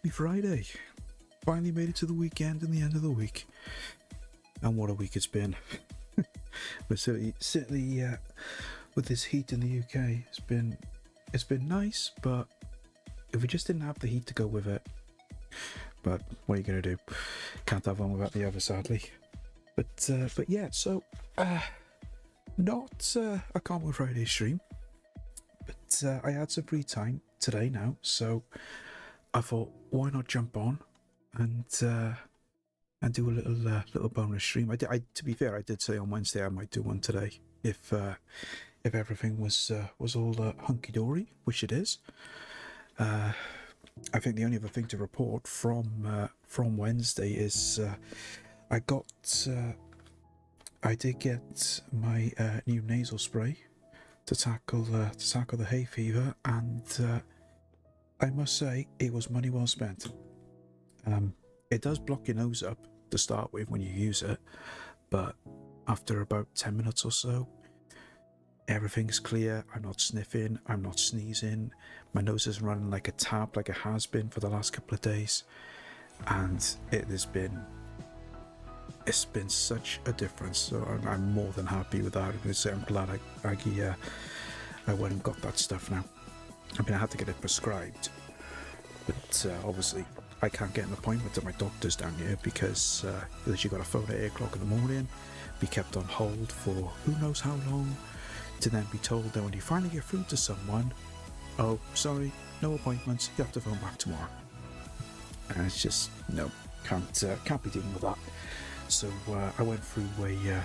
Happy Friday. Finally made it to the weekend and the end of the week. And what a week it's been. But certainly with this heat in the UK, it's been nice, but if we just didn't have the heat to go with it. But what are you going to do? Can't have one without the other, sadly. But yeah, so not a Common Friday stream, but I had some free time today now, so I thought, why not jump on and do a little bonus stream. To be fair, I did say on Wednesday I might do one today if everything was all hunky dory, which it is. I think the only other thing to report from Wednesday is I did get my new nasal spray to tackle the hay fever, and I must say it was money well spent. It does block your nose up to start with when you use it, but after about 10 minutes or so, everything's clear. I'm not sniffing, I'm not sneezing, my nose isn't running like a tap like it has been for the last couple of days, and it's been such a difference. So I'm more than happy with that. I'm glad I went and got that stuff now. I mean, I had to get it prescribed, but obviously I can't get an appointment at my doctor's down here because you got a phone at 8 o'clock in the morning, be kept on hold for who knows how long, to then be told that when you finally get through to someone, oh, sorry, no appointments, you have to phone back tomorrow. And it's just, no, can't be dealing with that. So I went through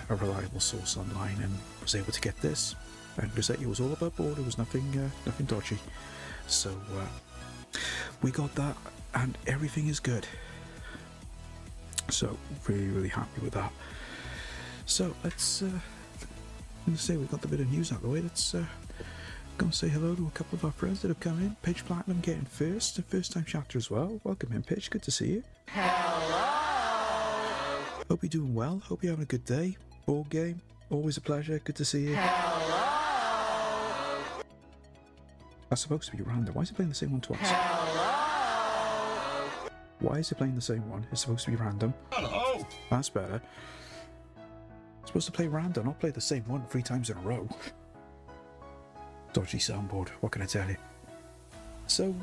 a reliable source online and was able to get this, and it was all above board. It was nothing dodgy. So we got that, and everything is good. So really happy with that. So let's say we've got the bit of news out of the way. Let's go and say hello to a couple of our friends that have come in. Paige Platinum getting first time chatter as well. Welcome in, Paige, good to see you. Hello! Hope you're doing well, hope you're having a good day. Board game, always a pleasure, good to see you. Hello! That's supposed to be random. Why is it playing the same one twice? Hello! Why is it playing the same one? It's supposed to be random. Hello! That's better. It's supposed to play random, not play the same one 3 times in a row. Dodgy soundboard, what can I tell you? So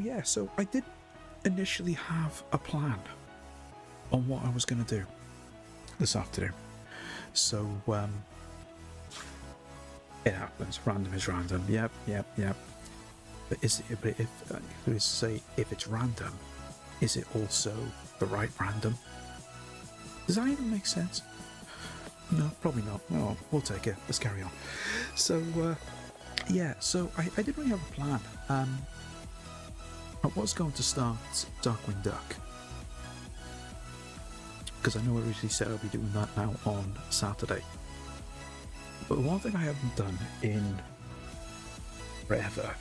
yeah, so I did initially have a plan on what I was going to do this afternoon. So it happens. Random is random. Yep. But if it's random, is it also the right random? Does that even make sense? No, probably not. Oh, we'll take it. Let's carry on. So yeah, so I didn't really have a plan. I was going to start Darkwing Duck, because I know I originally said I'll be doing that now on Saturday. But one thing I haven't done in forever,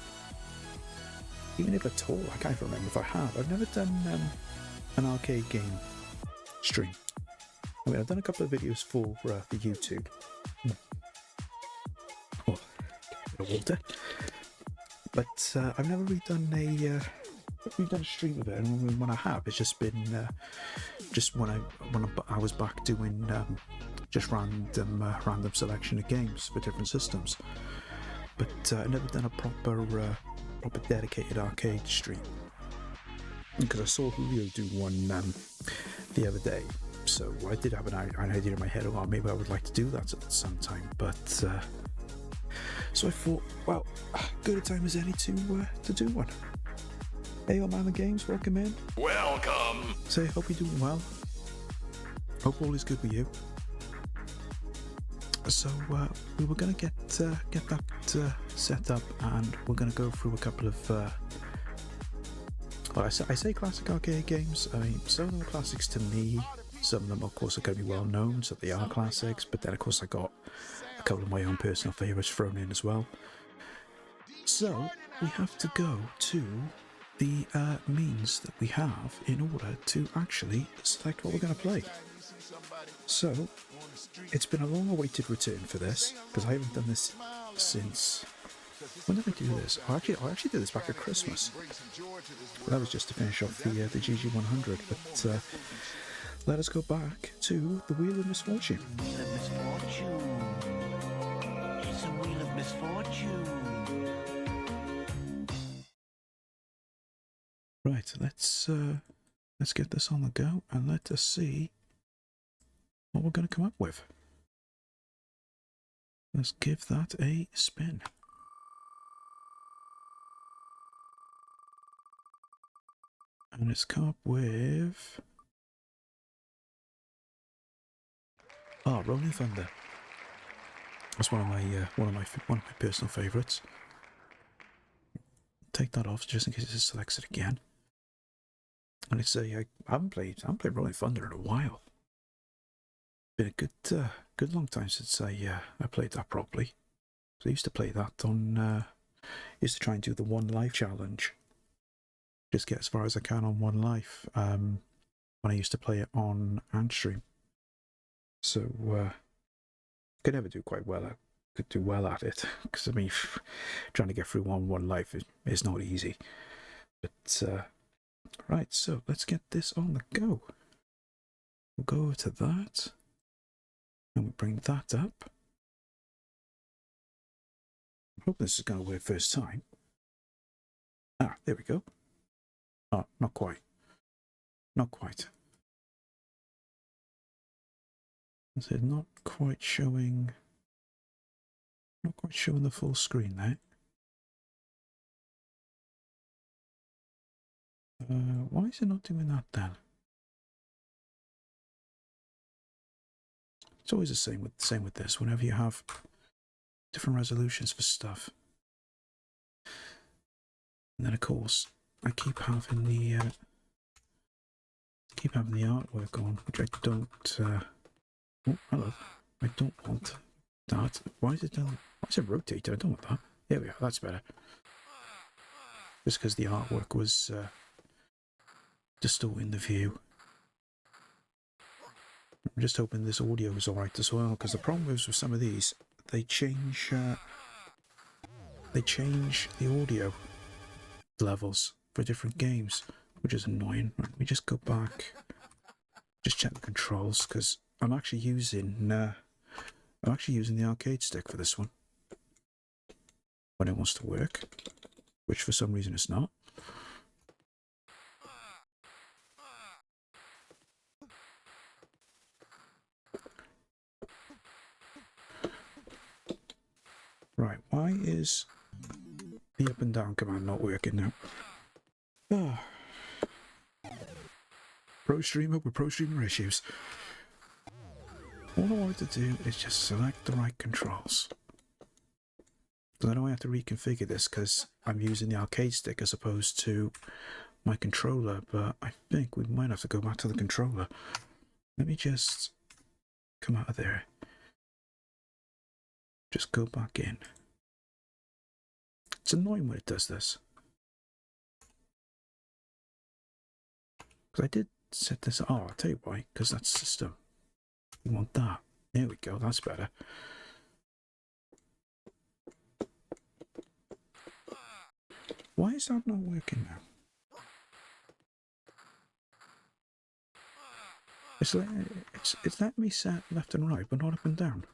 even if at all, I can't remember if I have. I've never done an arcade game stream. I mean, I've done a couple of videos for the YouTube. Oh, a bit of water. But I've never really done a stream of it, and when I have, it's just been just when I was back doing just random selection of games for different systems. But I've never done a proper dedicated arcade stream, because I saw Julio do one the other day. So I did have an idea in my head, oh, maybe I would like to do that at some time. But so I thought, well, good a time as any to do one. Hey, old man of games, welcome in. Welcome! Say, hope you're doing well. Hope all is good with you. So we were going to get that set up, and we're going to go through a couple of well, I say classic arcade games. I mean, some of them are classics to me. Some of them, of course, are going to be well known, so they are classics. But then, of course, I got a couple of my own personal favourites thrown in as well. So we have to go to the means that we have in order to actually select what we're going to play. So it's been a long-awaited return for this, because I haven't done this since When did I do this? I actually did this back at Christmas. That was just to finish off the GG100. But let us go back to the Wheel of Misfortune. Wheel of Misfortune. It's a Wheel of Misfortune. Right, let's get this on the go and let us see what we're going to come up with. Let's give that a spin. And it's come up with Rolling Thunder. That's one of my personal favourites. Take that off just in case it selects it again. And it's I haven't played Rolling Thunder in a while. Been a good long time since I played that properly. So I used to play that on used to try and do the one life challenge. Just get as far as I can on one life. When I used to play it on Antstream. So could never do quite well. Could do well at it because I mean, trying to get through one life is not easy. But right, so let's get this on the go. We'll go over to that, and we bring that up. I hope this is going to work first time. Ah, there we go. Oh, not quite. Not quite. So not quite showing the full screen there. Why is it not doing that then? It's always the same with this. Whenever you have different resolutions for stuff, and then of course I keep having the artwork on, which I don't. Oh, hello. I don't want that. Why is it done? Why is it rotated? I don't want that. There we are. That's better. Just because the artwork was distorting the view. I'm just hoping this audio is alright as well, because the problem is with some of these, they change the audio levels for different games, which is annoying. Right, let me just go back, just check the controls, because I'm actually using the arcade stick for this one when it wants to work, which for some reason it's not. Right, why is the up and down command not working now? Ah. Pro streamer with pro streamer issues. All I wanted to do is just select the right controls. Because I know I have to reconfigure this because I'm using the arcade stick as opposed to my controller, but I think we might have to go back to the controller. Let me just come out of there. Just go back in. It's annoying when it does this. Because I did set this. Oh, I'll tell you why. Because that's system. We want that. There we go. That's better. Why is that not working now? It's letting me set left and right, but not up and down.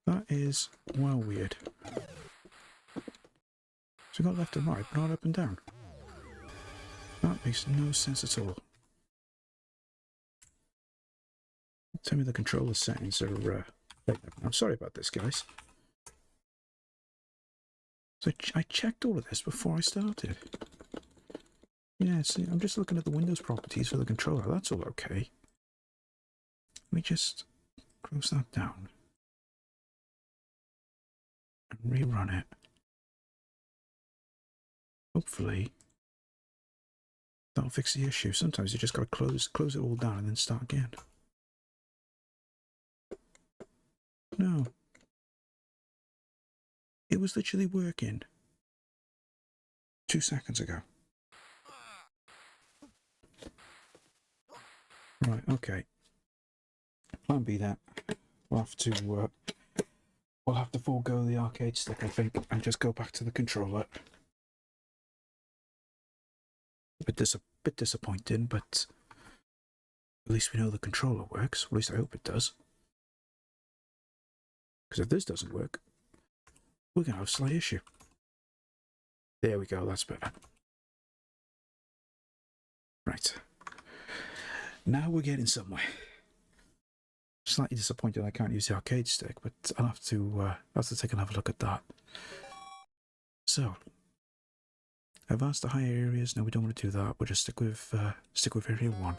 That is well weird. So we got left and right, but not up and down. That makes no sense at all. Tell me the controller settings are. I'm sorry about this, guys. So I checked all of this before I started. Yeah, see, I'm just looking at the Windows properties for the controller. That's all okay. Let me just close that down and rerun it. Hopefully that'll fix the issue. Sometimes you just gotta close it all down and then start again. No. It was literally working 2 seconds ago. Right, okay. Plan B that. We'll have to We'll have to forego the arcade stick, I think, and just go back to the controller. Bit disappointing, but at least we know the controller works. At least I hope it does. Because if this doesn't work, we're going to have a slight issue. There we go, that's better. Right. Now we're getting somewhere. Slightly disappointed I can't use the arcade stick, but I'll have to take another look at that. So, advance to higher areas. No, we don't want to do that. We'll just stick with area 1.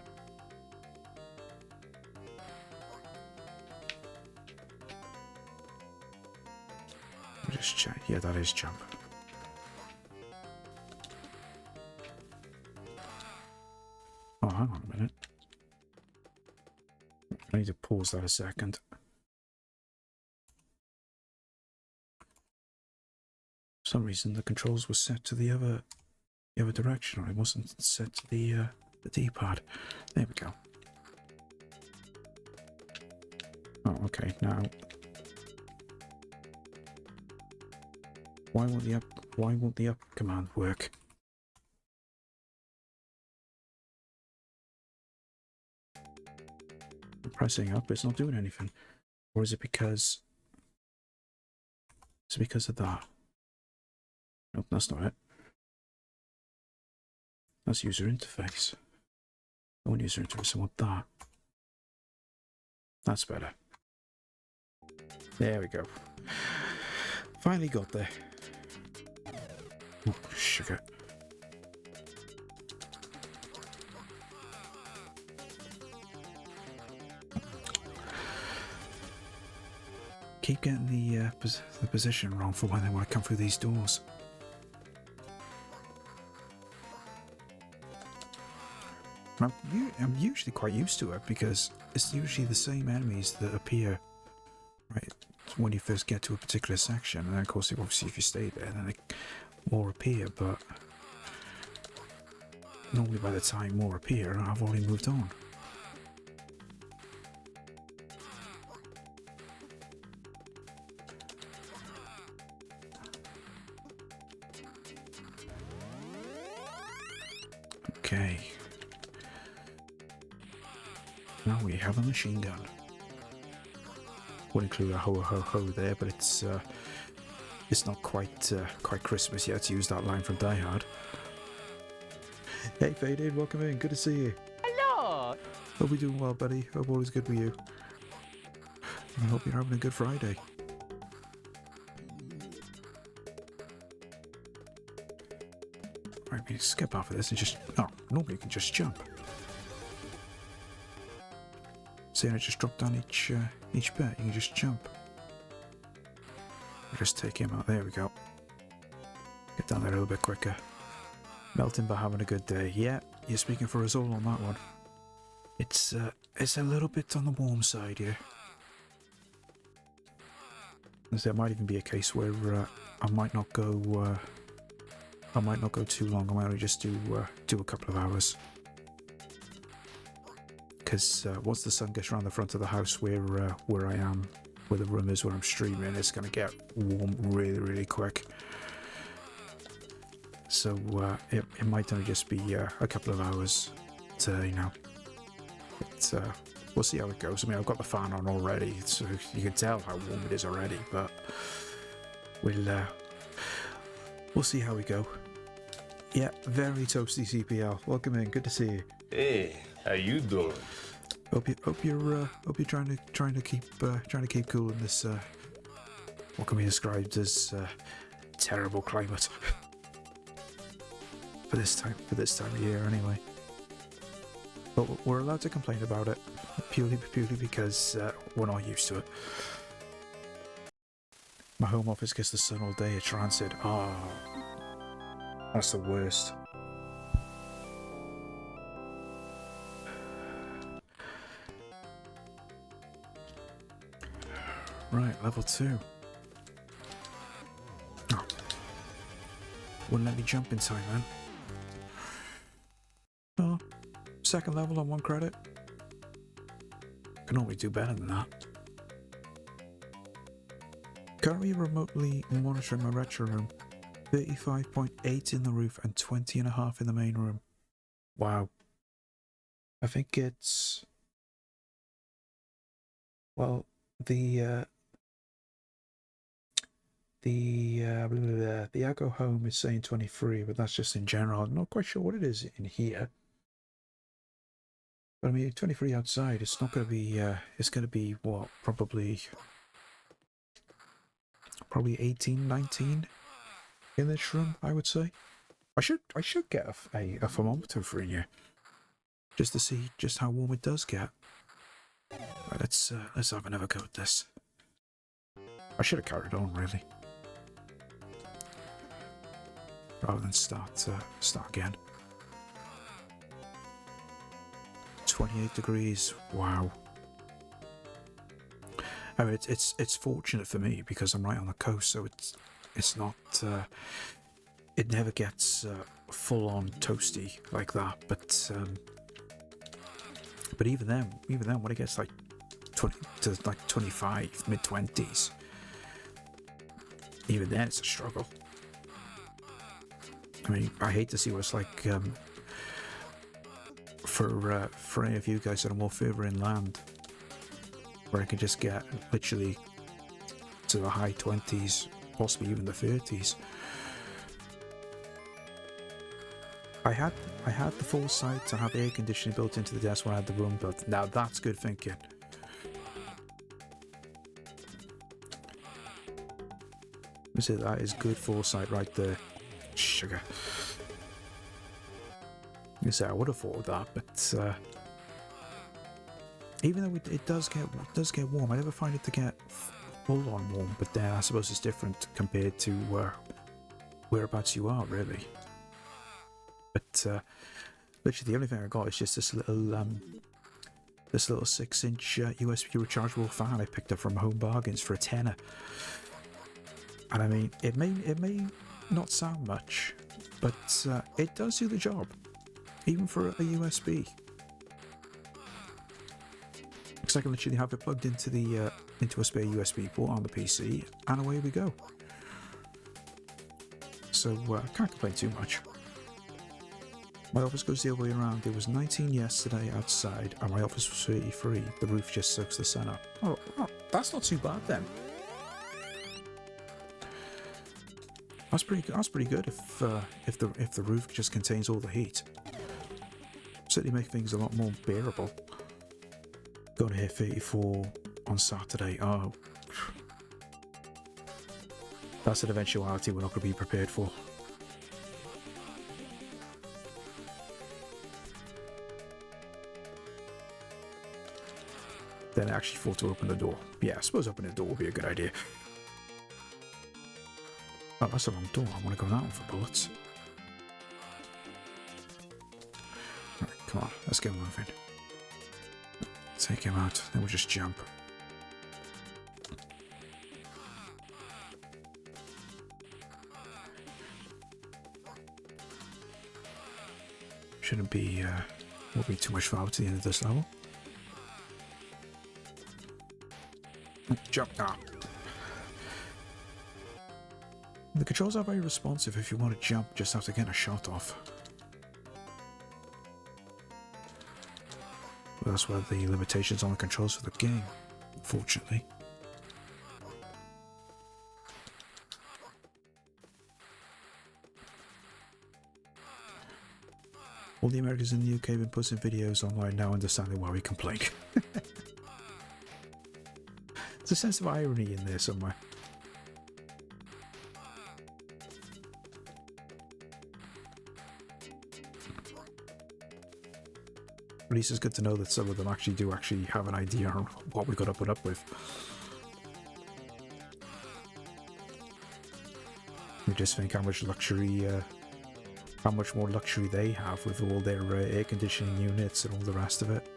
We'll just check. Yeah, that is jump. Oh, hang on a minute. I need to pause that a second. For some reason, the controls were set to the other direction, or it wasn't set to the D-pad. There we go. Oh, okay. Now, why won't the up command work? Pressing up, it's not doing anything. Or is it because... Is it because of that? Nope, that's not it. That's user interface. I want user interface, I want that. That's better. There we go. Finally got there. Oh, sugar. Keep getting the position wrong for when they want to come through these doors. I'm usually quite used to it because it's usually the same enemies that appear right when you first get to a particular section, and then of course obviously if you stay there then more appear, but normally by the time more appear I've already moved on. Okay. Now we have a machine gun. Would include a ho ho ho there, but it's not quite Christmas yet to use that line from Die Hard. Hey Faded, welcome in. Good to see you. Hello. Hope you're doing well, buddy. Hope all is good with you. I hope you're having a good Friday. Right, we skip off of this and just... Oh, normally you can just jump. See, I just drop down each bit. You can just jump. Just take him out. There we go. Get down there a little bit quicker. Melting but having a good day. Yeah, you're speaking for us all on that one. It's a little bit on the warm side here. There might even be a case where I might not go too long. I might only just do a couple of hours. Because once the sun gets around the front of the house where I am, where the room is where I'm streaming, it's going to get warm really, really quick. So it might only just be a couple of hours to, you know. But we'll see how it goes. I mean, I've got the fan on already, so you can tell how warm it is already. But we'll see how we go. Yeah, very toasty CPL. Welcome in. Good to see you. Hey, how you doing? Hope you're trying to keep cool in this what can be described as terrible climate for this time of year anyway. But we're allowed to complain about it purely because we're not used to it. My home office gets the sun all day at transit. Oh, that's the worst. Right, level 2. Oh. Wouldn't let me jump in time, man. Oh, second level on 1 credit. Can always do better than that. Currently remotely monitoring my retro room. 35.8 in the roof and 20.5 in the main room. Wow. I think it's... Well, the Aggo Home is saying 23, but that's just in general. I'm not quite sure what it is in here. But I mean, 23 outside, it's not going to be, it's going to be, what, probably 18, 19 in this room, I would say. I should get a thermometer for in here, just to see just how warm it does get. Right, let's have another go at this. I should have carried on, really, rather than start again. 28 degrees. Wow. I mean, it's fortunate for me because I'm right on the coast, so it's not. It never gets full on toasty like that. But even then, when it gets like 20 to like 25, mid 20s, even then it's a struggle. I mean, I hate to see what it's like for any of you guys that are more further inland, where I can just get literally to the high 20s, possibly even the 30s. I had the foresight to have air conditioning built into the desk when I had the room built. Now that's good thinking. I say that is good foresight right there. Sugar. I say I would have thought of that, but even though it does get warm, I never find it to get full on warm. But then I suppose it's different compared to whereabouts you are, really. But literally the only thing I got is just this little 6-inch USB rechargeable fan I picked up from Home Bargains for a tenner. And I mean, it may not sound much, but it does do the job, even for a USB. Because I can literally have it plugged into the into a spare USB port on the PC, and away we go. So I can't complain too much. My office goes the other way around. It was 19 yesterday outside, and my office was 33. The roof just soaks the sun up. Oh, that's not too bad then. That's pretty good if the roof just contains all the heat. Certainly make things a lot more bearable. Got to hit 34 on Saturday. Oh, that's an eventuality we're not going to be prepared for. Then I actually thought to open the door. Yeah, I suppose opening the door would be a good idea. Oh, that's the wrong door. I want to go that one for bullets. Alright, come on. Let's get moving. Take him out. Then we'll just jump. Shouldn't be, won't be too much far to the end of this level. Jump now. The controls are very responsive. If you want to jump, just have to get a shot off. Well, that's where the limitations on the controls for the game, unfortunately. All the Americans in the UK have been posting videos online now, understanding why we complain. There's a sense of irony in there somewhere. At least it's good to know that some of them actually have an idea on what we've got to put up with. You just think how much luxury, how much more luxury they have with all their air conditioning units and all the rest of it.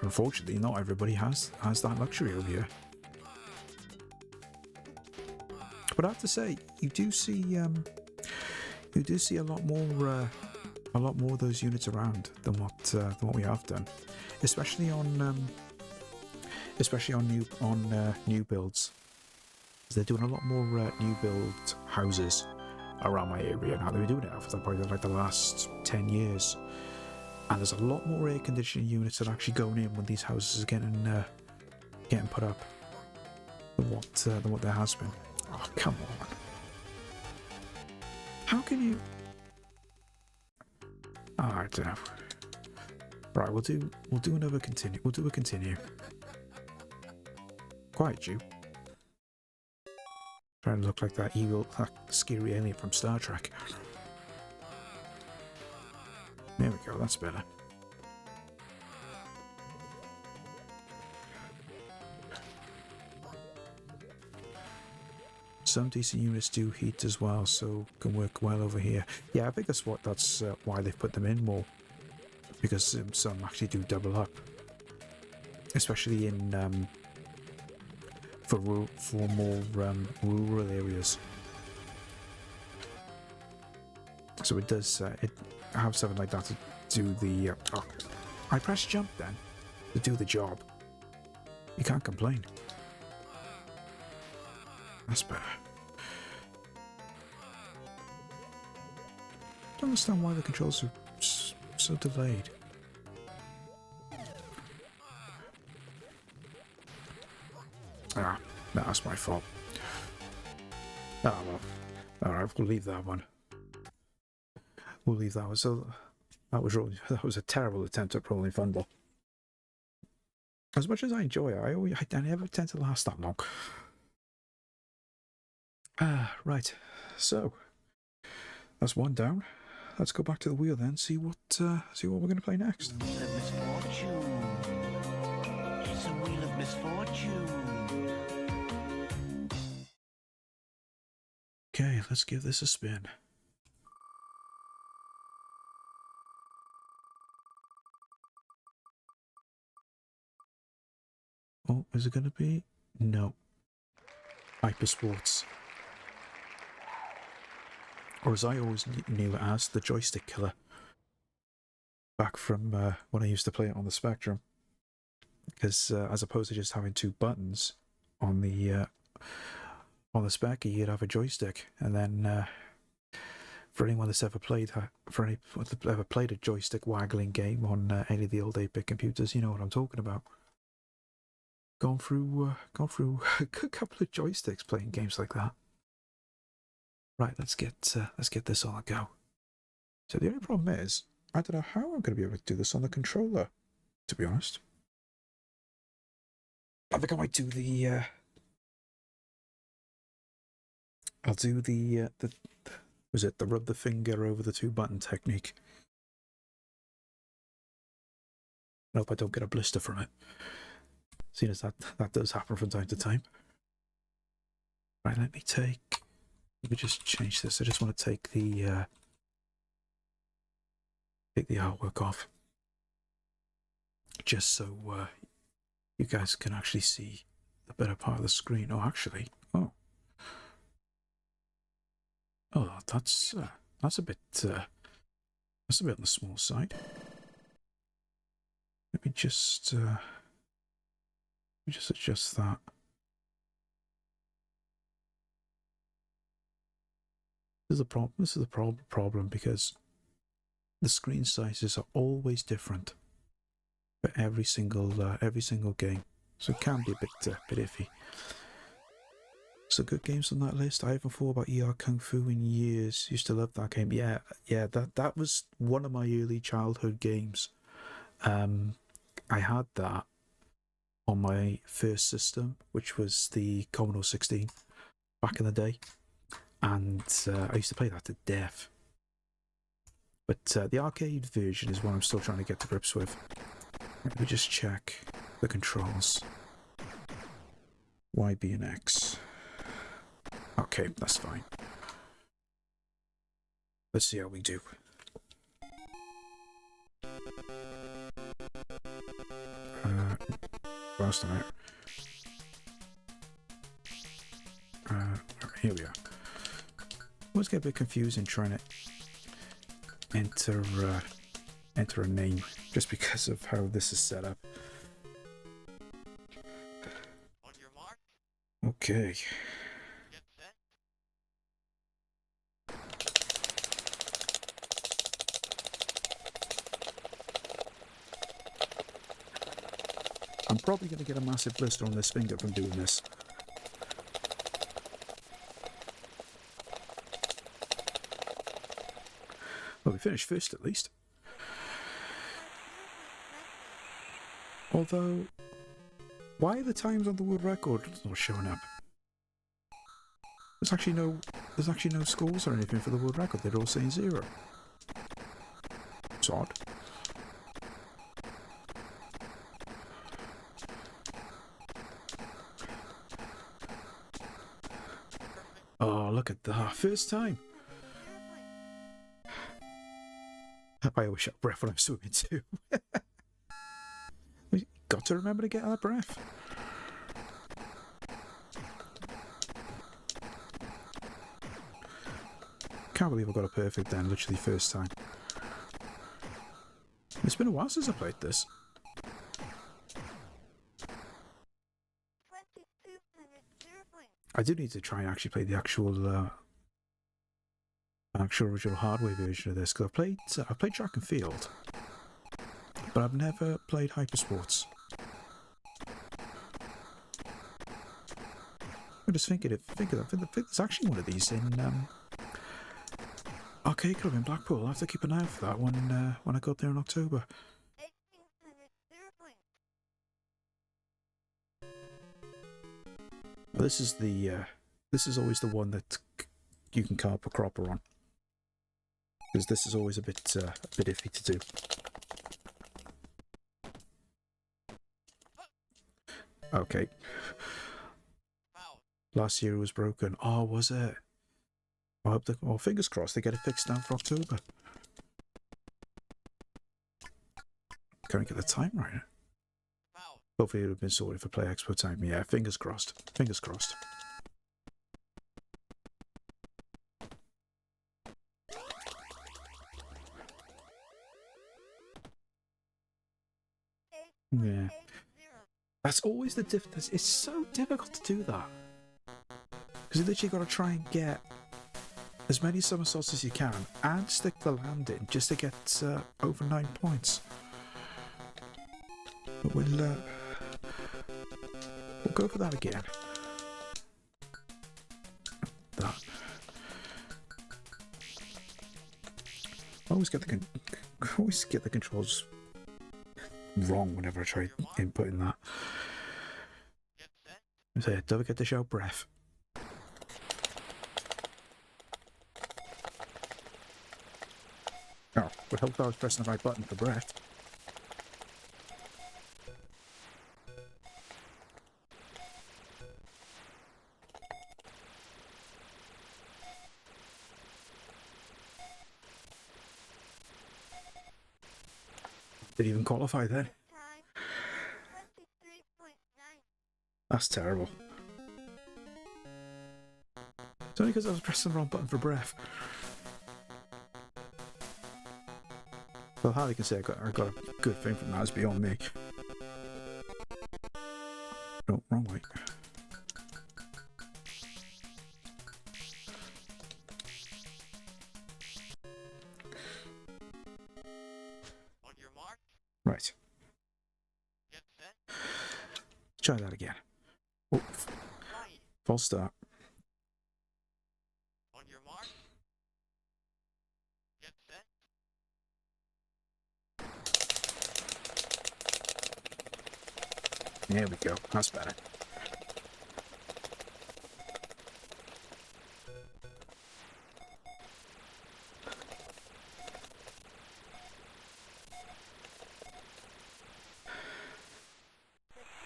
Unfortunately, not everybody has that luxury over here. But I have to say, you do see a lot more of those units around than what we have done, especially on especially on new builds. They're doing a lot more new build houses around my area now. They've been doing it for probably like the last 10 years. And there's a lot more air conditioning units that are actually going in when these houses are getting put up than what there has been. Oh, come on. How can you... Oh, I don't know. Right, we'll do another continue. We'll do a continue. Quiet, you. Trying to look like that evil, that scary alien from Star Trek. There we go, that's better. Some decent units do heat as well, so can work well over here. Yeah, I think that's why they've put them in more, because some actually do double up, especially in for more rural areas. So it does have something like that to do the. Oh, I pressed jump then to do the job. You can't complain. That's better. I don't understand why the controls are so delayed. Ah, no, that's my fault. Oh well. Alright, we'll leave that one. We'll leave that one. So that was a terrible attempt at rolling Fumble. As much as I enjoy it, I never tend to last that long. Right. So that's one down. Let's go back to the wheel then. See what we're going to play next. Wheel of Misfortune. It's a Wheel of Misfortune. Okay, let's give this a spin. Oh, is it going to be? No. Hypersports. Or as I always knew it as, the joystick killer. Back from when I used to play it on the Spectrum. Because as opposed to just having two buttons on the Specky, you'd have a joystick. And then for anyone that's ever played a joystick waggling game on any of the old 8-bit computers, you know what I'm talking about. Gone through a couple of joysticks playing games like that. Right, let's get this on a go. So the only problem is, I don't know how I'm going to be able to do this on the controller, to be honest. I think I might do the I'll do the was it the rub the finger over the two button technique. I hope I don't get a blister from it. Seeing as that does happen from time to time. Right, let me just change this. I just want to take the artwork off, just so you guys can actually see the better part of the screen. Oh, actually, oh, that's a bit on the small side. Let me just adjust that. This is the problem because the screen sizes are always different for every single game, so it can be a bit iffy. So good games on that list. I haven't thought about ER Kung Fu in years. Used to love that game. Yeah, that was one of my early childhood games. I had that on my first system, which was the Commodore 16 back in the day. And I used to play that to death. But the arcade version is what I'm still trying to get to grips with. Let me just check the controls. Y, B, and X. Okay, that's fine. Let's see how we do. Last time out. Here we are. Always get a bit confusing trying to enter a name just because of how this is set up. Okay. I'm probably going to get a massive blister on this finger from doing this. Well, we finished first at least. Although, why are the times on the world record not showing up? There's actually no scores or anything for the world record. They're all saying 0. It's odd. Oh, look at that. First time. I always shut breath when I'm swimming too. You got to remember to get out of breath. Can't believe I got a perfect then, literally first time. It's been a while since I played this. I do need to try and actually play the actual original hardware version of this, because I've played Track and Field, but I've never played Hypersports. I'm just thinking I think there's actually one of these in Arcade Club in Blackpool. I'll have to keep an eye out for that when I go up there in October. Well, this is always the one that you can carp a cropper on, because this is always a bit iffy to do. Okay. Last year it was broken. Oh, was it? I hope fingers crossed they get it fixed now for October. Can't get the time right. Hopefully it would have been sorted for Play Expo time. Yeah, fingers crossed. Fingers crossed. Yeah. That's always the difference. It's so difficult to do that. Because you literally got to try and get as many somersaults as you can and stick the landing just to get over 9 points. But we'll go for that again. That. I always get the controls wrong whenever I try inputting that. So don't forget to show breath. Oh, would hope I was pressing the right button for breath. Didn't even qualify then. That's terrible. It's only because I was pressing the wrong button for breath. Well, how they can say I got a good thing from that is beyond me. No, wrong way. On your mark. Right. Get set. Try that again. Oh, false start. On your mark. Get set. There we go. That's better.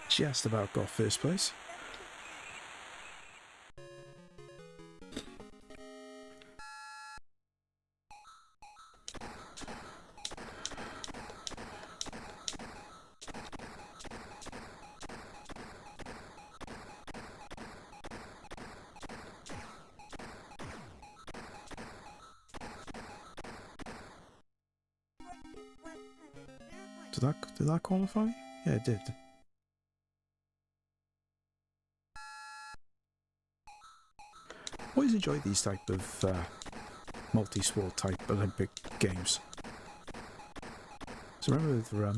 Just about got first place. Did that qualify? Yeah, it did. always enjoyed these type of multi-sport type Olympic games. So remember,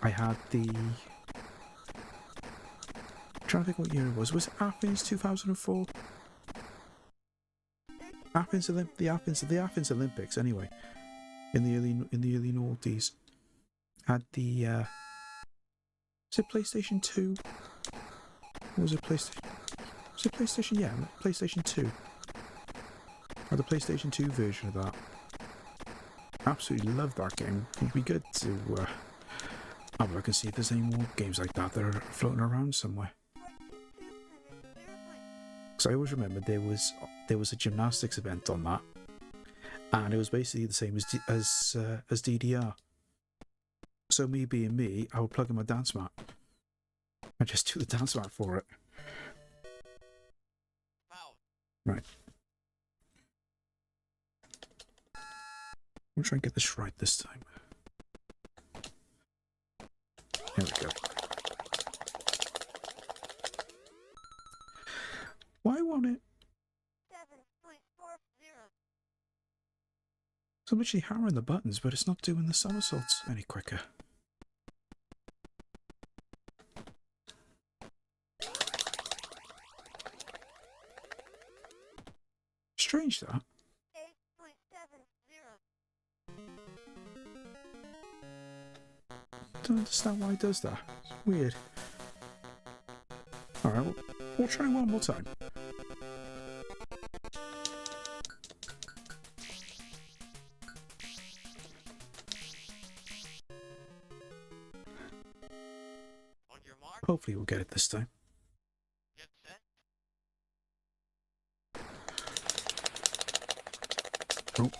I had the. I'm trying to think what year it was. Was it Athens 2004? The Athens Olympics. Anyway, in the early noughties, had the. Was it PlayStation 2? Or was it PlayStation? Was it PlayStation? Yeah, PlayStation 2. Or the PlayStation 2 version of that. Absolutely love that game. It would be good to have a look and see if there's any more games like that that are floating around somewhere. Because I always remember there was a gymnastics event on that, and it was basically the same as DDR. So me being me, I would plug in my dance mat and just do the dance mat for it. Wow. Right. We'll try and get this right this time. There we go. Why won't it? 7.40. So I'm literally hammering the buttons, but it's not doing the somersaults any quicker. Strange that. 8.70. Don't understand why it does that. It's weird. Alright, we'll try one more time. On your mark, Hopefully we'll get it this time. get set. Oh.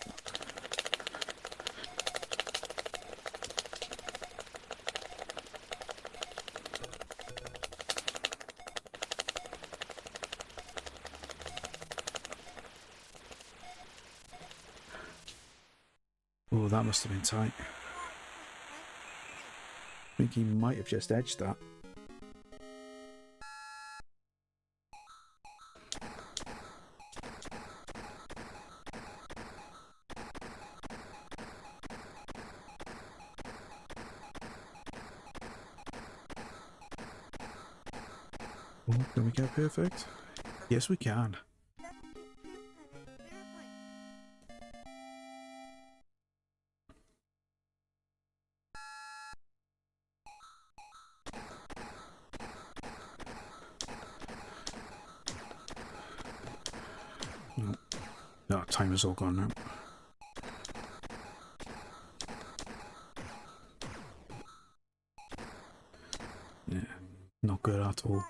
Oh, that must have been tight. I think he might have just edged that. Oh, can we get perfect? Yes, we can. No, time is all gone now. Yeah, not good at all.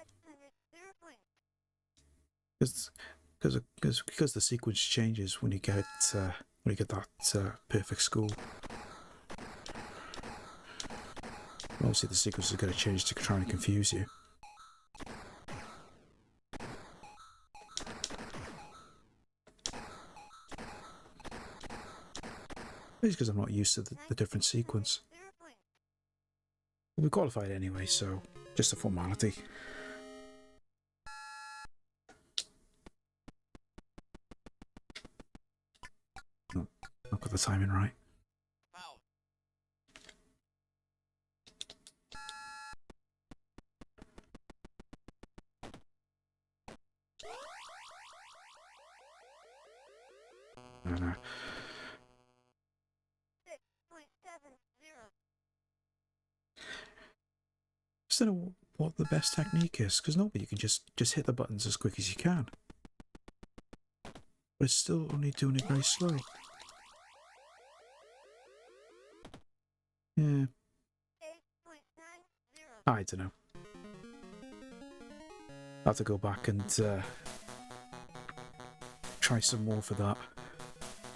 Because the sequence changes when you get that perfect score. Obviously, the sequence is going to change to try and confuse you. It's because I'm not used to the different sequence. We qualified anyway, so just a formality. No, not got the timing right. Wow. No. 6.70. Just don't know what the best technique is, because normally you can just hit the buttons as quick as you can. But it's still only doing it very slow. Yeah, 8.90. I don't know. I'll have to go back and try some more for that.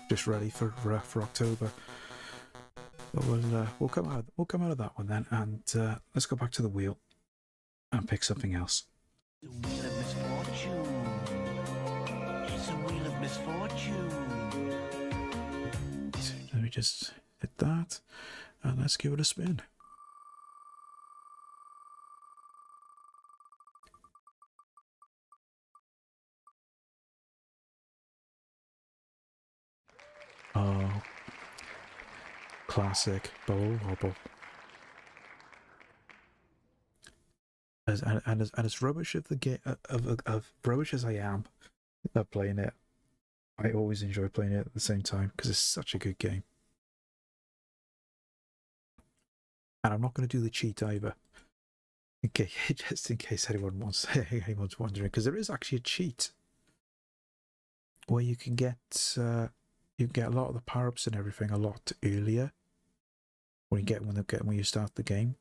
Just ready for October. But we'll come out of that one then, and let's go back to the wheel and pick something else. The wheel of misfortune. It's a wheel of misfortune. So let me just hit that, and let's give it a spin. Oh, classic Bubble Wobble. And as rubbish of the game of rubbish as I am at playing it, I always enjoy playing it at the same time because it's such a good game. And I'm not going to do the cheat either. Okay, just in case anyone's wondering, because there is actually a cheat where you can get a lot of the power-ups and everything a lot earlier when you start the game.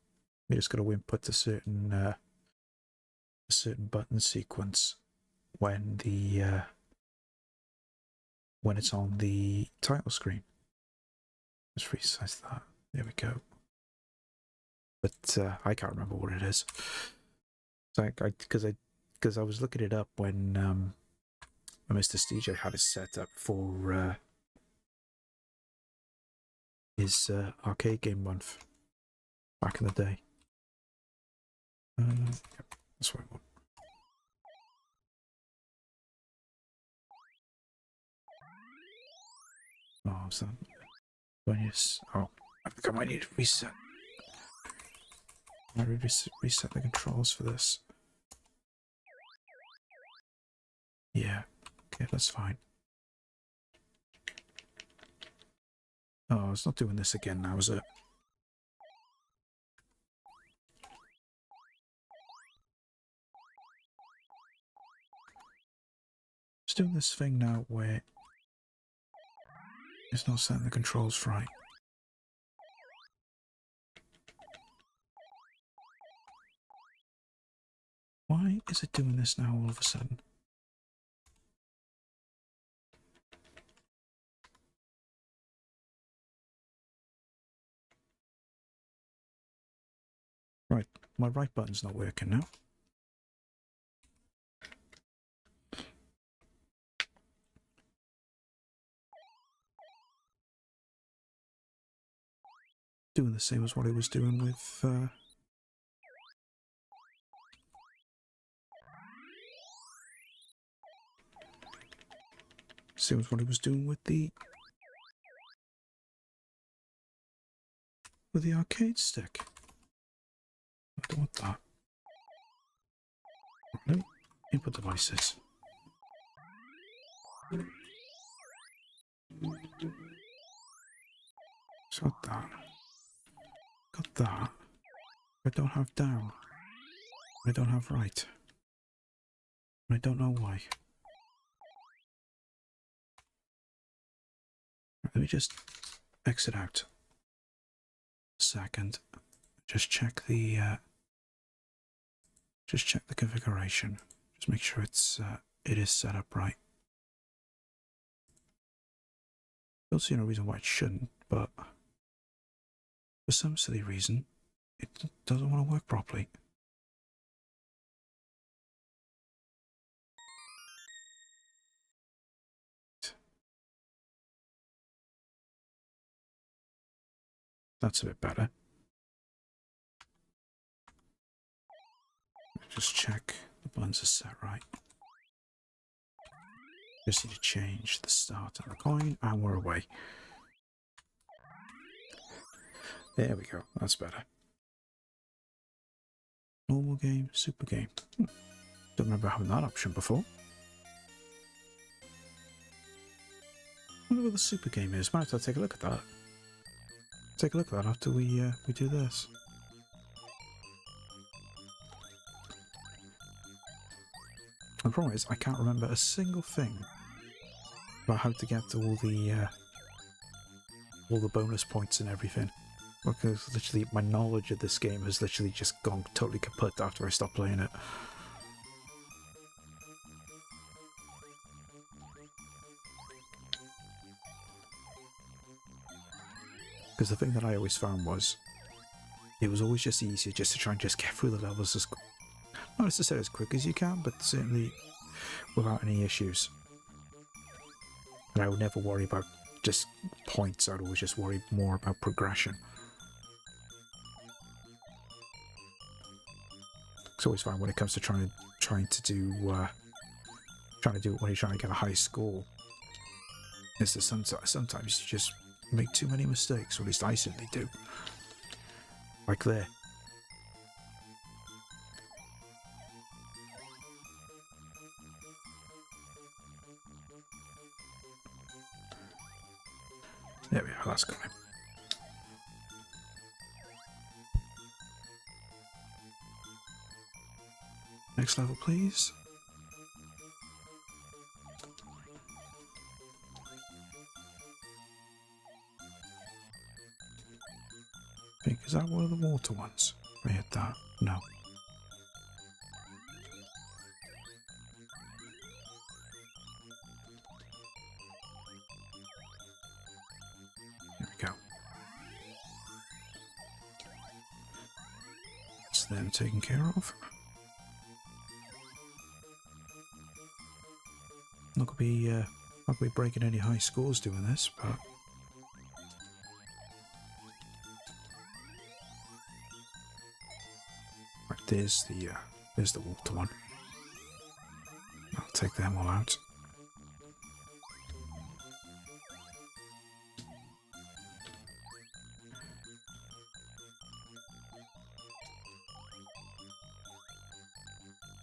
You just got to input a certain button sequence when it's on the title screen. Let's resize that. There we go. But I can't remember what it is. So because I was looking it up when Mr. Stj had it set up for his arcade game month back in the day. Yep, that's what I want. Oh, so when you I think I might need to reset. I might reset the controls for this. Yeah, okay, that's fine. Oh, it's not doing this again now, is it? It's doing this thing now where it's not setting the controls right. Why is it doing this now all of a sudden? Right, my right button's not working now. Doing the same as what it was doing with same as what it was doing with the arcade stick. I don't want that. No, input devices. So got that. Got that. I don't have down. I don't have right. I don't know why. Let me just exit out. Second. Just check the configuration. Just make sure it is set up right. Don't see no reason why it shouldn't, but for some silly reason, it doesn't want to work properly. That's a bit better. Just check the buttons are set right. Just need to change the start of the coin, and we're away. There we go, that's better. Normal game, super game. Don't remember having that option before. I wonder what the super game is. Might have to take a look at that. Take a look at that after we do this. The problem is I can't remember a single thing about how to get to all the bonus points and everything. Because literally my knowledge of this game has literally just gone totally kaput after I stopped playing it. Because the thing that I always found was, it was always just easier just to try and just get through the levels as, not necessarily as quick as you can, but certainly without any issues. And I would never worry about just points, I'd always just worry more about progression. It's always fine when it comes to trying to do it when you're trying to get a high score. is that sometimes you just make too many mistakes, or at least I certainly do. Like there. There we are, that's got him. Next level, please. I think, is that one of the water ones? I hit that. No. There we go. That's them taken care of. Not gonna be breaking any high scores doing this, but right, there's the water one. I'll take them all out.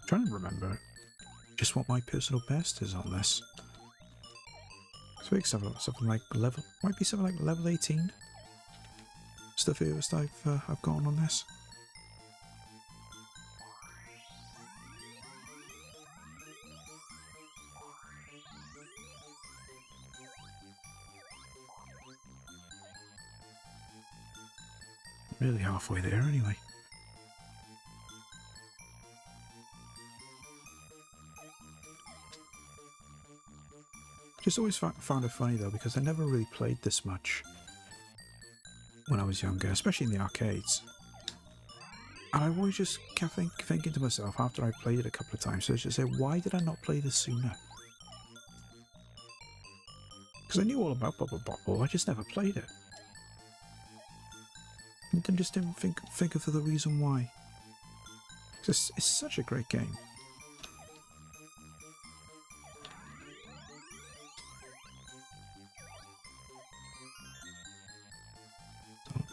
Trying to remember just what my personal best is on this. I think something like level, might be something like level 18. It's the furthest I've gone on this. Nearly halfway there anyway. Just always found it funny though, because I never really played this much when I was younger, especially in the arcades. And I always just kept thinking to myself after I played it a couple of times, so I just say, why did I not play this sooner? Because I knew all about Bubble Bobble, I just never played it. And then just didn't think of the reason why. It's such a great game.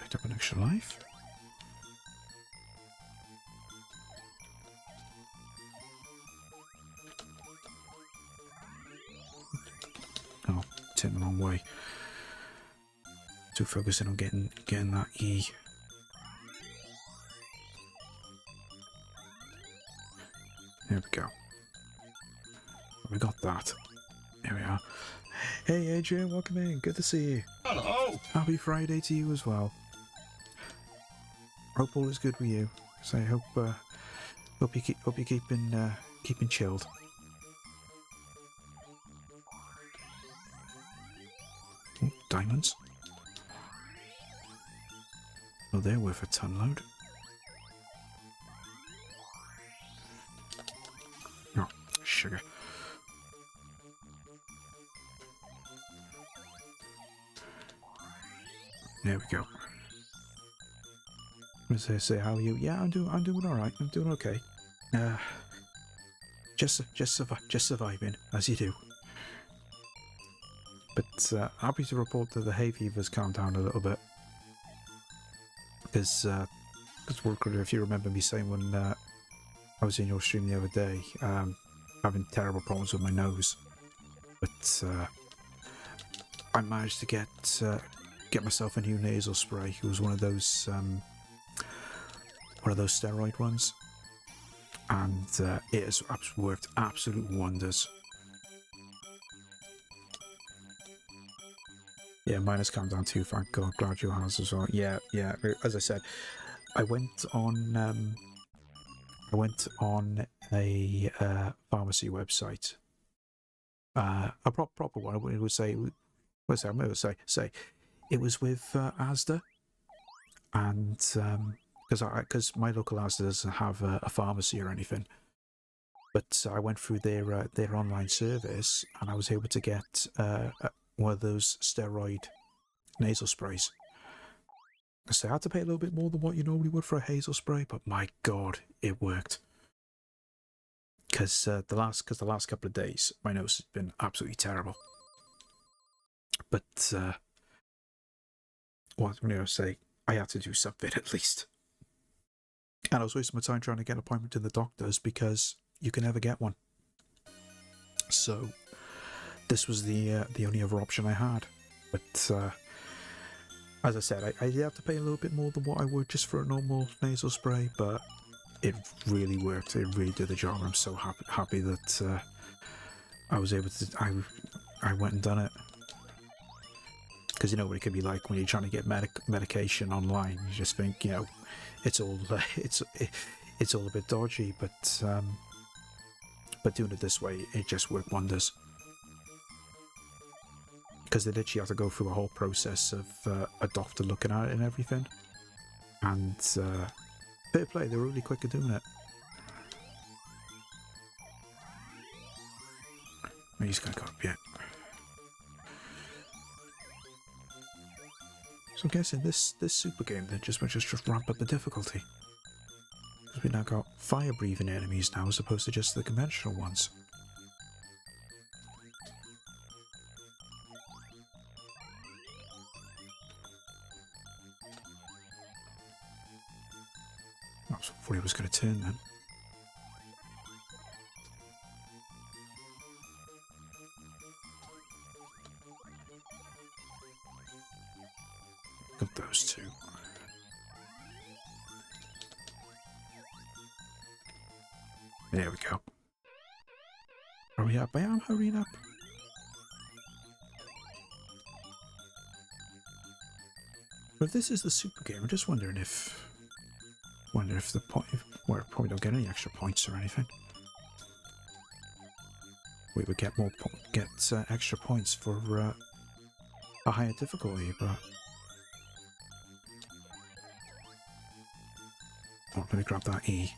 Picked up an extra life. Oh, turned the wrong way. Too focusing on getting that E. There we go. We got that. There we are. Hey Adrian, welcome in. Good to see you. Hello. Happy Friday to you as well. Hope all is good with you. So I hope you're keeping chilled. Ooh, diamonds. Well, they're worth a ton load. Oh, sugar. There we go. As I say, how are you? Yeah, I'm doing all right. I'm doing okay. Just surviving as you do. But happy to report that the hay fever's calmed down a little bit. Because if you remember me saying when I was in your stream the other day, having terrible problems with my nose, but I managed to get myself a new nasal spray. It was one of those steroid ones, and it has worked absolute wonders. Yeah, mine has calmed down too, thank God. Glad you has as well. Yeah. As I said, I went on a pharmacy website, a proper one. It would say, it was with Asda, and because my local Asda doesn't have a pharmacy or anything, but I went through their online service and I was able to get one of those steroid nasal sprays. So I had to pay a little bit more than what you normally would for a nasal spray, but my God, it worked. Because the last couple of days, my nose has been absolutely terrible. But what I'm going to say, I had to do something at least. And I was wasting my time trying to get an appointment in the doctor's because you can never get one. So this was the only other option I had. But as I said, I did have to pay a little bit more than what I would just for a normal nasal spray, but it really worked. It really did the job. I'm so happy that I was able to. I went and done it. Because you know what it can be like when you're trying to get medication online. You just think, you know, it's all it's all a bit dodgy, but doing it this way, it just worked wonders. Because they literally have to go through a whole process of a doctor looking at it and everything. And fair play, they were really quick at doing it. He's gonna go up yet. So I'm guessing this super game then just ramp up the difficulty. Because we now got fire breathing enemies now as opposed to just the conventional ones. I thought he was going to turn then. Got those two. There we go. Hurry up, I am hurrying up. But if this is the super game, I'm just wondering if the point, where probably don't get any extra points or anything. We would get extra points for a higher difficulty, but oh, let me grab that E.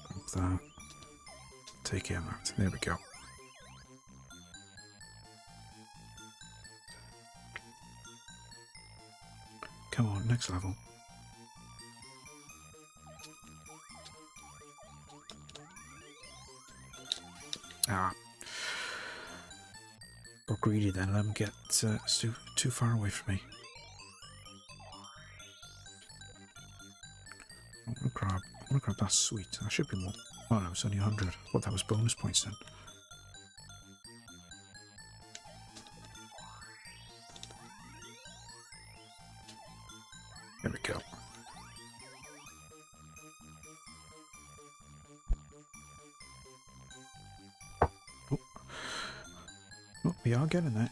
Grab that. Take him out. There we go. Come on, next level. Ah. Got greedy then, let him get too far away from me. I want to grab that sweet. That should be more. Oh no, it's only 100. I thought that was bonus points then. There we go. Oh. Oh, we are getting there.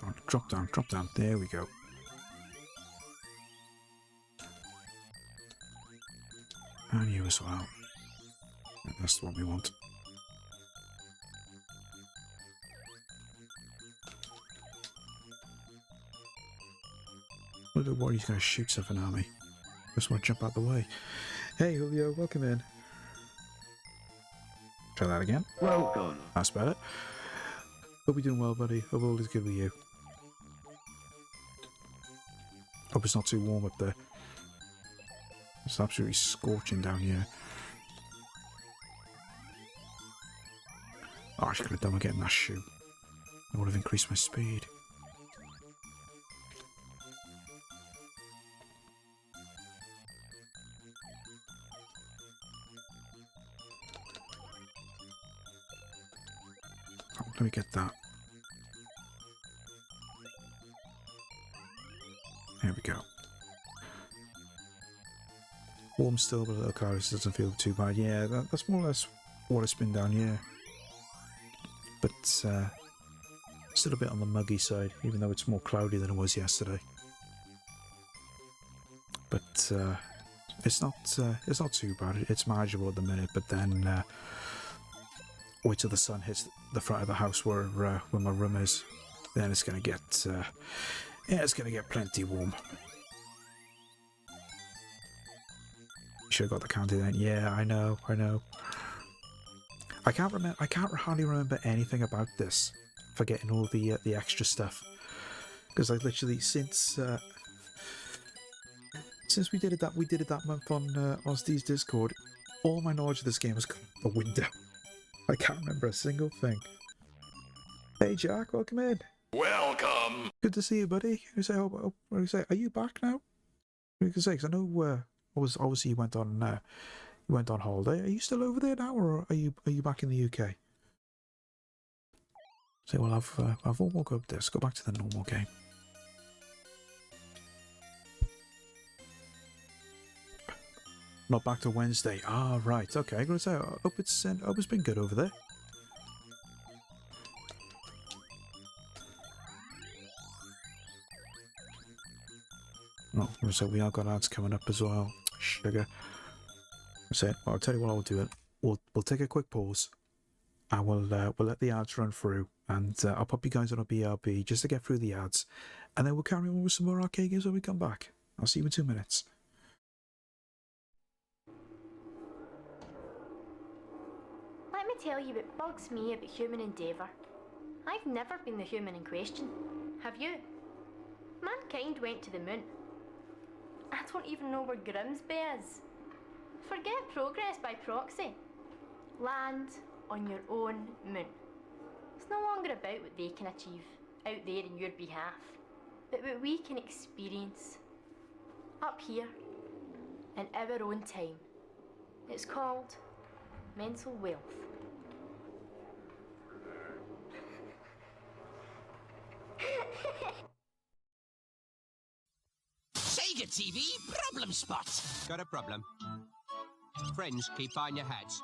Oh, drop down, drop down. There we go. And you as well. That's what we want. Look at what he's going to shoot something at me. Just want to jump out the way. Hey Julio, welcome in. Try that again. Welcome. That's better. Hope you're doing well, buddy. Hope all is good with you. Hope it's not too warm up there. It's absolutely scorching down here. Oh, I should have done with getting that shoe. I would have increased my speed. Oh, let me get that. There we go. Warm still, but a little cloudy, so it doesn't feel too bad. Yeah, that's more or less what it's been down here. But still a bit on the muggy side, even though it's more cloudy than it was yesterday. But it's not too bad. It's manageable at the minute. But then wait till the sun hits the front of the house where my room is. Then it's gonna get it's gonna get plenty warm. Should have got the county then. Yeah, I know. I can't hardly remember anything about this for getting all the extra stuff. because I literally since we did it that month on Ozdy's Discord, all my knowledge of this game has gone out the window. I can't remember a single thing. Hey Jack, welcome in. Welcome. Good to see you, buddy. Are you back now? You can say, because I know obviously you went on holiday. Are you still over there now, or are you back in the UK? So well, I've all woke up this. Go back to the normal game. Not back to Wednesday. Ah, right. Okay. I'm gonna say, I hope it's been good over there. Oh, so we have got ads coming up as well. Sugar. So well, I'll tell you what I'll do. We'll take a quick pause, and we'll let the ads run through, and I'll pop you guys on a BRB just to get through the ads, and then we'll carry on with some more arcade games when we come back. I'll see you in 2 minutes. Let me tell you what bugs me about human endeavour. I've never been the human in question. Have you? Mankind went to the moon. I don't even know where Grimsby is. Forget progress by proxy. Land on your own moon. It's no longer about what they can achieve out there in your behalf, but what we can experience up here in our own time. It's called mental wealth. Sega TV problem spot. Got a problem? Friends, keep buying your hats.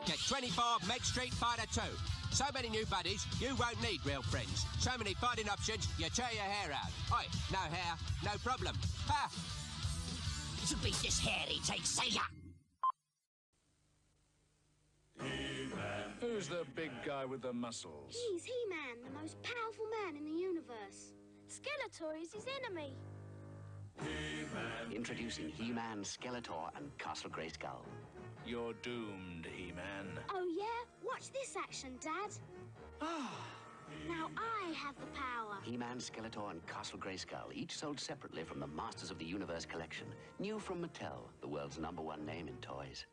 Get 24 Meg Street Fighter 2. So many new buddies, you won't need real friends. So many fighting options, you tear your hair out. Oi, no hair, no problem. Ha! To beat this hairy takes Sega. Who's the big guy with the muscles? He's He-Man, the most powerful man in the universe. Skeletor is his enemy. Introducing He-Man, Skeletor, and Castle Grayskull. You're doomed, He-Man. Oh yeah? Watch this action, Dad. Now I have the power. He-Man, Skeletor, and Castle Grayskull, each sold separately from the Masters of the Universe collection. New from Mattel, the world's #1 name in toys.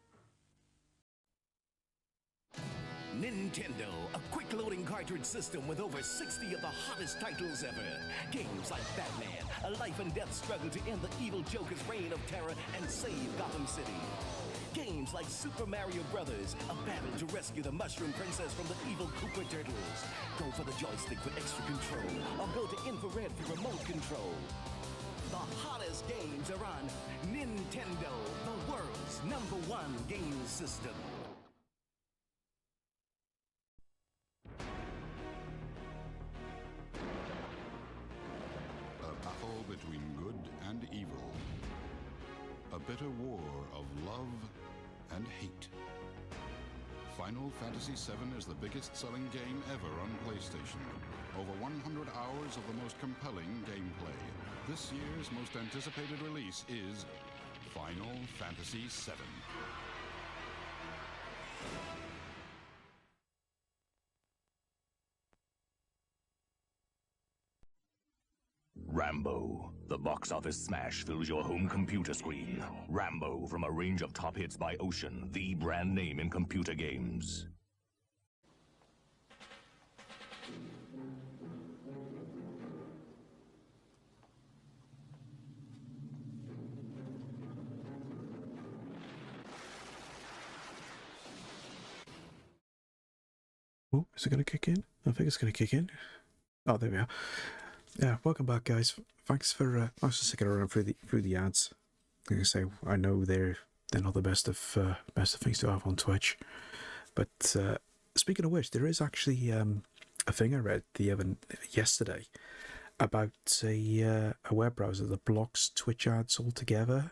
Nintendo, a quick-loading cartridge system with over 60 of the hottest titles ever. Games like Batman, a life-and-death struggle to end the evil Joker's reign of terror and save Gotham City. Games like Super Mario Brothers, a battle to rescue the Mushroom Princess from the evil Koopa Turtles. Go for the joystick for extra control, or go to infrared for remote control. The hottest games are on Nintendo, the world's #1 game system. Between good and evil. A bitter war of love and hate. Final Fantasy VII is the biggest selling game ever on PlayStation. Over 100 hours of the most compelling gameplay. This year's most anticipated release is Final Fantasy VII. Rambo. The box office smash fills your home computer screen. Rambo, from a range of top hits by Ocean, the brand name in computer games. Oh, is it going to kick in? I think it's going to kick in. Oh, there we are. Yeah, welcome back, guys. Thanks for sticking around through the ads. Like I say, I know they're not the best of things to have on Twitch, but speaking of which, there is actually a thing I read yesterday about a web browser that blocks Twitch ads altogether.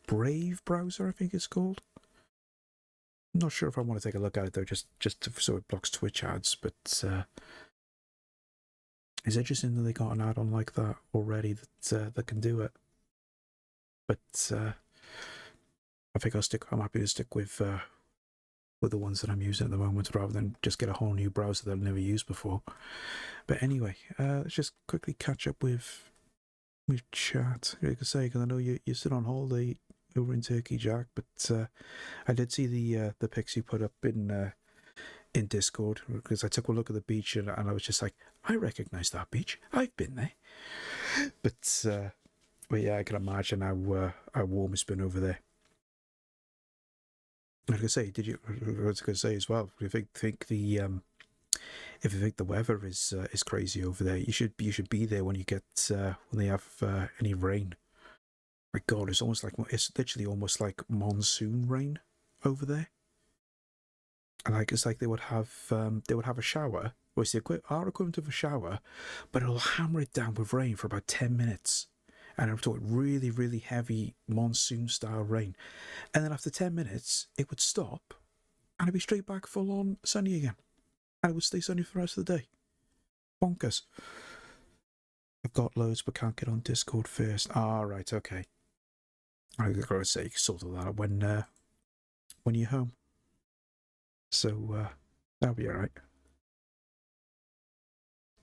Brave browser, I think it's called. I'm not sure if I want to take a look at it though, just so it blocks Twitch ads, but. It's interesting that they got an add-on like that already that can do it. But I think I'm happy to stick with with the ones that I'm using at the moment, rather than just get a whole new browser that I've never used before. But anyway, let's just quickly catch up with chat. Like I say, because I know you're still on holiday over in Turkey, Jack. But I did see the pics you put up in Discord, because I took a look at the beach and I was just like, I recognise that beach. I've been there. But yeah, I can imagine how warm it's been over there. Like I say, I was going to say as well, if you think the weather is crazy over there, you should be there when you get when they have any rain. My God, it's literally almost like monsoon rain over there. And it's like they would have a shower, or it's our equivalent of a shower, but it'll hammer it down with rain for about 10 minutes. And I'm talking really, really heavy monsoon style rain. And then after 10 minutes, it would stop and it'd be straight back full on sunny again. And it would stay sunny for the rest of the day. Bonkers. I've got loads but can't get on Discord first. Ah, right, okay. I was going to say you can sort all that out when you're home. So that'll be alright.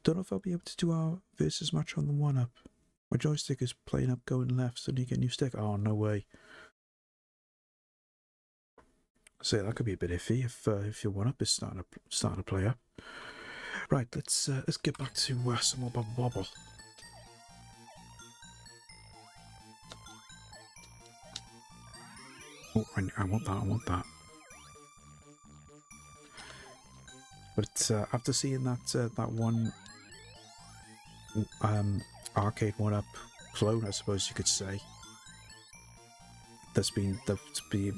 Don't know if I'll be able to do our versus match on the 1-up. My joystick is playing up going left, so you get a new stick. Oh, no way. So that could be a bit iffy if your 1-up is starting to play up. Right, let's get back to some more Bubble Bobble. Oh, I want that. But after seeing that one arcade 1-up clone, I suppose you could say, that's been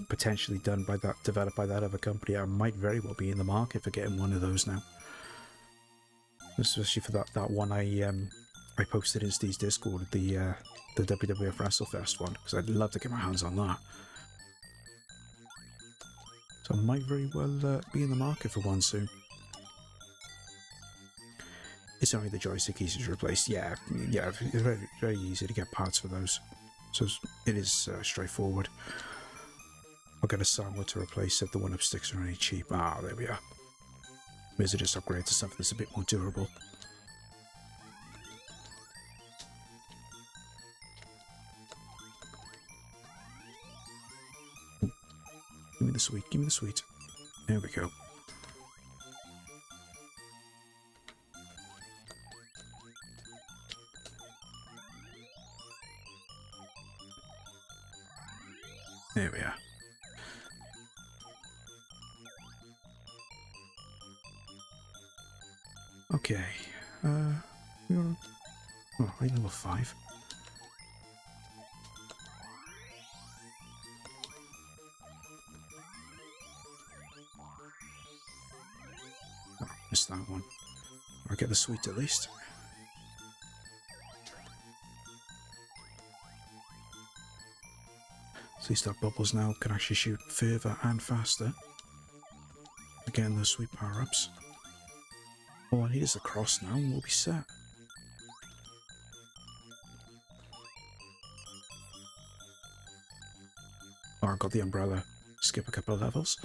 potentially developed by that other company, I might very well be in the market for getting one of those now. Especially for that one I posted in Steve's Discord, the WWF WrestleFest one, because I'd love to get my hands on that. So I might very well be in the market for one soon. It's only the joystick easy to replace. Yeah, it's very, very easy to get parts for those. So it is straightforward. I'll get a Sawa to replace if the 1-up sticks are only cheap. Ah, there we are. Maybe just upgrade to something that's a bit more durable. Give me the sweet, give me the sweet. There we go. There we are. Okay. We're on... Oh, right, level 5. Oh, missed that one. I'll get the sweet at least. So these dark bubbles now can actually shoot further and faster. Again, those sweet power-ups. All I need is the cross now and we'll be set. Oh, I got the umbrella. Skip a couple of levels.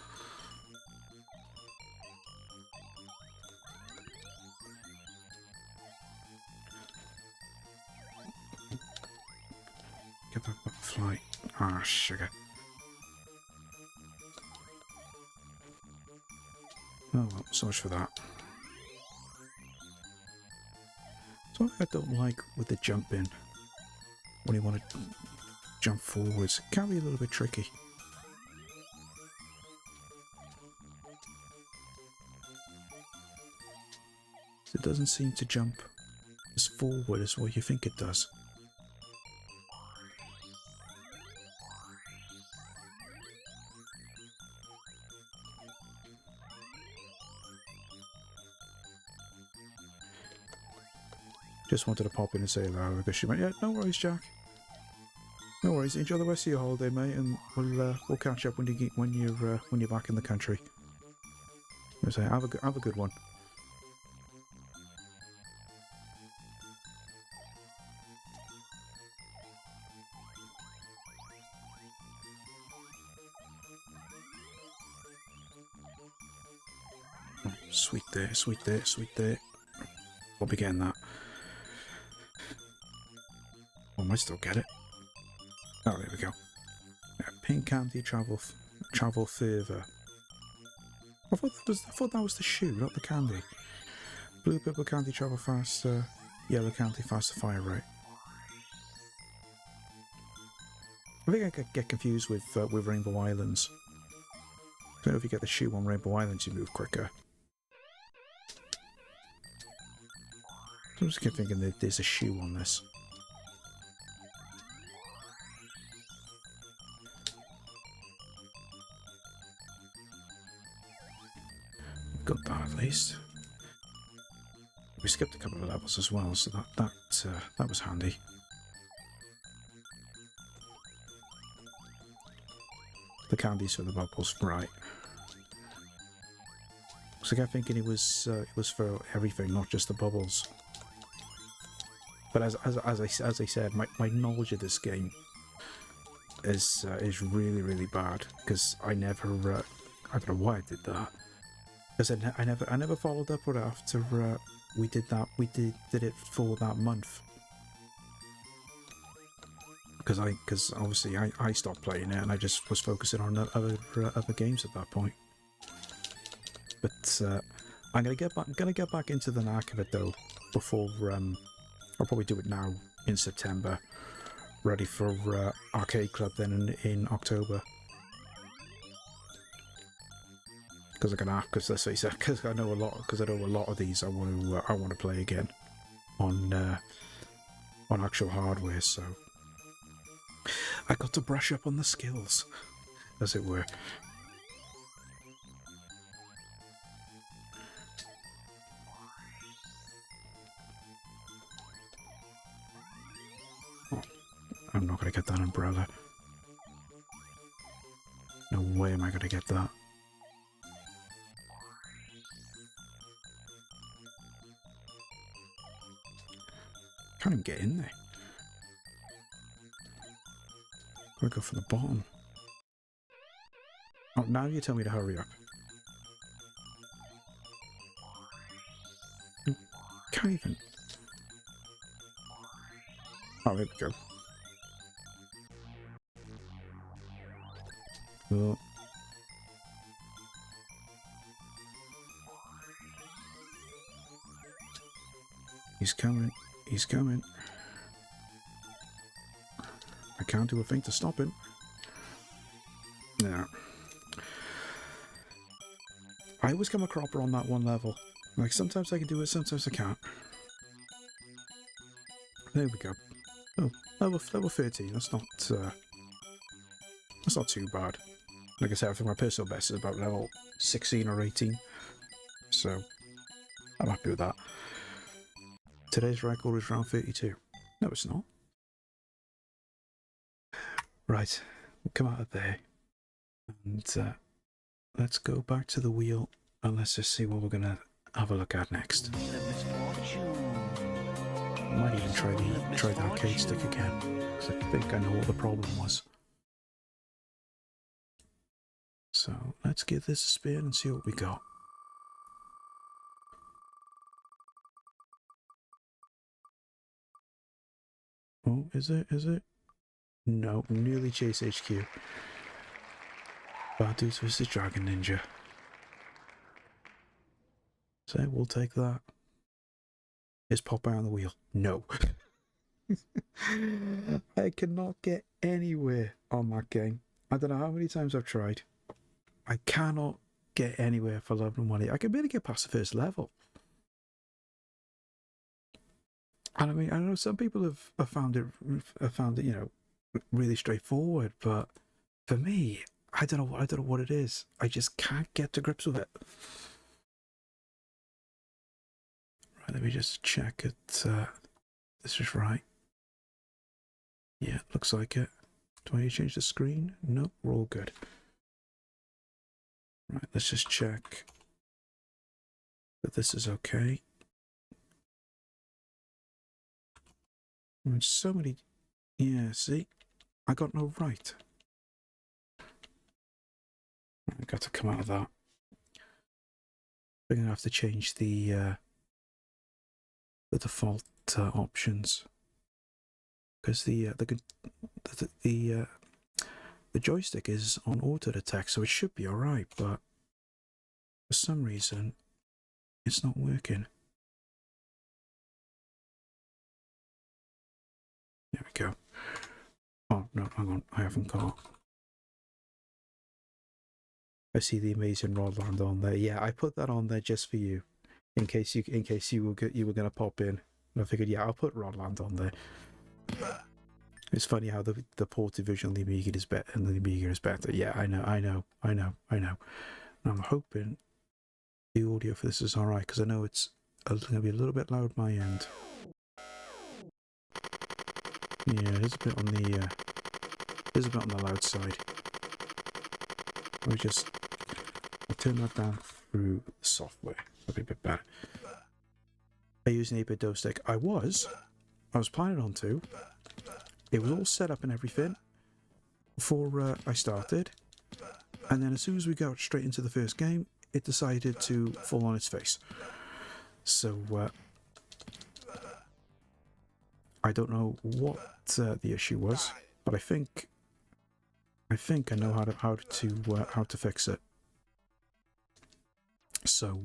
Get that butterfly. Ah, sugar. Oh well, so much for that. Something I don't like with the jumping, when you want to jump forwards, it can be a little bit tricky. It doesn't seem to jump as forward as what you think it does. Just wanted to pop in and say hello because she went, yeah, no worries, Jack. No worries. Enjoy the rest of your holiday, mate, and we'll catch up when you're back in the country. I say, have a good one. Oh, sweet there, sweet there, sweet there. We'll be getting that. Oh, I might still get it. Oh, there we go. Yeah, pink candy, travel further. I thought that was the shoe, not the candy. Blue purple candy, travel faster. Yellow candy, faster fire rate. I think I could get confused with Rainbow Islands. I don't know if you get the shoe on Rainbow Islands, you move quicker. I just keep thinking that there's a shoe on this. Got that at least. We skipped a couple of levels as well, so that was handy. The candies for the bubbles, right? So I kept thinking it was for everything, not just the bubbles. But as I said, my knowledge of this game is really bad, because I never I don't know why I did that. Because I never followed up with it after we did it for that month. Because obviously I stopped playing it and I just was focusing on other games at that point. But I'm gonna get back into the knack of it though before I'll probably do it now in September, ready for Arcade Club then in October. Because I know a lot of these I want to play again on actual hardware, so I got to brush up on the skills, as it were. Oh, I'm not going to get that umbrella. No way am I going to get that. Can't even get in there. Gotta go for the bottom. Oh, now you tell me to hurry up. Can't even. Oh, there we go. Oh. He's coming. He's coming. I can't do a thing to stop him. No. I always come a cropper on that one level. Like, sometimes I can do it, sometimes I can't. There we go. Oh, level 13. That's not too bad. Like I said, I think my personal best is about level 16 or 18. So, I'm happy with that. Today's record is round 32. No, it's not. Right, we'll come out of there. And let's go back to the wheel and let's just see what we're going to have a look at next. Wheel of Misfortune. Might even try the arcade stick again, because I think I know what the problem was. So let's give this a spin and see what we got. Oh, is it? Is it? No, nearly Chase HQ. Bad Dudes vs. Dragon Ninja. So we'll take that. Is Popeye on the wheel? No. I cannot get anywhere on that game. I don't know how many times I've tried. I cannot get anywhere for love and money. I can barely get past the first level. And I mean, I know some people have found it, you know, really straightforward, but for me, I don't know what it is. I just can't get to grips with it. Right, let me just check it. This is right. Yeah, looks like it. Do I need to change the screen? Nope, we're all good. Right, let's just check that this is okay. There's so many. Yeah, see? I got no right. I got to come out of that. We're gonna have to change the default options because the joystick is on auto detect, so it should be alright, but for some reason it's not working. There we go. Oh no, hang on, I haven't got. I see the amazing Rodland on there. Yeah, I put that on there just for you, in case you were gonna pop in. And I figured, yeah, I'll put Rodland on there. It's funny how the ported version of the Amiga is better, and the Amiga is better. Yeah, I know. And I'm hoping the audio for this is alright, because I know it's going to be a little bit loud my end. Yeah, it is a bit on the loud side. I'll turn that down through the software. That'll be a bit better. I use an 8-bit dose stick. I was planning on to. It was all set up and everything before I started, and then as soon as we got straight into the first game, it decided to fall on its face. So I don't know what the issue was, but I think I know how to fix it. So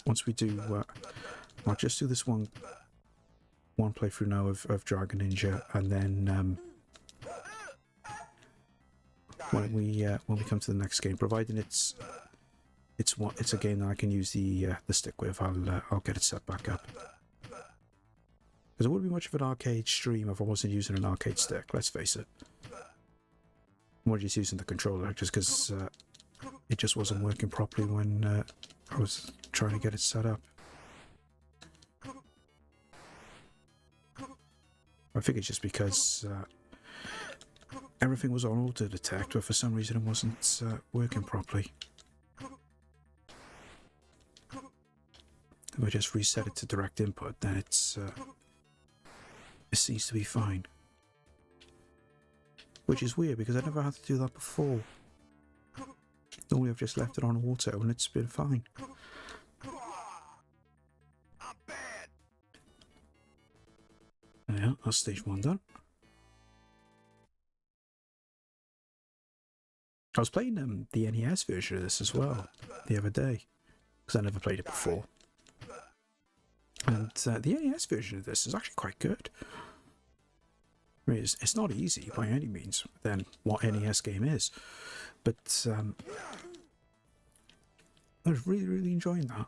once we do, I'll just do this one playthrough now of Dragon Ninja, and then when we come to the next game, providing it's a game that I can use the stick with, I'll get it set back up. Because it wouldn't be much of an arcade stream if I wasn't using an arcade stick. Let's face it. I'm just using the controller, just because it just wasn't working properly when I was trying to get it set up. I think it's just because everything was on auto detect, but for some reason it wasn't working properly. If I just reset it to direct input, then it seems to be fine. Which is weird, because I never had to do that before. Normally I've just left it on auto and it's been fine. Yeah, that's stage 1 done. I was playing the NES version of this as well the other day, because I never played it before. And the NES version of this is actually quite good. I mean, it's not easy by any means than what NES game is, but I was really enjoying that.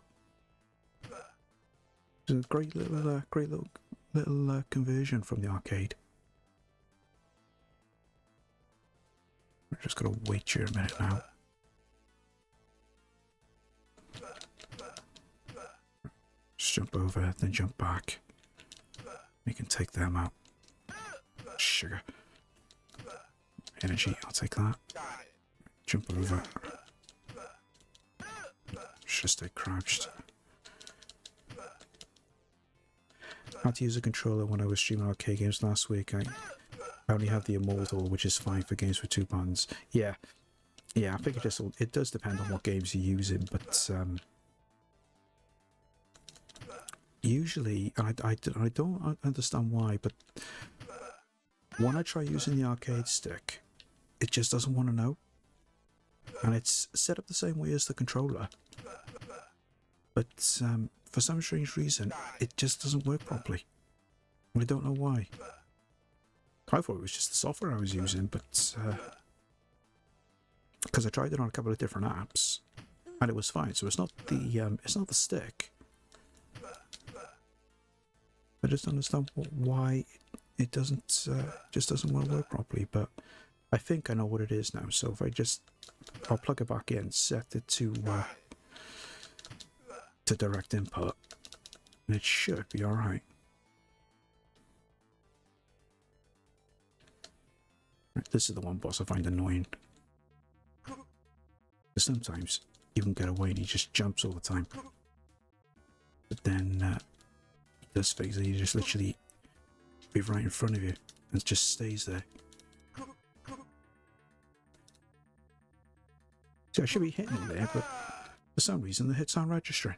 It was a great little conversion from the arcade. I'm just gonna wait here a minute now. Just jump over, then jump back. We can take them out. Sugar. Energy, I'll take that. Jump over. Should stay crouched. I had to use a controller when I was streaming arcade games last week. I only have the Immortal, which is fine for games with 2 buttons. Yeah, I think it does depend on what games you're using, but usually, and I don't understand why, but when I try using the arcade stick, it just doesn't want to know, and it's set up the same way as the controller, but for some strange reason, it just doesn't work properly. And I don't know why. I thought it was just the software I was using, but because I tried it on a couple of different apps, and it was fine. So it's not the stick. I just don't understand why it doesn't just doesn't want to work properly. But I think I know what it is now. So if I'll plug it back in, set it to direct input, and it should be all right. This is the one boss I find annoying. Sometimes you can get away and he just jumps all the time. But then he does things and he just literally be right in front of you and just stays there. See, I should be hitting him there, but For some reason, the hits aren't registering.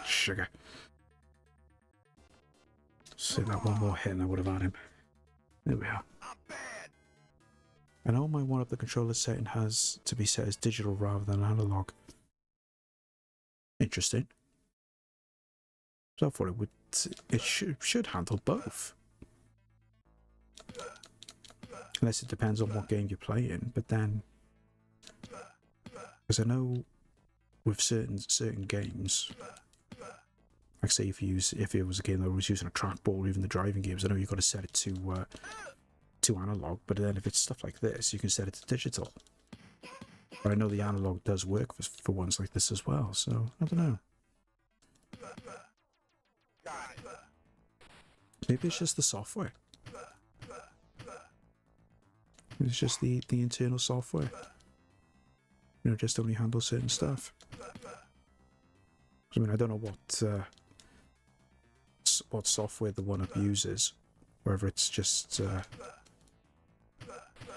Sugar. Say that one more hit and I would have had him. There we are. I know my one-up the controller setting has to be set as digital rather than analog. Interesting. So I thought it should handle both. Unless it depends on what game you're playing, but then, because I know with certain games, like say if it was a game that was using a trackball or even the driving games, I know you've got to set it to analog, but then if it's stuff like this, you can set it to digital. But I know the analog does work for ones like this as well, so I don't know. Maybe it's just the software. It's just the internal software. You know, just only handle certain stuff. I mean, I don't know what software the one-up uses, whether it's just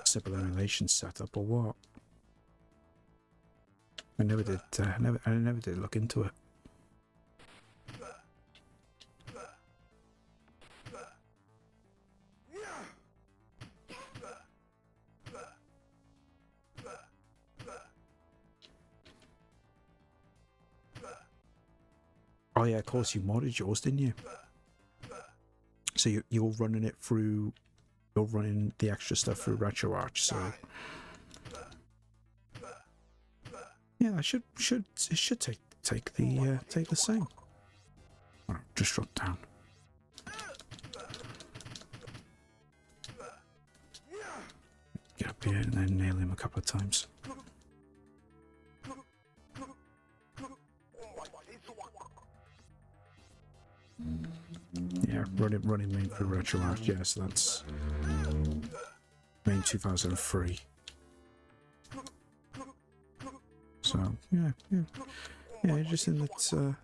simple emulation setup or what. I never did. I never did look into it. Oh yeah, of course you modded yours, didn't you? So you're running it through. You're running the extra stuff through RetroArch, so yeah, it should take the same. Oh, just drop down. Get up here and then nail him a couple of times. Yeah, running main through RetroArch. Yes, so that's main 2003. So yeah. Just in that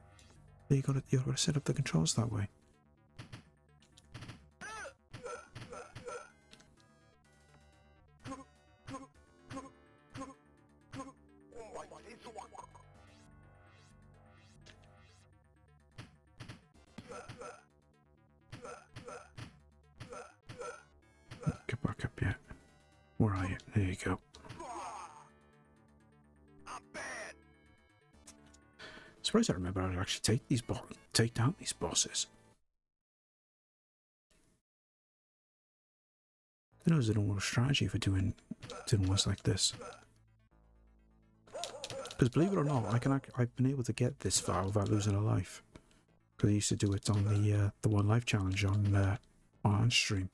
you got to set up the controls that way. Get back up yet. Where are you? There you go. Surprised I remember how to actually take down these bosses. I know there's a normal strategy for doing ones like this. Because believe it or not, I've been able to get this far without losing a life. Because I used to do it on the One Life Challenge on stream.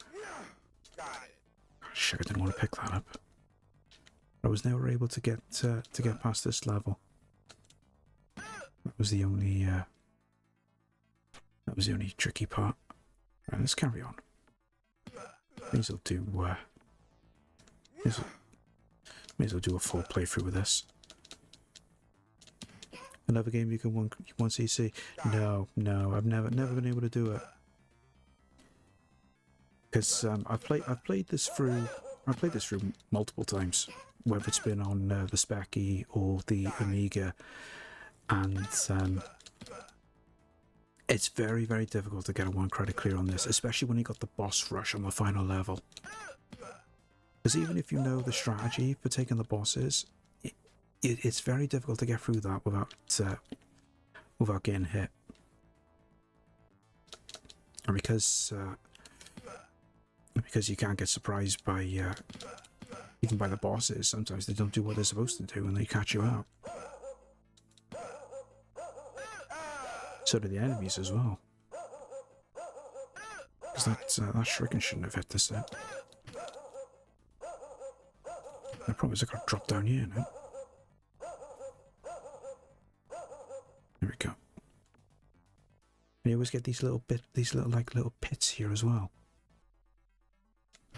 Shit, I didn't want to pick that up. I was never able to get past this level. That was the only tricky part. Right, let's carry on. May as well do a full playthrough with this. Another game you can one CC? No, I've never been able to do it. Because I've played this through multiple times, whether it's been on the Specky or the Amiga, and it's very, very difficult to get a 1 credit clear on this, especially when you got the boss rush on the final level. Because even if you know the strategy for taking the bosses, it's very difficult to get through that without getting hit. And because you can't get surprised by even by the bosses, sometimes they don't do what they're supposed to do and they catch you out. So do the enemies as well. Because that shuriken shouldn't have hit this then. The problem is I got to drop down here now. There we go. And you always get these little pits here as well.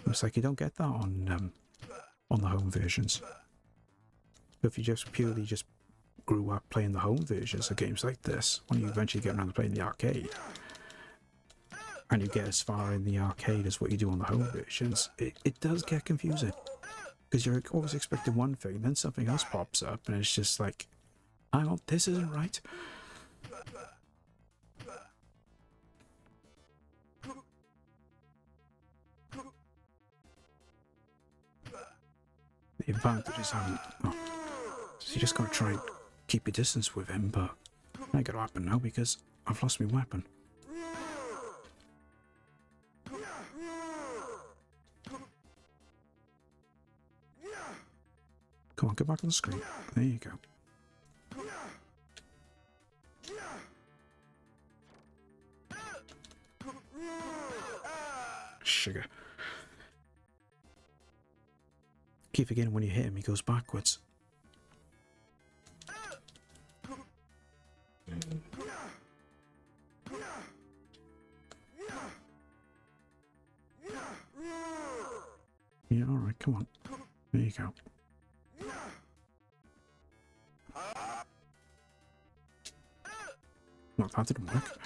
It's like you don't get that on the home versions. But if you just purely grew up playing the home versions of games like this, when you eventually get around to playing the arcade, and you get as far in the arcade as what you do on the home versions, it does get confusing. Because you're always expecting one thing, then something else pops up, and it's just like, hang on, this isn't right. The advantage is having... Oh, so you just gotta try and keep your distance with him, but it ain't gonna happen now because I've lost my weapon. Come on, get back on the screen. There you go. Sugar. Keep forgetting when you hit him, he goes backwards. Yeah, alright, come on. There you go. Well, that didn't work.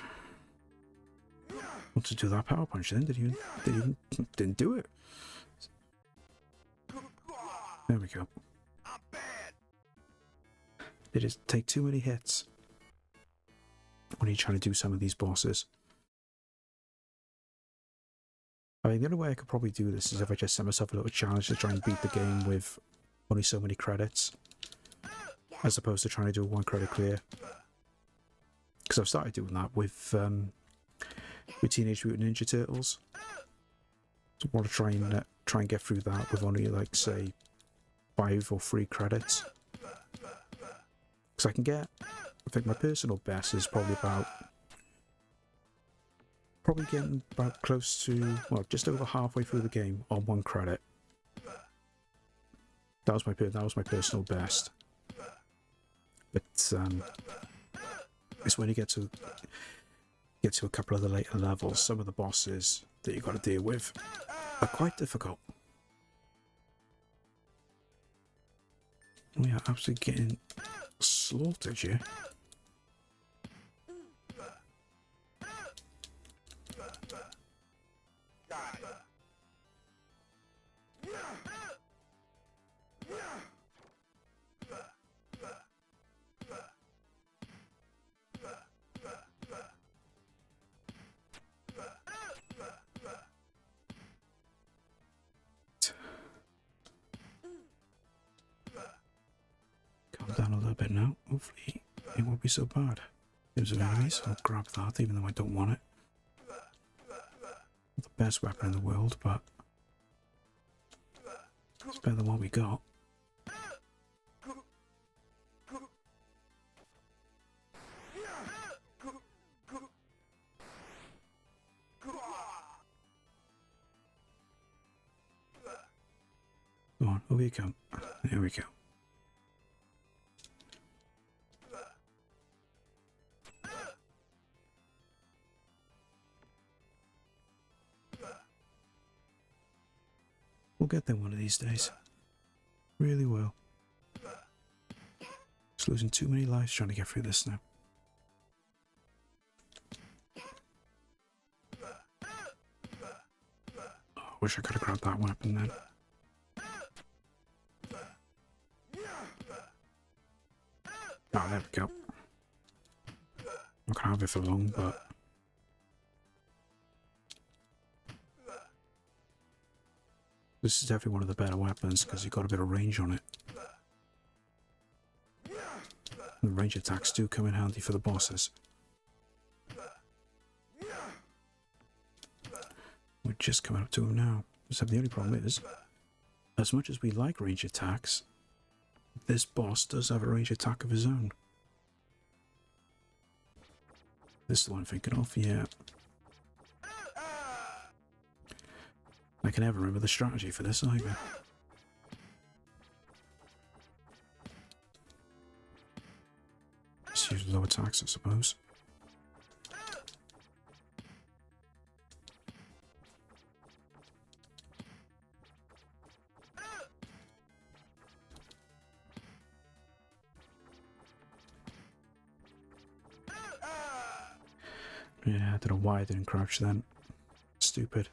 Want to do that power punch then? Didn't do it. There we go. They just take too many hits when you're trying to do some of these bosses. I mean, the only way I could probably do this is if I just set myself a little challenge to try and beat the game with only so many credits, as opposed to trying to do a 1 credit clear. Because I've started doing that with Teenage Mutant Ninja Turtles. So I want to try and get through that with only, like, say, 5 or 3 credits. Because I can get, I think my personal best is probably getting about close to, well, just over halfway through the game on 1 credit. That was my personal best. But it's when you get to a couple of the later levels, some of the bosses that you got to deal with are quite difficult. We are absolutely getting slaughtered here. Calm down a little bit now. Hopefully it won't be so bad. There's an enemy, so I'll grab that even though I don't want it. Not the best weapon in the world, but it's better than what we got. Come on, over you come. There we go. We'll get there one of these days. Really will. Just losing too many lives trying to get through this now. Oh, wish I could have grabbed that weapon then. Oh, there we go. Not gonna have it for long, but this is definitely one of the better weapons because you've got a bit of range on it. And the range attacks do come in handy for the bosses. We're just coming up to him now. So the only problem is, as much as we like range attacks, this boss does have a range attack of his own. This is the one I'm thinking of, yeah. I can never remember the strategy for this either. Just use low attacks, I suppose. Yeah, I don't know why I didn't crouch then. stupid.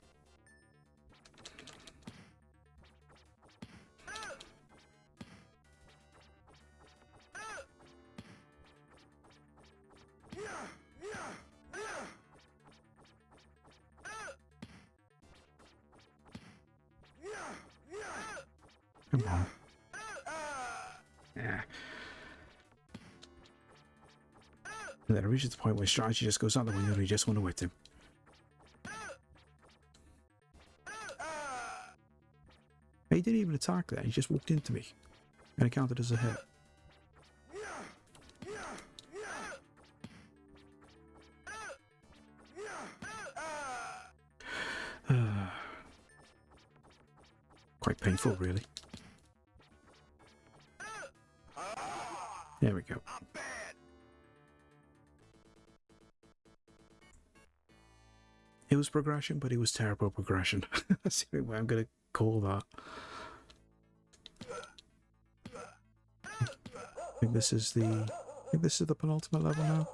Come on. Yeah. And then it reaches the point where strategy just goes out the window and you just want to hit him. He didn't even attack there, he just walked into me. And it counted as a hit. Quite painful, really. There we go. It was progression, but it was terrible progression. That's the only way I'm going to call that. I think this is the penultimate level now.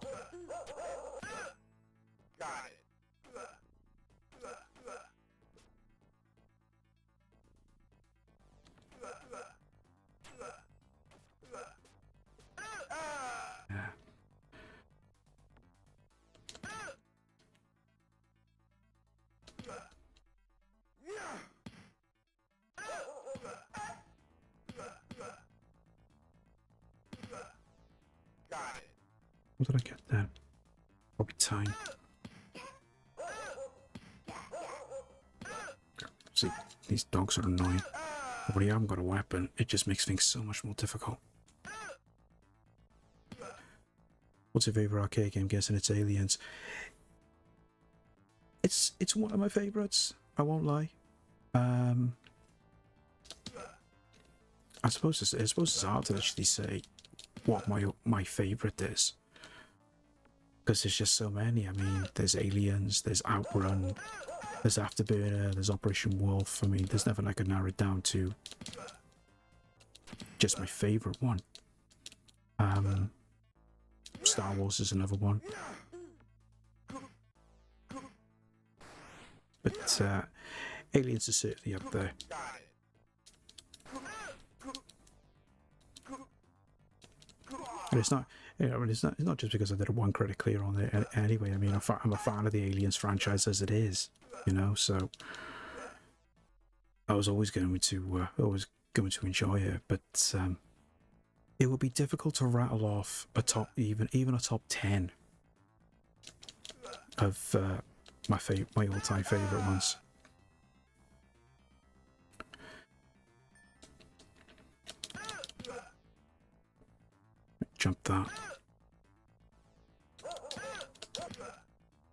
What did I get then? Probably time. See, these dogs are annoying. But when you haven't got a weapon, it just makes things so much more difficult. What's your favourite arcade game? Guessing it's Aliens. It's one of my favourites, I won't lie. I suppose it's hard to actually say what my favourite is. Because there's just so many. I mean, there's Aliens, there's Outrun, there's Afterburner, there's Operation Wolf. I mean, there's nothing I could narrow it down to just my favourite one. Star Wars is another one. But Aliens is certainly up there. And it's not, you know, it's not just because I did a one credit clear on it anyway. I mean, I'm a fan of the Aliens franchise as it is, you know. So I was always going to enjoy it, but it would be difficult to rattle off a top, even a top 10 of my all-time favorite ones. Jump that.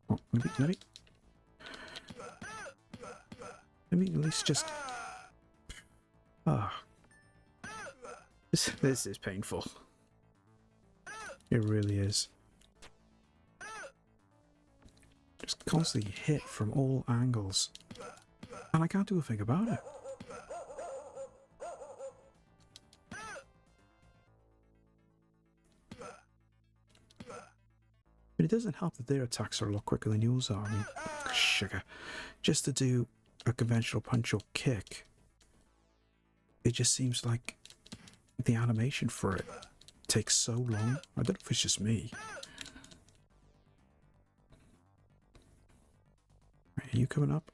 Oh, let me at least just. Ah, this is painful. It really is. Just constantly hit from all angles, and I can't do a thing about it. But it doesn't help that their attacks are a lot quicker than yours are. I mean, sugar. Just to do a conventional punch or kick, it just seems like the animation for it takes so long. I don't know if it's just me. Are you coming up?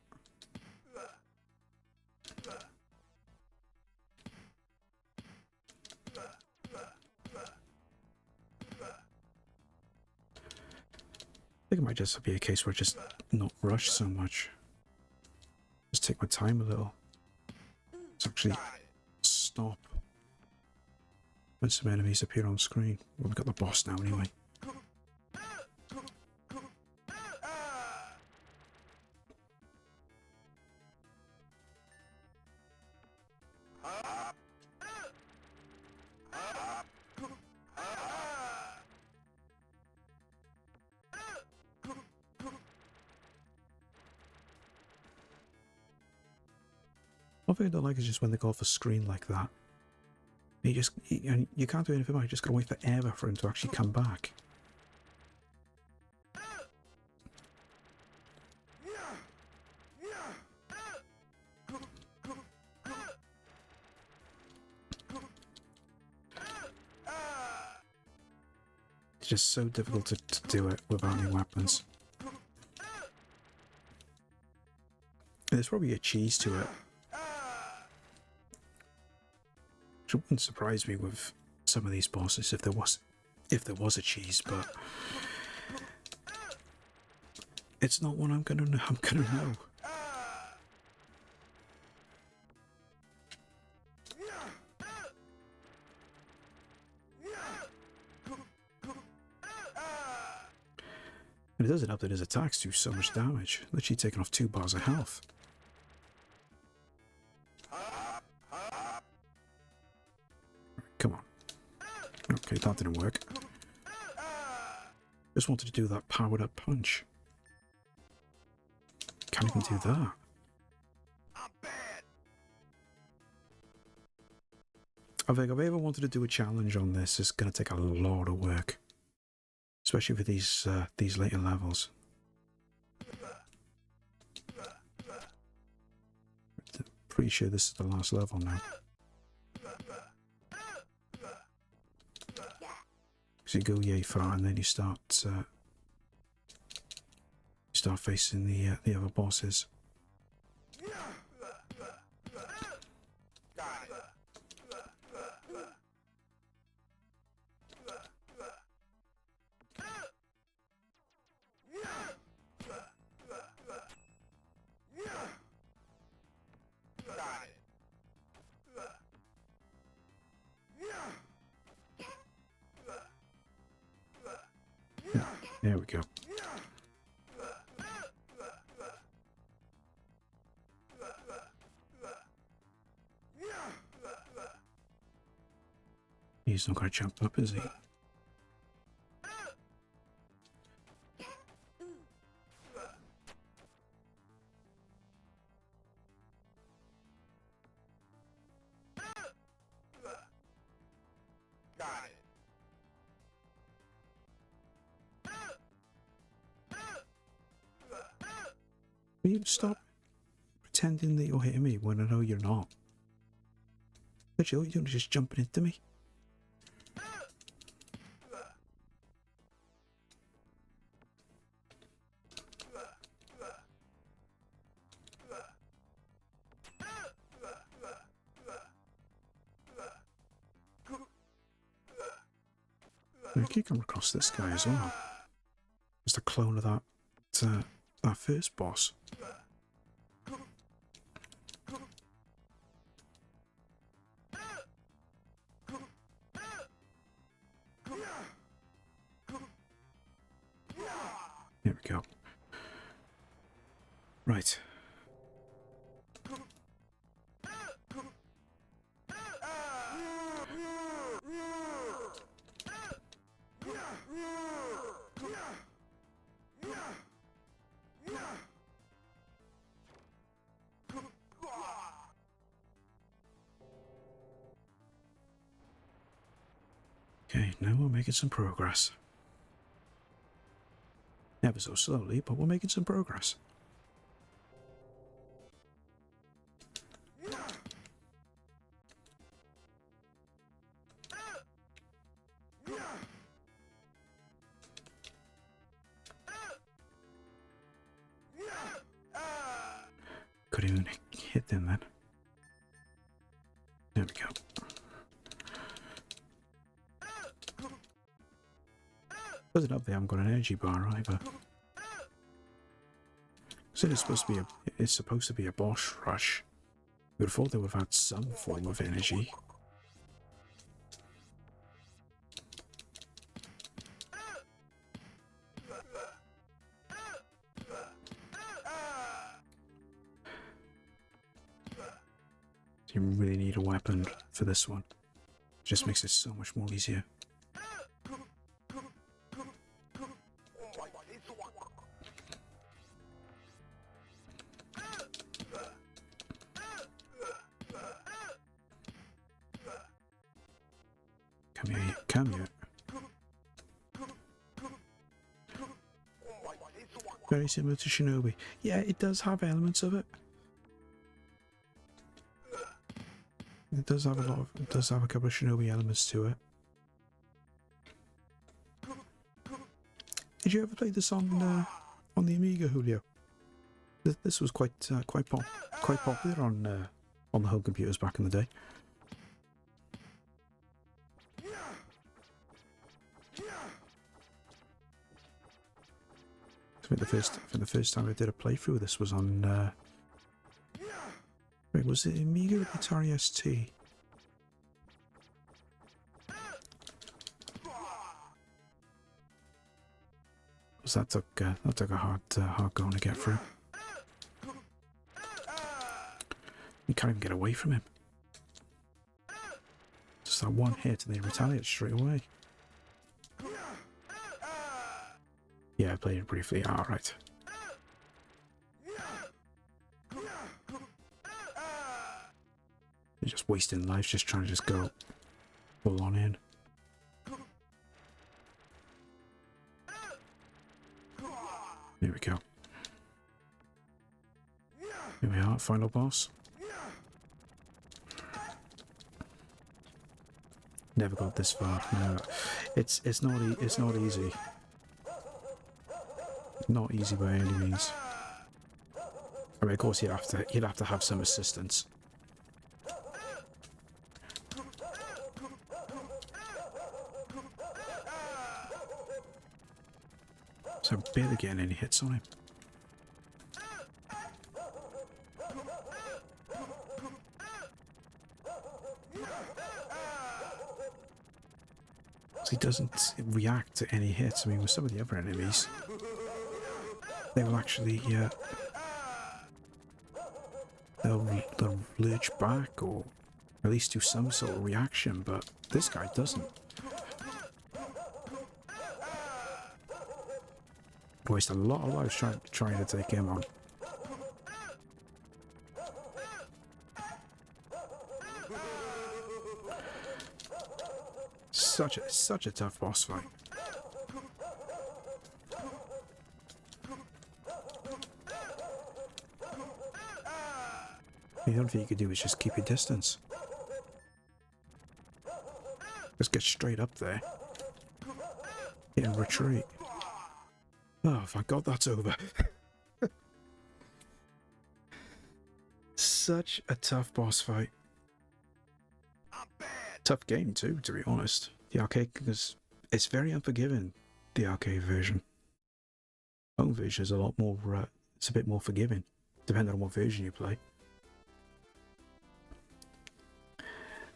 I think it might just be a case where I just not rush so much. Just take my time a little. Let's actually stop when some enemies appear on screen. Well, we've got the boss now anyway. One thing I don't like is just when they go off a screen like that. You can't do anything about it, you just gotta wait forever for him to actually come back. It's just so difficult to do it without any weapons. There's probably a cheese to it. Which wouldn't surprise me with some of these bosses if there was a cheese, but it's not one I'm gonna know. And it doesn't help that his attacks do so much damage, literally taking off 2 bars of health. Come on. Okay, that didn't work. Just wanted to do that powered up punch. Can't even do that. I think if I ever wanted to do a challenge on this, it's going to take a lot of work. Especially for these later levels. Pretty sure this is the last level now. Because you go yay far and then you start facing the other bosses. There we go. He's not going to jump up, is he? Will you stop pretending that you're hitting me when I know you're not? Literally, all you're doing is just jumping into me. I keep coming across this guy as well. It's the clone of that first boss. There we go. Right. Okay, now we're making some progress. Never so slowly, but we're making some progress. Couldn't even hit them then. There we go. Doesn't help they haven't got an energy bar either. So it's supposed to be a boss rush. You would have thought they would have had some form of energy. You really need a weapon for this one. Just makes it so much more easier. Come here. Very similar to Shinobi. Yeah, it does have elements of it. It does have a couple of Shinobi elements to it. Did you ever play this on the Amiga, Julio? This was quite popular on the home computers back in the day. I think the first time I did a playthrough of this was on. Wait, was it Amiga or the Atari ST? So that took a hard going to get through. You can't even get away from him. Just that one hit and they retaliate straight away. Yeah, I played it briefly. Alright. You're just wasting life, just trying to just go full on in. Here we go. Here we are, final boss. Never got this far. No, it's not easy. Not easy by any means. I mean, of course, you'd have to have some assistance. So I'm barely getting any hits on him. So he doesn't react to any hits. I mean, with some of the other enemies, they will actually, they'll lurch back or at least do some sort of reaction, but this guy doesn't. Waste a lot of lives trying to take him on. Such a tough boss fight. The only thing you could do is just keep your distance. Just get straight up there. And retreat. Oh, thank God that's over. Such a tough boss fight. Tough game too, to be honest. The arcade, because it's very unforgiving, the arcade version. Home version is a lot more, it's a bit more forgiving, depending on what version you play.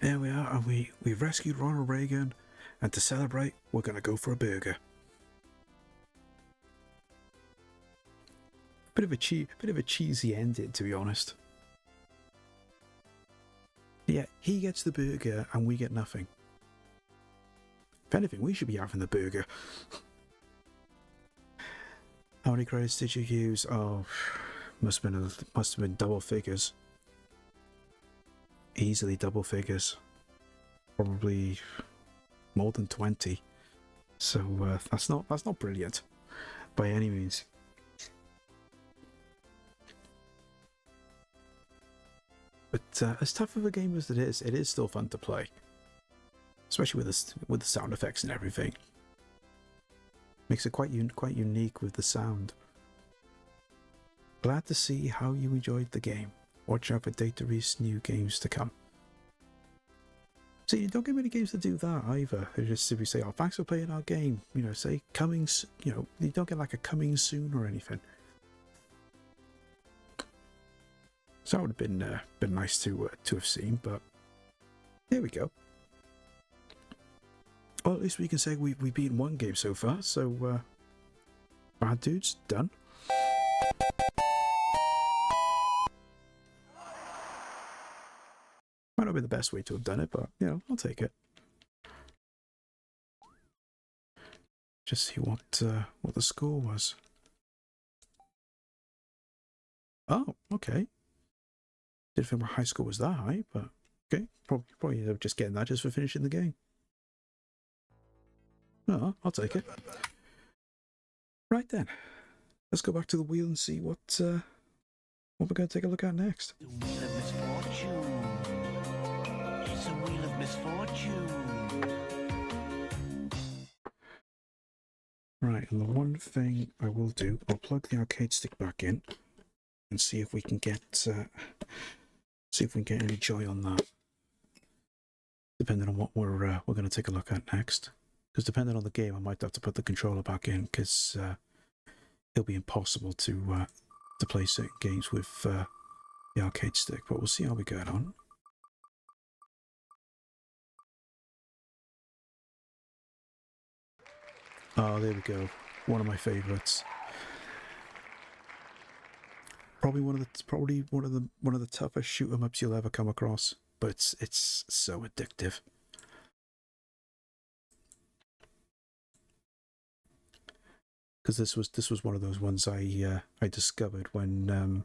There we are, and we've rescued Ronald Reagan, and to celebrate, we're going to go for a burger. Bit of a cheesy ending, to be honest. Yeah, he gets the burger and we get nothing. If anything, we should be having the burger. How many credits did you use? Oh, must have been double figures. Easily double figures. Probably more than 20. So that's not brilliant by any means. But as tough of a game as it is still fun to play, especially with the sound effects and everything. Makes it quite unique with the sound. Glad to see how you enjoyed the game. Watch out for date to release new games to come. See, you don't get many games to do that either. They just simply say, "Oh, thanks for playing our game." You know, say coming. You know, you don't get like a coming soon or anything. So that would have been nice to have seen, but there we go. Well, at least we can say we've beaten one game so far. So, Bad Dudes done. Might not be the best way to have done it, but you know, I'll take it. Just see what the score was. Oh, okay. Didn't think my high score was that high, but okay. Probably just getting that just for finishing the game. No, I'll take it. Right then, let's go back to the wheel and see what we're going to take a look at next. The wheel of misfortune. It's a wheel of misfortune. Right, Right, and the one thing I will do, I'll plug the arcade stick back in and see if we can get any joy on that. Depending on what we're going to take a look at next. Because depending on the game, I might have to put the controller back in because it'll be impossible to play certain games with the arcade stick. But we'll see how we get on. Oh, there we go. One of my favourites. Probably one of the toughest shoot 'em ups you'll ever come across. But it's so addictive. Because this was one of those ones I discovered when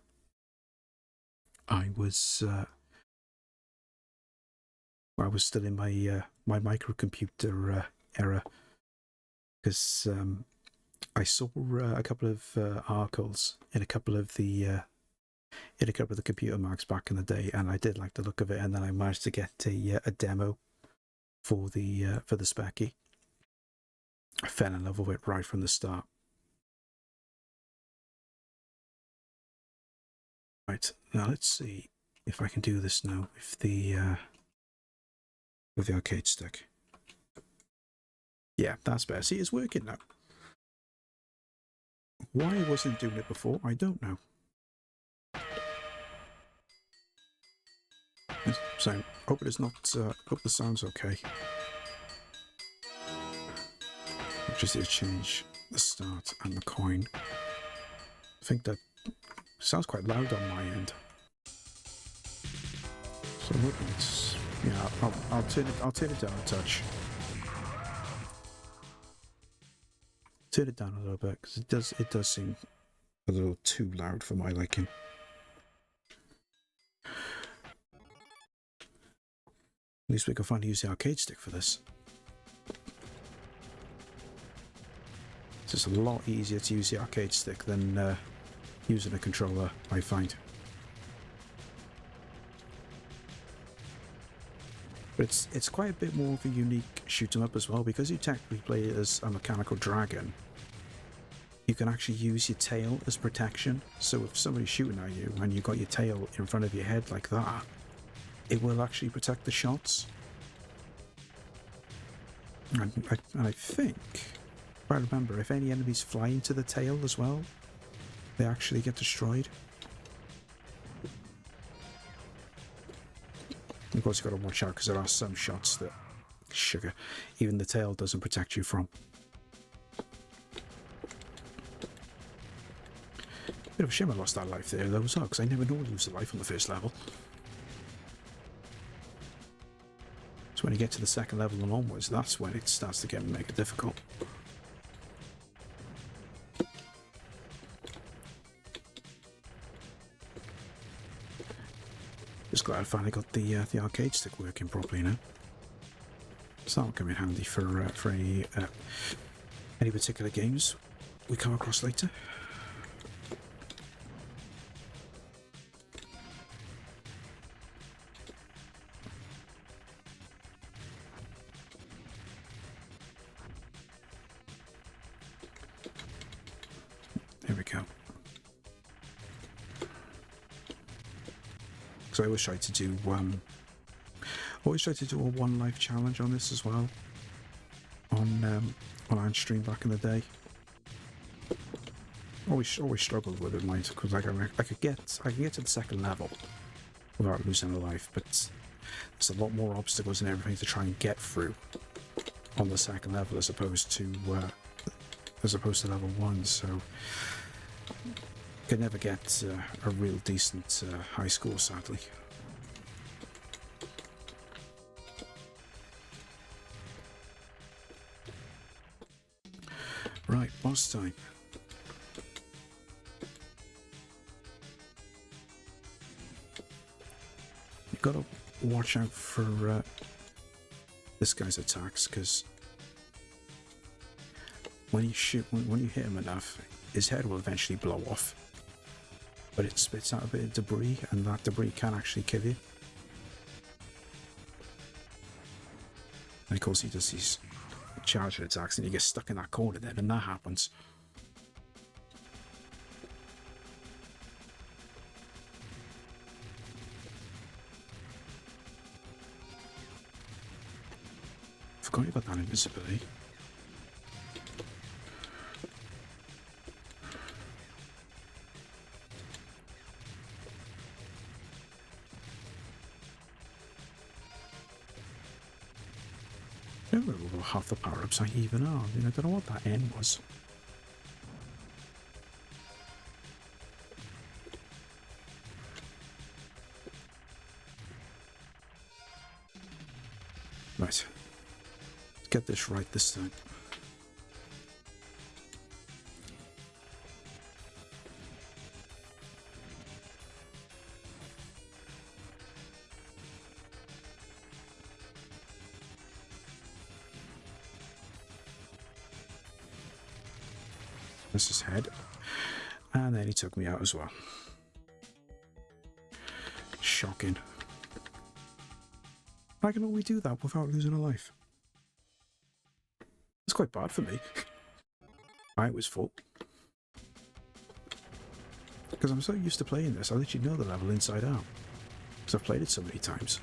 I was still in my my microcomputer era. Because I saw a couple of articles in a couple of the computer mags back in the day, and I did like the look of it. And then I managed to get a demo for the Specky. I fell in love with it right from the start. Right, now let's see if I can do this now with the arcade stick. Yeah, that's better. See, it's working now. Why I wasn't doing it before, I don't know. So, hope it is not. Hope the sound's okay. I just need to change the start and the coin. I think that sounds quite loud on my end. So it's, yeah, I'll turn it down a touch. Turn it down a little bit because it does seem a little too loud for my liking. At least we can finally use the arcade stick for this. It's just a lot easier to use the arcade stick than using a controller, I find. But it's quite a bit more of a unique shoot 'em up as well, because you technically play it as a mechanical dragon. You can actually use your tail as protection. So if somebody's shooting at you and you've got your tail in front of your head like that, it will actually protect the shots. And I think, if I remember, if any enemies fly into the tail as well, they actually get destroyed. Of course, you've got to watch out because there are some shots that, sugar, even the tail doesn't protect you from. Bit of a shame I lost that life there though as well, because I never normally use the life on the first level. So when you get to the second level and onwards, that's when it starts to get mega difficult. Just glad I finally got the arcade stick working properly now. So that'll come in handy for any particular games we come across later. There we go. So I always try to do a one life challenge on this as well. On stream back in the day. Always struggled with it, mate, because like I could get to the second level without losing a life, but there's a lot more obstacles and everything to try and get through on the second level as opposed to level 1. So could never get a real decent high score, sadly. Right, boss time. You've got to watch out for this guy's attacks, because when you hit him enough, his head will eventually blow off. But it spits out a bit of debris, and that debris can actually kill you. And of course he does these charging attacks, and you get stuck in that corner then, and that happens. Forgot about that invisibility. I don't remember half the power-ups I even are. I mean, I don't know what that N was. Right. Let's get this right this time. This is head. And then he took me out as well. Shocking. I can only do that without losing a life. It's quite bad for me. I was full. Because I'm so used to playing this, I literally know the level inside out. Because I've played it so many times.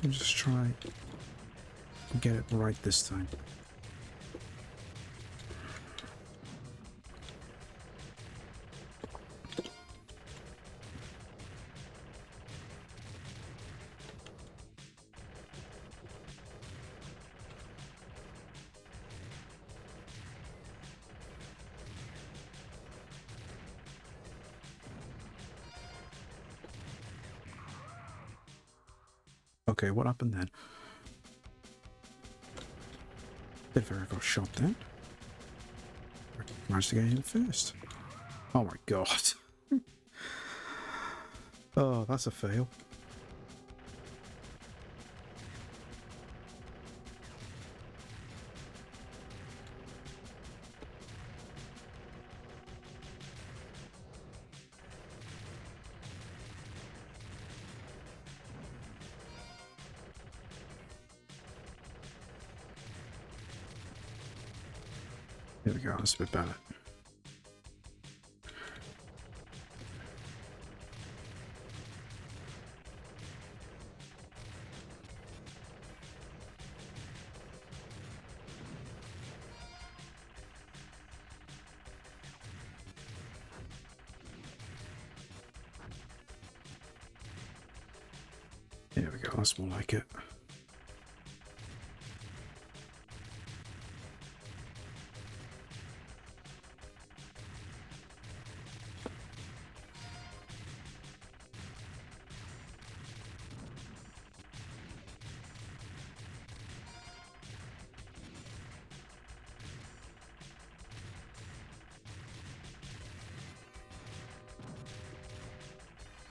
I'll just try and get it right this time. Okay, what happened then? Did Vera got shot then? Managed to get in first. Oh my god. Oh, that's a fail. There we go, that's a bit better. There we go, that's more like it.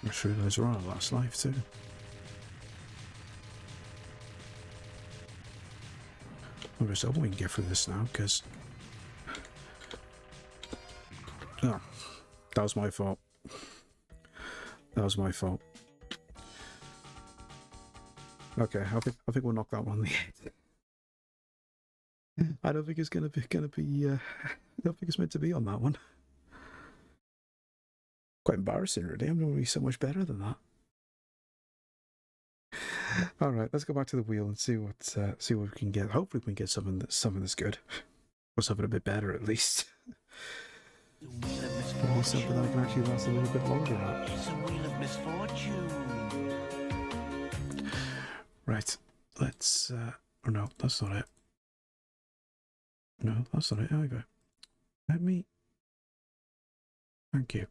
I'm sure those were our last life too. I was hoping we can get through this now, because... Oh, that was my fault. That was my fault. Okay, I think we'll knock that one on the head. I don't think it's gonna be. I don't think it's meant to be on that one. Quite embarrassing, really. I'm normally so much better than that. All right, let's go back to the wheel and see what we can get. Hopefully, we can get something that's good, or something a bit better at least. Maybe something that I can actually last a little bit longer at. It's a wheel of misfortune. Right, let's. Oh no, that's not it. No, that's not it either. Let me. Thank you.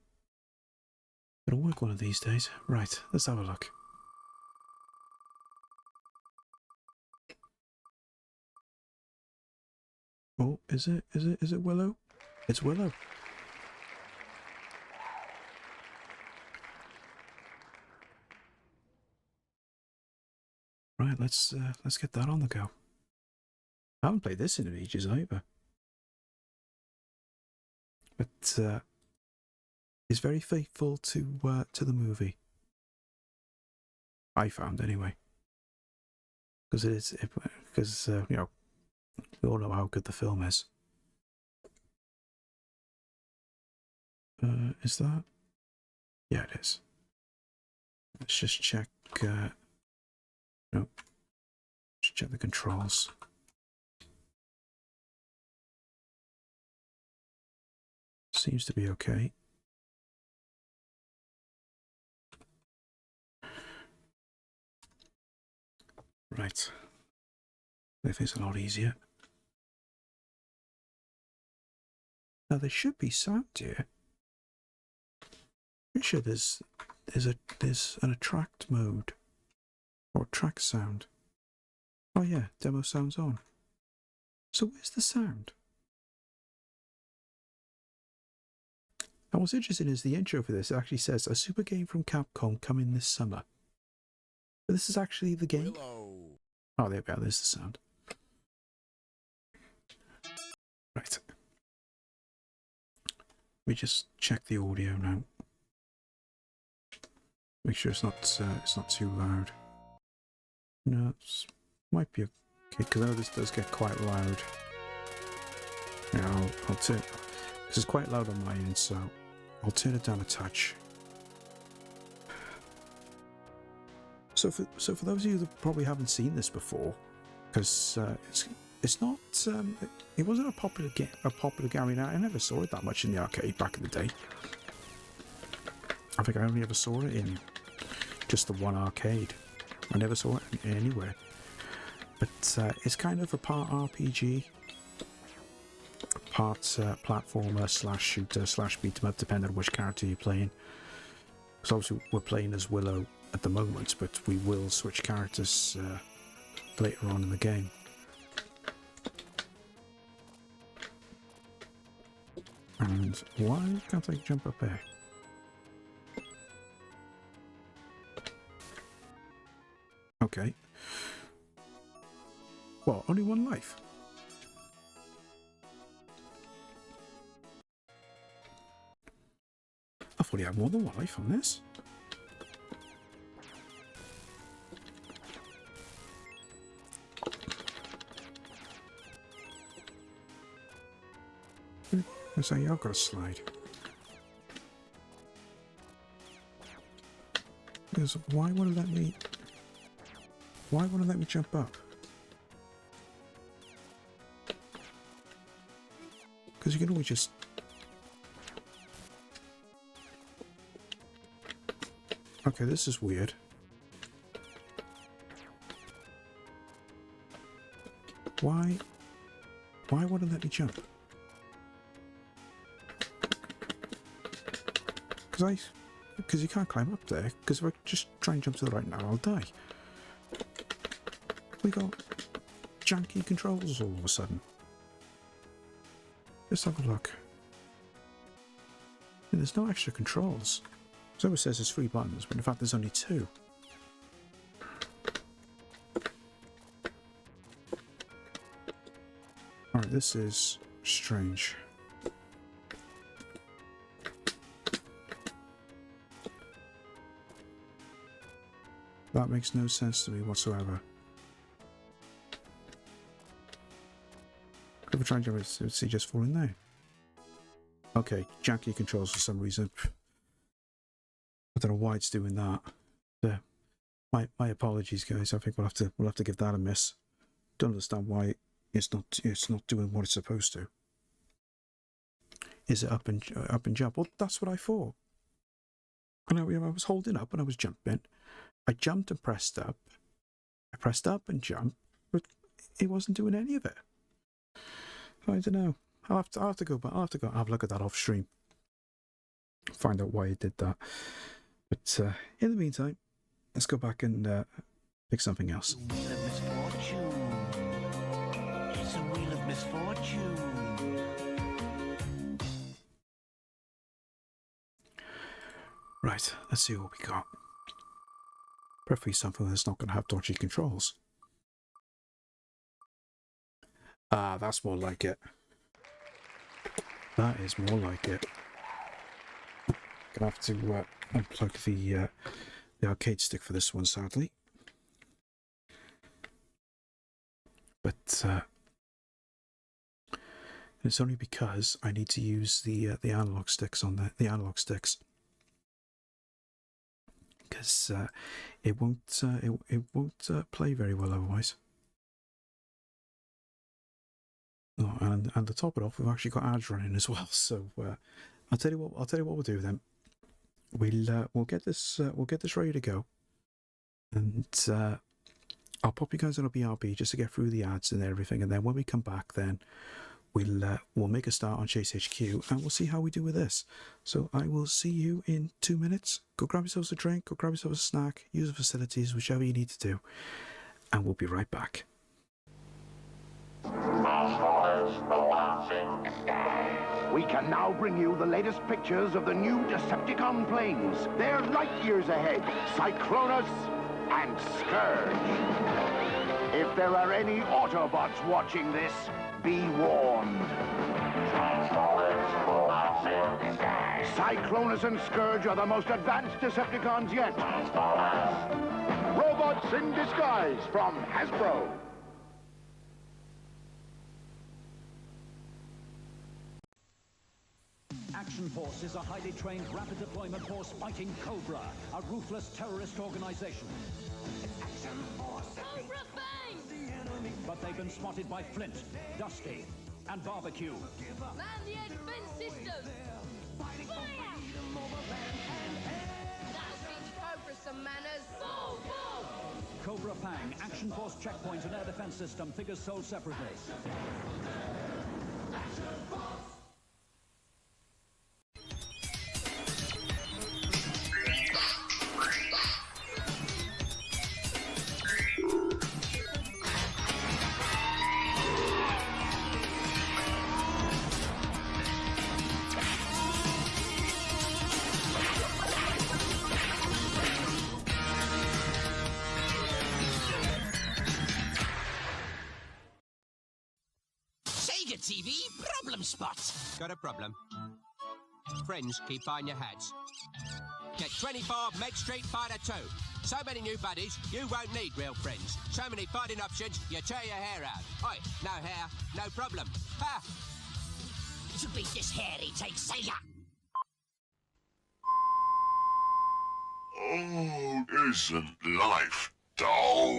It'll work one of these days. Right, let's have a look. Oh, is it Willow? It's Willow. Right, let's get that on the go. I haven't played this in ages either. But it's very faithful to the movie. I found anyway. Because you know, we all know how good the film is. Is that? Yeah, it is. Let's just check. Nope. Just check the controls. Seems to be okay. Right. Make things a lot easier. Now there should be sound here. Pretty sure there's an attract mode or track sound. Oh yeah, demo sound's on. So where's the sound? And what's interesting is the intro for this actually says a super game from Capcom coming this summer. But this is actually the game. Willow. Oh, there we go. There's the sound. Right. Let me just check the audio now. Make sure it's not too loud. No, it might be okay because I know this does get quite loud. Yeah, I'll turn. This is quite loud on my end, so I'll turn it down a touch. So for those of you that probably haven't seen this before, because it's not it wasn't a popular game. I mean, I never saw it that much in the arcade back in the day. I think I only ever saw it in just the one arcade. I never saw it anywhere. But it's kind of a part RPG, part platformer / shooter / beat 'em up, depending on which character you're playing. Because obviously we're playing as Willow at the moment, but we will switch characters later on in the game. And why can't I jump up there? Okay. Well, only one life. I thought you had more than one life on this. I say I've got a slide. Because why won't it let me? Why won't it let me jump up? Because you can always just. Okay, this is weird. Why won't it let me jump? Because you can't climb up there. Because if I just try and jump to the right now, I'll die. We got janky controls all of a sudden. Let's have a look. And there's no extra controls. So it says there's 3 buttons, but in fact there's only 2. Alright, this is strange. That makes no sense to me whatsoever. If I try and jump, it's just falling there. Okay, janky controls for some reason. I don't know why it's doing that. My apologies, guys. I think we'll have to give that a miss. Don't understand why it's not doing what it's supposed to. Is it up and jump? Well, that's what I thought. And I was holding up and I was jumping. I jumped and pressed up. I pressed up and jumped, but it wasn't doing any of it. I don't know. I'll have to go back. I'll have to go have a look at that off stream. Find out why it did that. But in the meantime, let's go back and pick something else. Wheel of Misfortune. It's a Wheel of Misfortune. Right, let's see what we got. Preferably something that's not going to have dodgy controls. Ah, that's more like it. That is more like it. Gonna have to unplug the arcade stick for this one, sadly. But it's only because I need to use the analog sticks on the analog sticks, because it won't play very well otherwise. Oh, and to top it off, we've actually got ads running as well. So I'll tell you what we'll do then. We'll get this ready to go, and I'll pop you guys on a BRB just to get through the ads and everything, and then when we come back, then we'll make a start on Chase HQ, and we'll see how we do with this. So I will see you in 2 minutes. Go grab yourselves a drink, go grab yourself a snack, use the facilities, whichever you need to do, and we'll be right back. We can now bring you the latest pictures of the new Decepticon planes. They're light years ahead. Cyclonus and Scourge. If there are any Autobots watching this, be warned. Cyclonus and Scourge are the most advanced Decepticons yet. Robots in disguise from Hasbro. Action Force is a highly trained, rapid deployment force fighting Cobra, a ruthless terrorist organization. Action Force! Cobra Bang! But they've been spotted by Flint, Dusty, and Barbecue. Man the edge fence system! Fire! That'll teach Cobra some manners. Boom, boom! Cobra Fang, Action Force checkpoint and air defense system, figures sold separately. Action Force! TV problem spot. Got a problem? Friends, keep buying your hats. Get 24 Meg Street Fighter 2. So many new buddies, you won't need real friends. So many fighting options, you tear your hair out. Oi, no hair, no problem. Ha! To beat this hairy, take Sega. Oh, isn't life dull?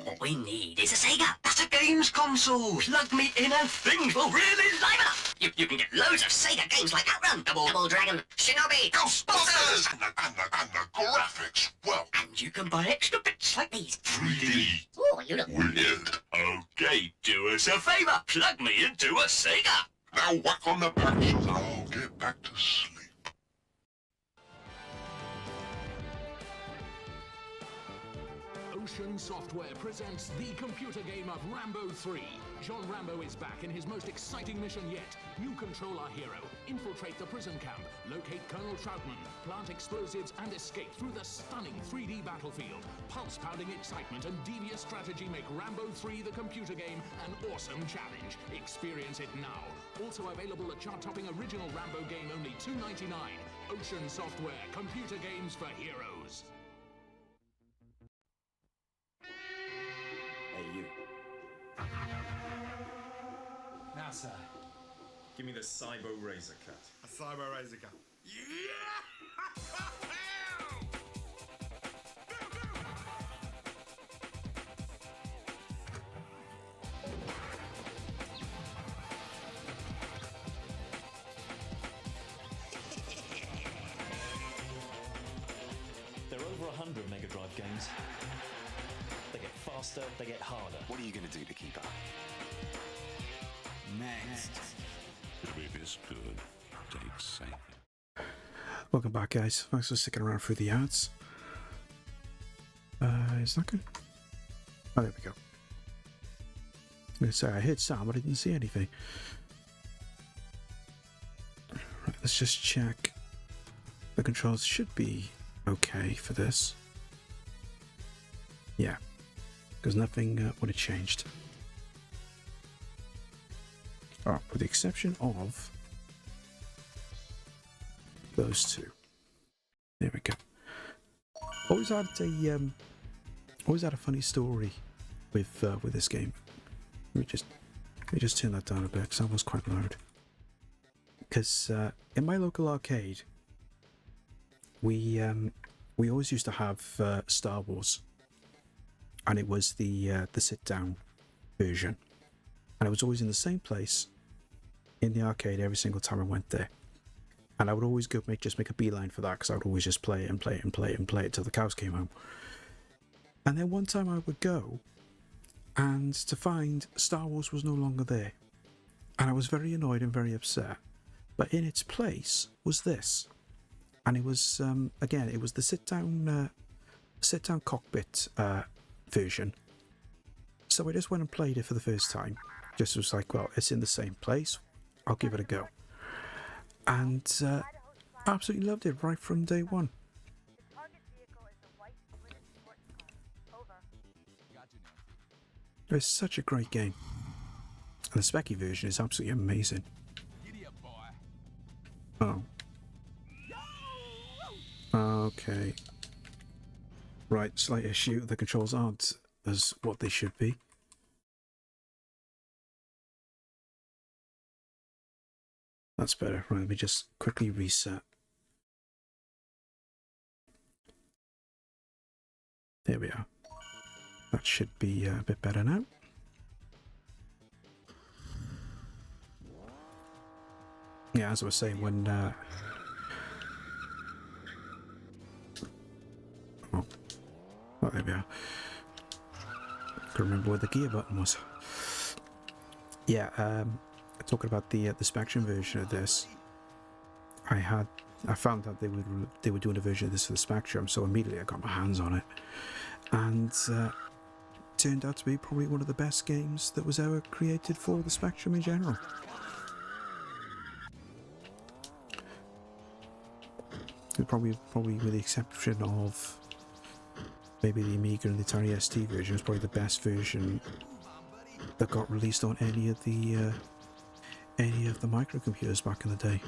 What we need is a Sega. That's a games console. Plug me in and things will really liven up. You can get loads of Sega games like Outrun, Double Dragon, Shinobi, Ghostbusters! And the graphics, well... And you can buy extra bits like these. 3D. Oh, you look weird. Okay, do us a favour. Plug me into a Sega. Now whack on the patches and I'll get back to sleep. Ocean Software presents the computer game of Rambo 3. John Rambo is back in his most exciting mission yet. You control our hero, infiltrate the prison camp, locate Colonel Troutman, plant explosives and escape through the stunning 3D battlefield. Pulse-pounding excitement and devious strategy make Rambo 3 the computer game an awesome challenge. Experience it now. Also available, a chart-topping original Rambo game, only $2.99. Ocean Software, computer games for heroes. Hey, you. Now, sir, give me the Cybo Razor Cut. A Cybo Razor Cut. There are over 100 Mega Drive games. They get faster, they get harder. What are you going to do to keep up? Next. To be this good, takes Sega. Welcome back, guys. Thanks for sticking around through the ads. Is that good? Oh, there we go. I'm going to say I hit Sam, but I didn't see anything. Right, let's just check. The controls should be okay for this. Yeah, because nothing would have changed. Oh, with the exception of those two. There we go. Always had a funny story with this game. Let me just turn that down a bit because that was quite loud. Because in my local arcade, we always used to have Star Wars, and it was the sit-down version, and it was always in the same place in the arcade every single time I went there. And I would always just make a beeline for that, because I would always just play it and play it and play it and play it till the cows came home. And then one time I would go, and to find Star Wars was no longer there. And I was very annoyed and very upset. But in its place was this. And it was, again, it was the sit-down cockpit version. So I just went and played it for the first time. Just was like, well, it's in the same place. I'll give it a go. And absolutely loved it right from day one. It's such a great game. And the Specky version is absolutely amazing. Oh. Okay. Right, slight issue. The controls aren't as what they should be. That's better. Right, let me just quickly reset. There we are. That should be a bit better now. Yeah, as I was saying, when... Oh, there we are. Can remember where the gear button was. Yeah, talking about the Spectrum version of this, I found out they were doing a version of this for the Spectrum, so immediately I got my hands on it, and turned out to be probably one of the best games that was ever created for the Spectrum in general. Probably with the exception of maybe the Amiga and the Atari ST version, was probably the best version that got released on any of the microcomputers back in the day.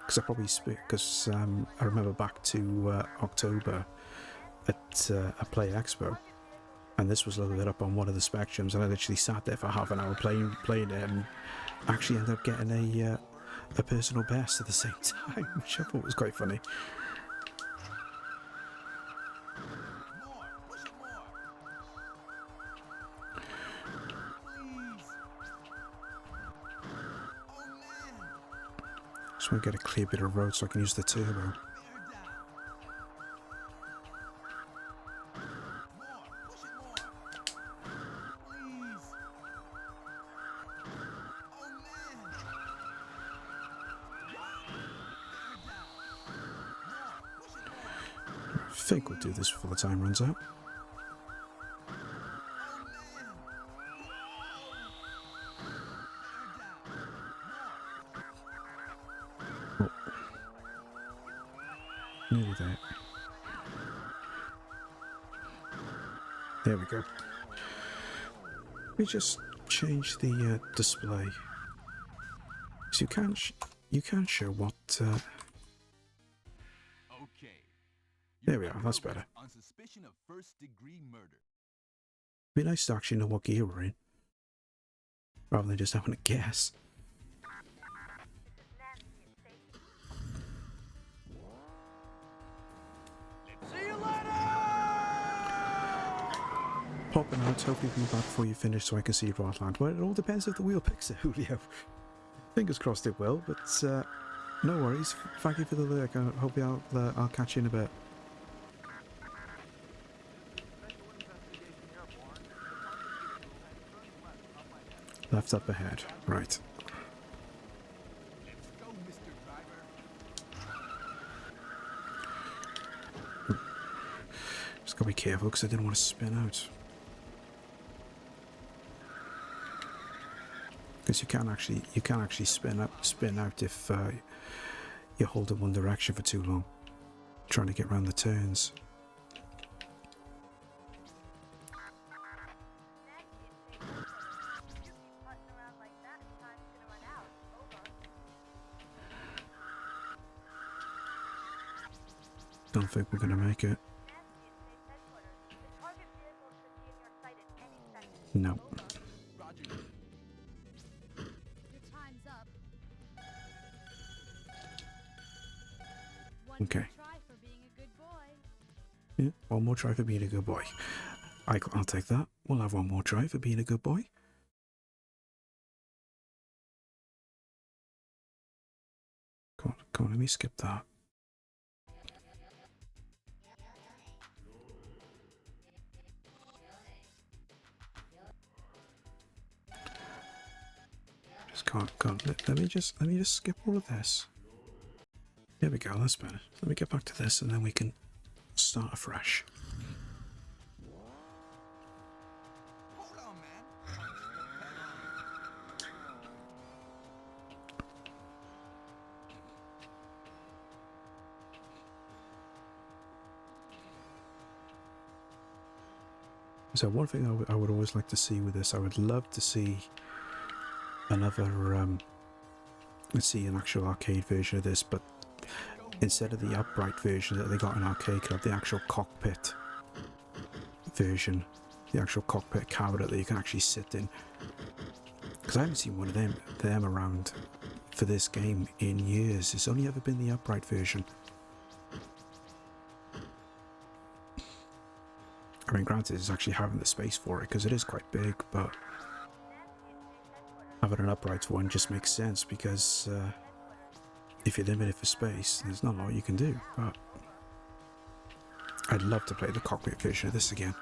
Because I remember back to October at a Play Expo, and this was loaded up on one of the Spectrums, and I literally sat there for half an hour playing it, and actually ended up getting a personal best at the same time, which I thought was quite funny. Just want to get a clear bit of road so I can use the turbo. I think we'll do this before the time runs out. Oh. Nearly there. There we go. Let me just change the display, so you can show what. There we are. That's better. On suspicion of first-degree murder. It'd be nice to actually know what gear we're in, rather than just having a guess. See you later! Popping out, hopefully come back before you finish so I can see your Rotland. Well, it all depends if the wheel picks it, Julio. Fingers crossed it will, but no worries. Thank you for the lurk. I hope I'll catch you in a bit. Left up ahead. Right. Let's go, Mr. Driver. Just gotta be careful because I didn't want to spin out. Because you can actually spin out if you hold in one direction for too long, trying to get around the turns. Don't think we're gonna make it. No. Okay. Yeah, one more try for being a good boy. I'll take that. We'll have one more try for being a good boy. Come on, let me skip that. Just can't. Let me just skip all of this. There we go. That's better. Let me get back to this, and then we can start afresh. So one thing I would always like to see with this, I would love to see another, let's see an actual arcade version of this, but instead of the upright version that they got in Arcade Club, the actual cockpit version, the actual cockpit cabinet that you can actually sit in. Because I haven't seen one of them around for this game in years. It's only ever been the upright version. I mean, granted, it's actually having the space for it because it is quite big, but having an upright one just makes sense because if you're limited for space, there's not a lot you can do. But I'd love to play the cockpit version of this again.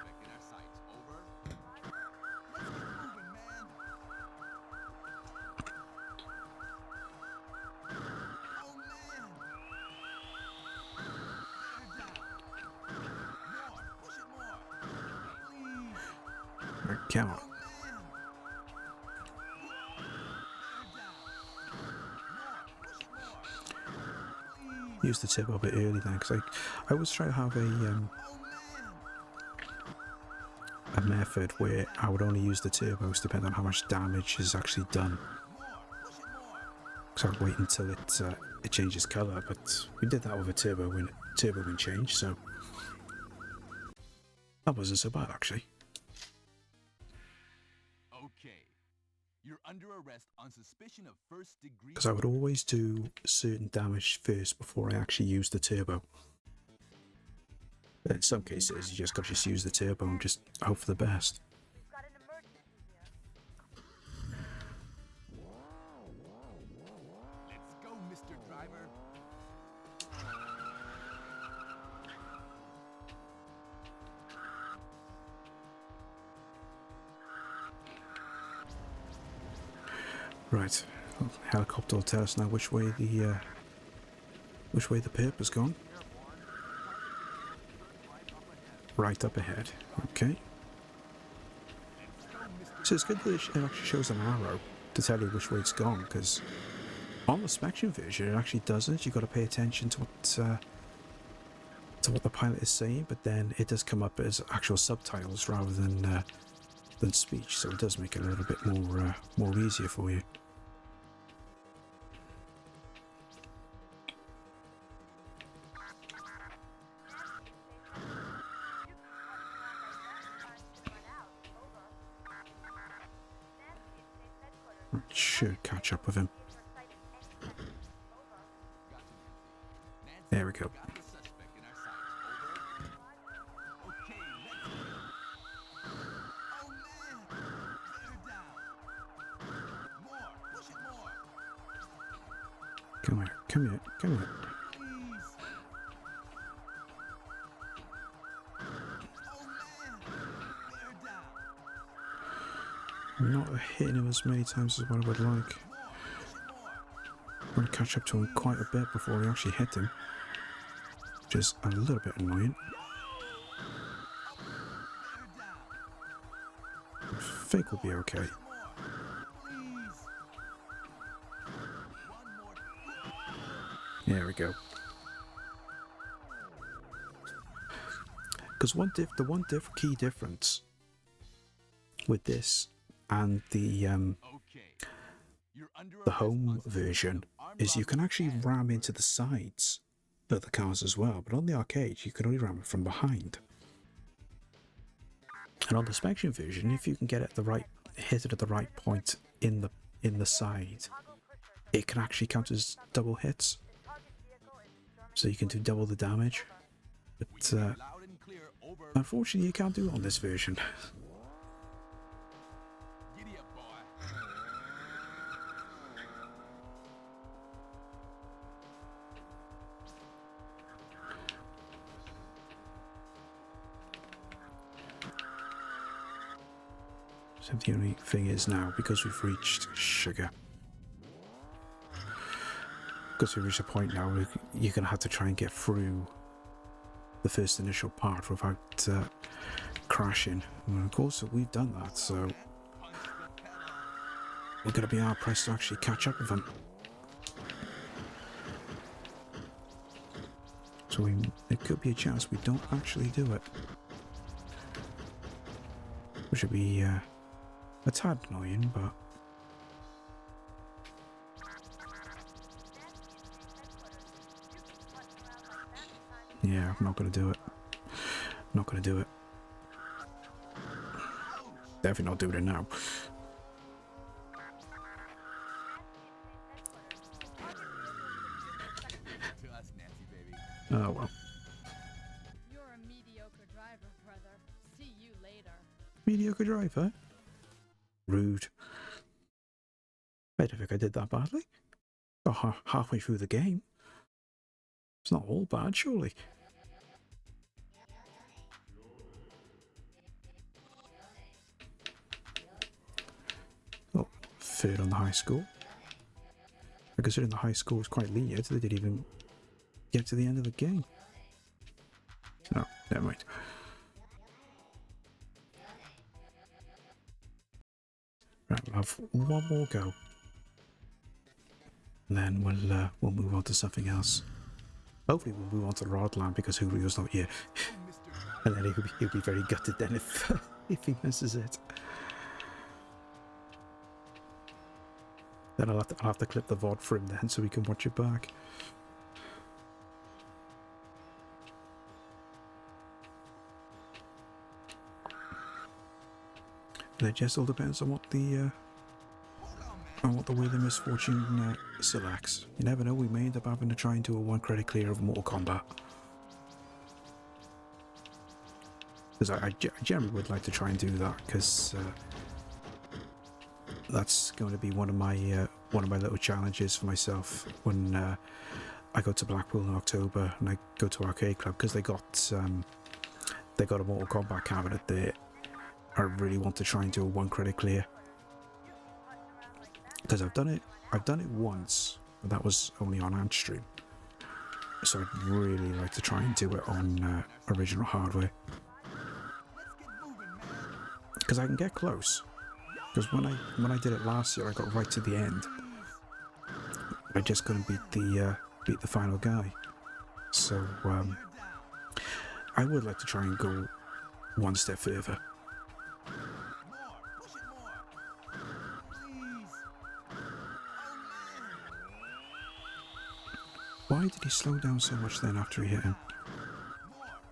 Come on. Use the tip a bit early then, because I always try to have a method where I would only use the turbos depending on how much damage is actually done. So I'd wait until it changes colour, but we did that with a turbo when change, so that wasn't so bad actually. You're under arrest on suspicion of first-degree. Because I would always do certain damage first before I actually use the turbo. But in some cases, you just got to use the turbo and just hope for the best. Let's go, Mr. Driver. Right, helicopter will tell us now which way the paper's gone. Right up ahead. Okay. So it's good that it actually shows an arrow to tell you which way it's gone, because on the Misfortune version it actually doesn't. You've got to pay attention to what the pilot is saying, but then it does come up as actual subtitles rather than speech, so it does make it a little bit more easier for you. Should catch up with him. There we go. Come here. I'm not hitting him as many times as what I would like. I'm going to catch up to him quite a bit before we actually hit him, which is a little bit annoying. I think we'll be okay. There we go. Because the one key difference with this and the home version is you can actually ram into the sides other cars as well, but on the arcade you can only ram it from behind. And on the Spectrum version, if you can get it at the right, hit it at the right point in the side, it can actually count as double hits. So you can do double the damage. But unfortunately you can't do it on this version. So the only thing is now, because we've reached sugar, because we've reached a point now where you're going to have to try and get through the first initial part without crashing. And of course we've done that, so we're going to be hard pressed to actually catch up with them. So there could be a chance we don't actually do it, which would be a tad annoying, but yeah, I'm not going to do it. Not going to do it. Definitely not doing it now. Oh well. You're a mediocre driver, brother. See you later. Mediocre driver? Rude. I don't think I did that badly. Got halfway through the game. It's not all bad, surely. Oh, third on the high score. Considering the high score was quite lenient, they didn't even get to the end of the game. No, never mind. Right, we'll have one more go, and then we'll move on to something else. Hopefully we'll move on to Rodland because Julio's not here, and then he'll be very gutted then if if he misses it. Then I'll have to clip the VOD for him then so we can watch it back. And it just all depends on what the way the Misfortune selects. You never know, we may end up having to try and do a 1 credit clear of Mortal Kombat. Because I generally would like to try and do that, because that's going to be one of my little challenges for myself when I go to Blackpool in October and I go to Arcade Club, because they got a Mortal Kombat cabinet there. I really want to try and do a 1 credit clear, because I've done it once, but that was only on Antstream. So I'd really like to try and do it on original hardware, because I can get close. Because when I did it last year, I got right to the end. I just couldn't beat the final guy. So I would like to try and go one step further. Why did he slow down so much then after he hit him?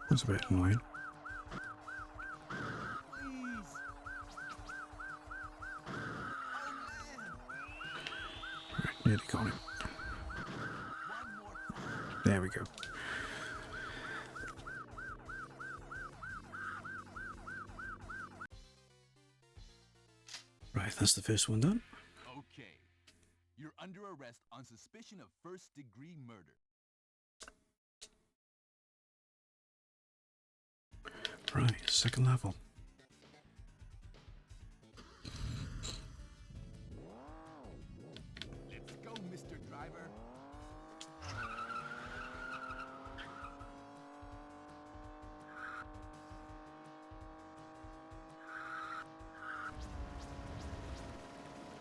That's a bit annoying. Right, nearly got him. There we go. Right, that's the first one done. Okay. You're under arrest on suspicion of first-degree murder. Right, second level. Let's go, Mr. Driver.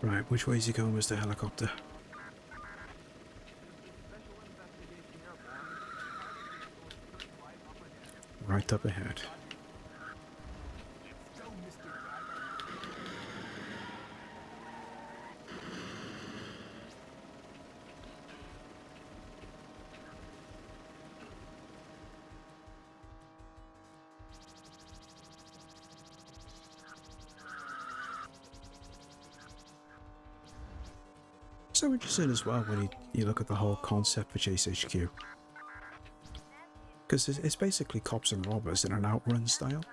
Right, which way is he going, Mr. Helicopter? Right up ahead. so interesting as well when you look at the whole concept for Chase HQ. Because it's basically cops and robbers in an outrun style.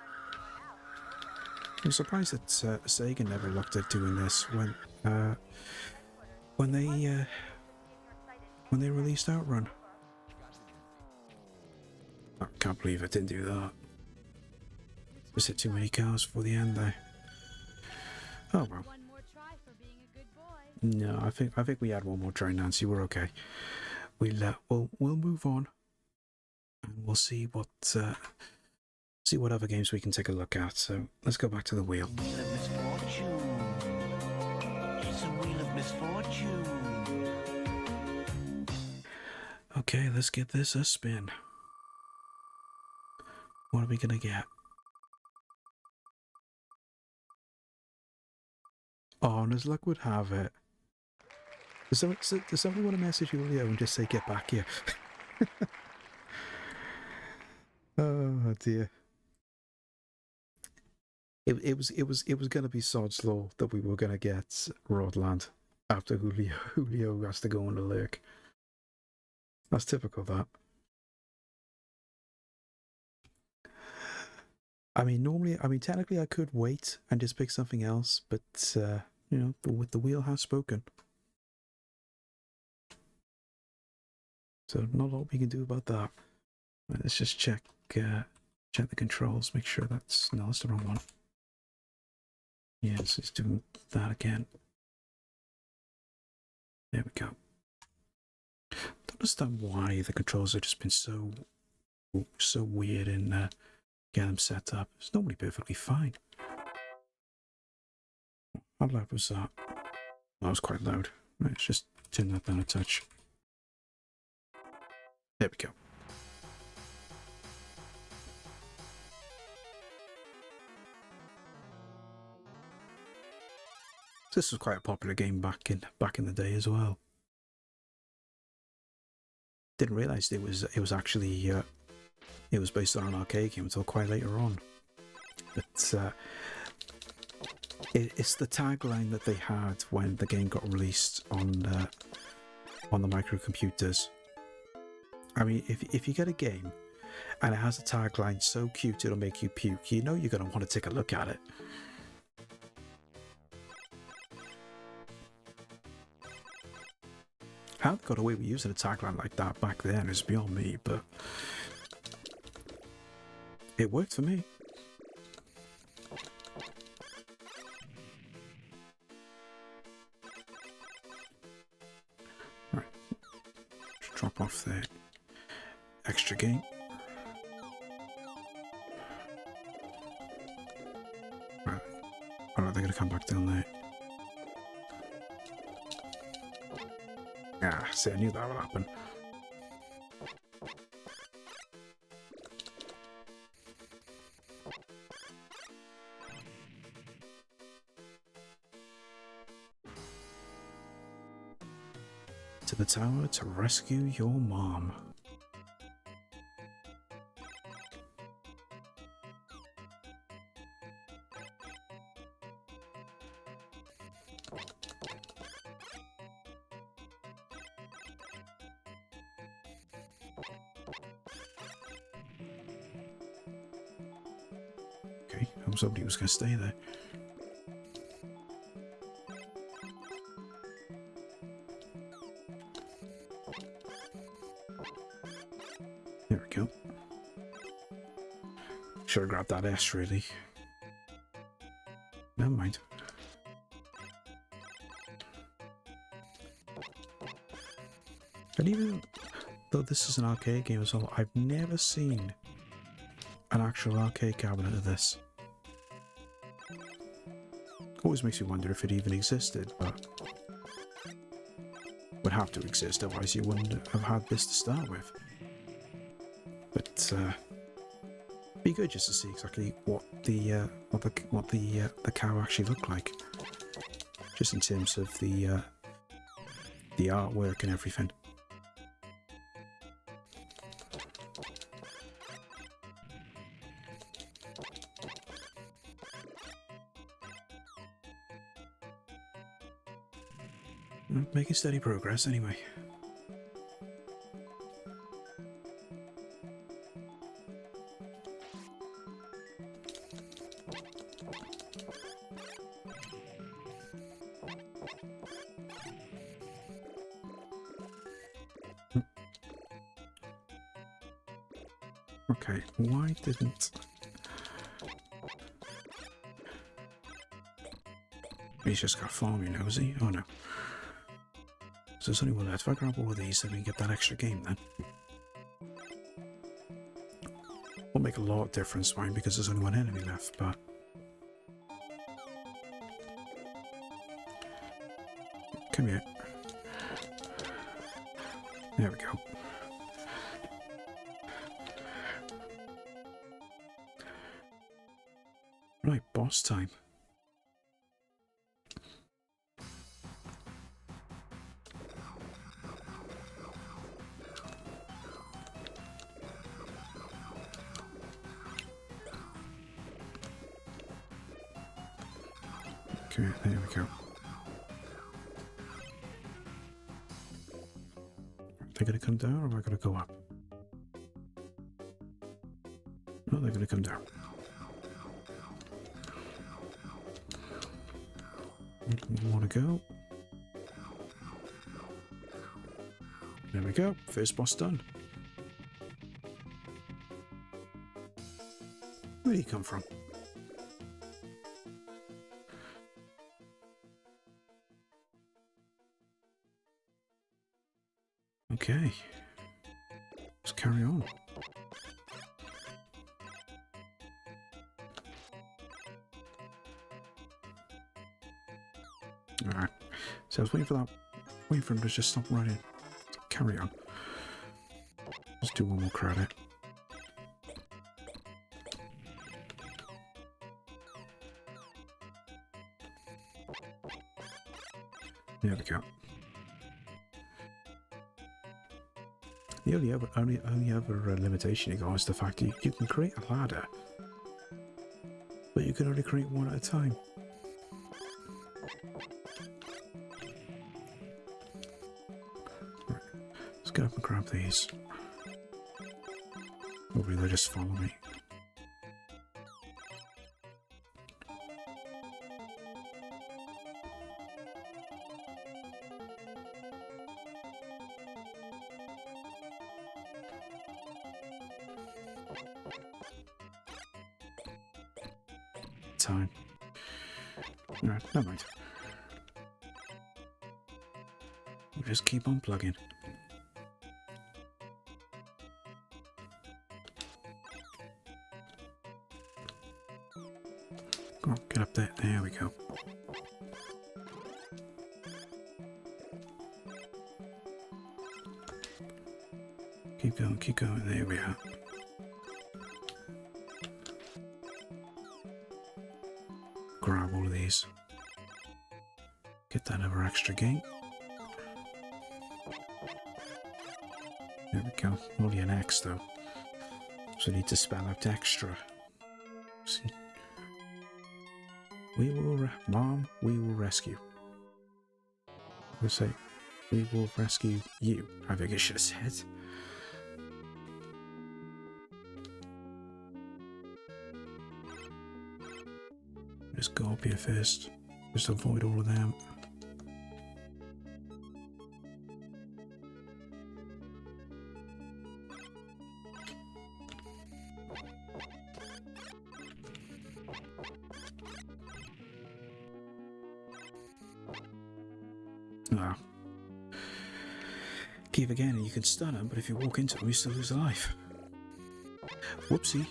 I'm surprised that Sega never looked at doing this when they released Outrun. I can't believe it didn't do that. Just hit too many cars for the end there. Oh well. No, I think we had one more try, Nancy. We're okay. We'll move on, and we'll see what other games we can take a look at. So let's go back to the wheel. Wheel of Misfortune. It's a Wheel of Misfortune. Okay, let's get this a spin. What are we gonna get? Oh, and as luck would have it, does somebody want to message Julio and just say get back here? Oh dear. It was gonna be sod's law that we were gonna get Rodland after Julio has to go on the lurk. That's typical, that. I mean, technically I could wait and just pick something else, but you know, the wheel has spoken. So not a lot we can do about that. Right, let's just check the controls, make sure that's the wrong one. Yes, it's doing that again. There we go. Don't understand why the controls have just been so weird in getting them set up. It's normally perfectly fine. How loud was that? That was quite loud. Right, let's just turn that down a touch. There we go. This was quite a popular game back in the day as well. Didn't realise it was actually it was based on an arcade game until quite later on. But it's the tagline that they had when the game got released on the microcomputers. I mean, if you get a game and it has a tagline so cute it'll make you puke, you know you're going to want to take a look at it. How they got away with using a tagline like that back then is beyond me, but it worked for me. Right, just drop off the extra game. Right, alright, they're gonna come back down there. Ah, see, I knew that would happen. To the tower to rescue your mom. Okay, I was hoping he was going to stay there. There we go. Should have grabbed that S, really. Never mind. And even though this is an arcade game as well, I've never seen an actual arcade cabinet of this. Always makes me wonder if it even existed, but would have to exist, otherwise you wouldn't have had this to start with. But be good just to see exactly what the cow actually looked like, just in terms of the artwork and everything. Making steady progress anyway. Okay, why didn't... He's just got farming, knows he? Oh no. So there's only one left. If I grab all of these, then we get that extra game then. Won't make a lot of difference, mind, because there's only one enemy left, but... Come here. There we go. Right, boss time. Okay, there we go. Are they going to come down or am I going to go up? No, they're going to come down. You want to go? There we go. First boss done. Where did he come from? Okay. Let's carry on. Alright. So I was waiting for him to just stop running. Carry on. Let's do one more credit. There we go. The only other limitation you got is the fact that you can create a ladder, but you can only create one at a time. Right. Let's get up and grab these. Or will they just follow me? Time. Alright, never mind. We'll just keep on plugging. Go on, get up there. There we go. Keep going, keep going. There we are. Grab all of these. Get that other extra gate. There we go. Only an X though. So I need to spell out extra. See. We will, Mom, we will rescue. We'll say, we will rescue you. I think I should have said. Just go up here first. Just avoid all of them. Ah. Keep again and you can stun him, but if you walk into him, you still lose a life. Whoopsie.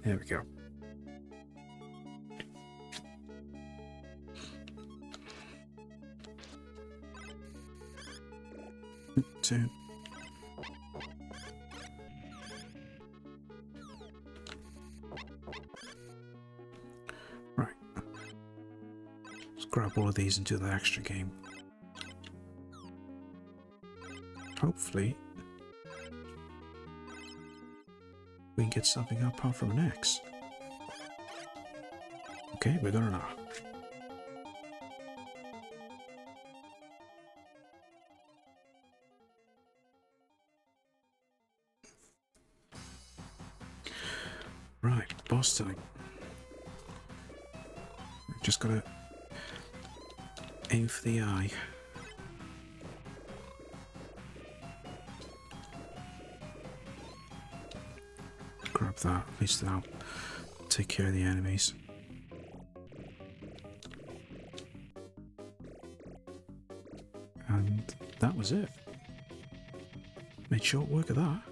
There we go. Turn. Right. Let's grab all of these and do the extra game. Hopefully we can get something apart from an X. Okay, we got an R. Right, boss time. Just gotta aim for the eye. Grab that, at least that'll take care of the enemies. And that was it. Made short work of that.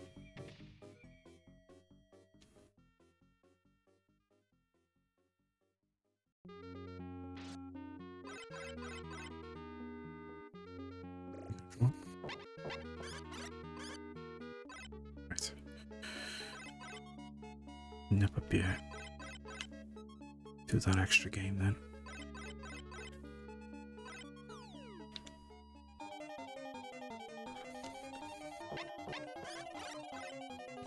Right. Nip up here. Do that extra game then.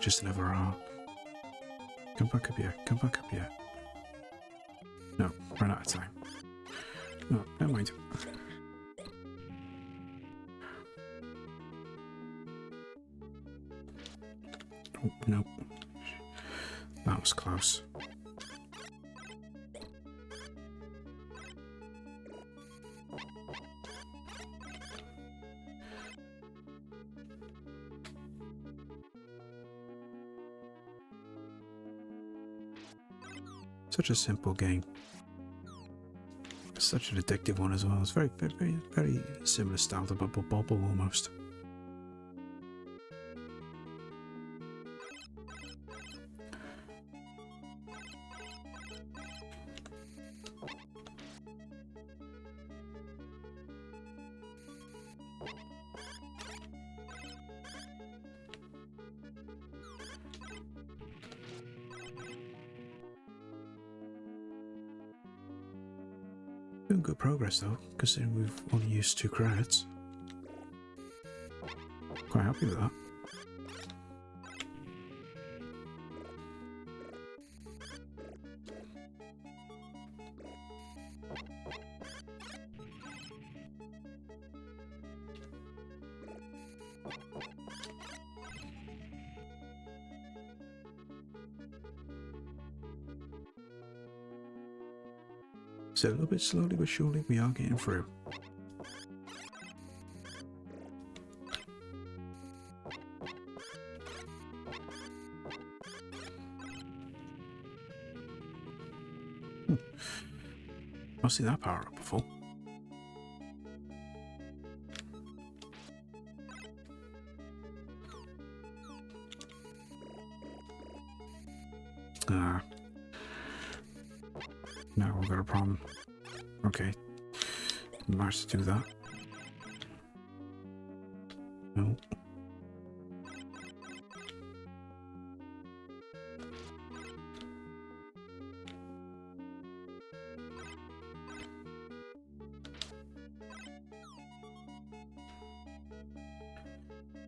Just another R. Come back up here, come back up here. No, run out of time. No, never mind. Oh, nope. That was close. Such a simple game. Such an addictive one as well. It's very, very, very similar style to Bubble Bobble almost. Doing good progress though, considering we've only used 2 credits. Quite happy with that. So a little bit slowly but surely we are getting through. I've seen that power up before. Now we've got a problem. Okay. Managed to do that. No.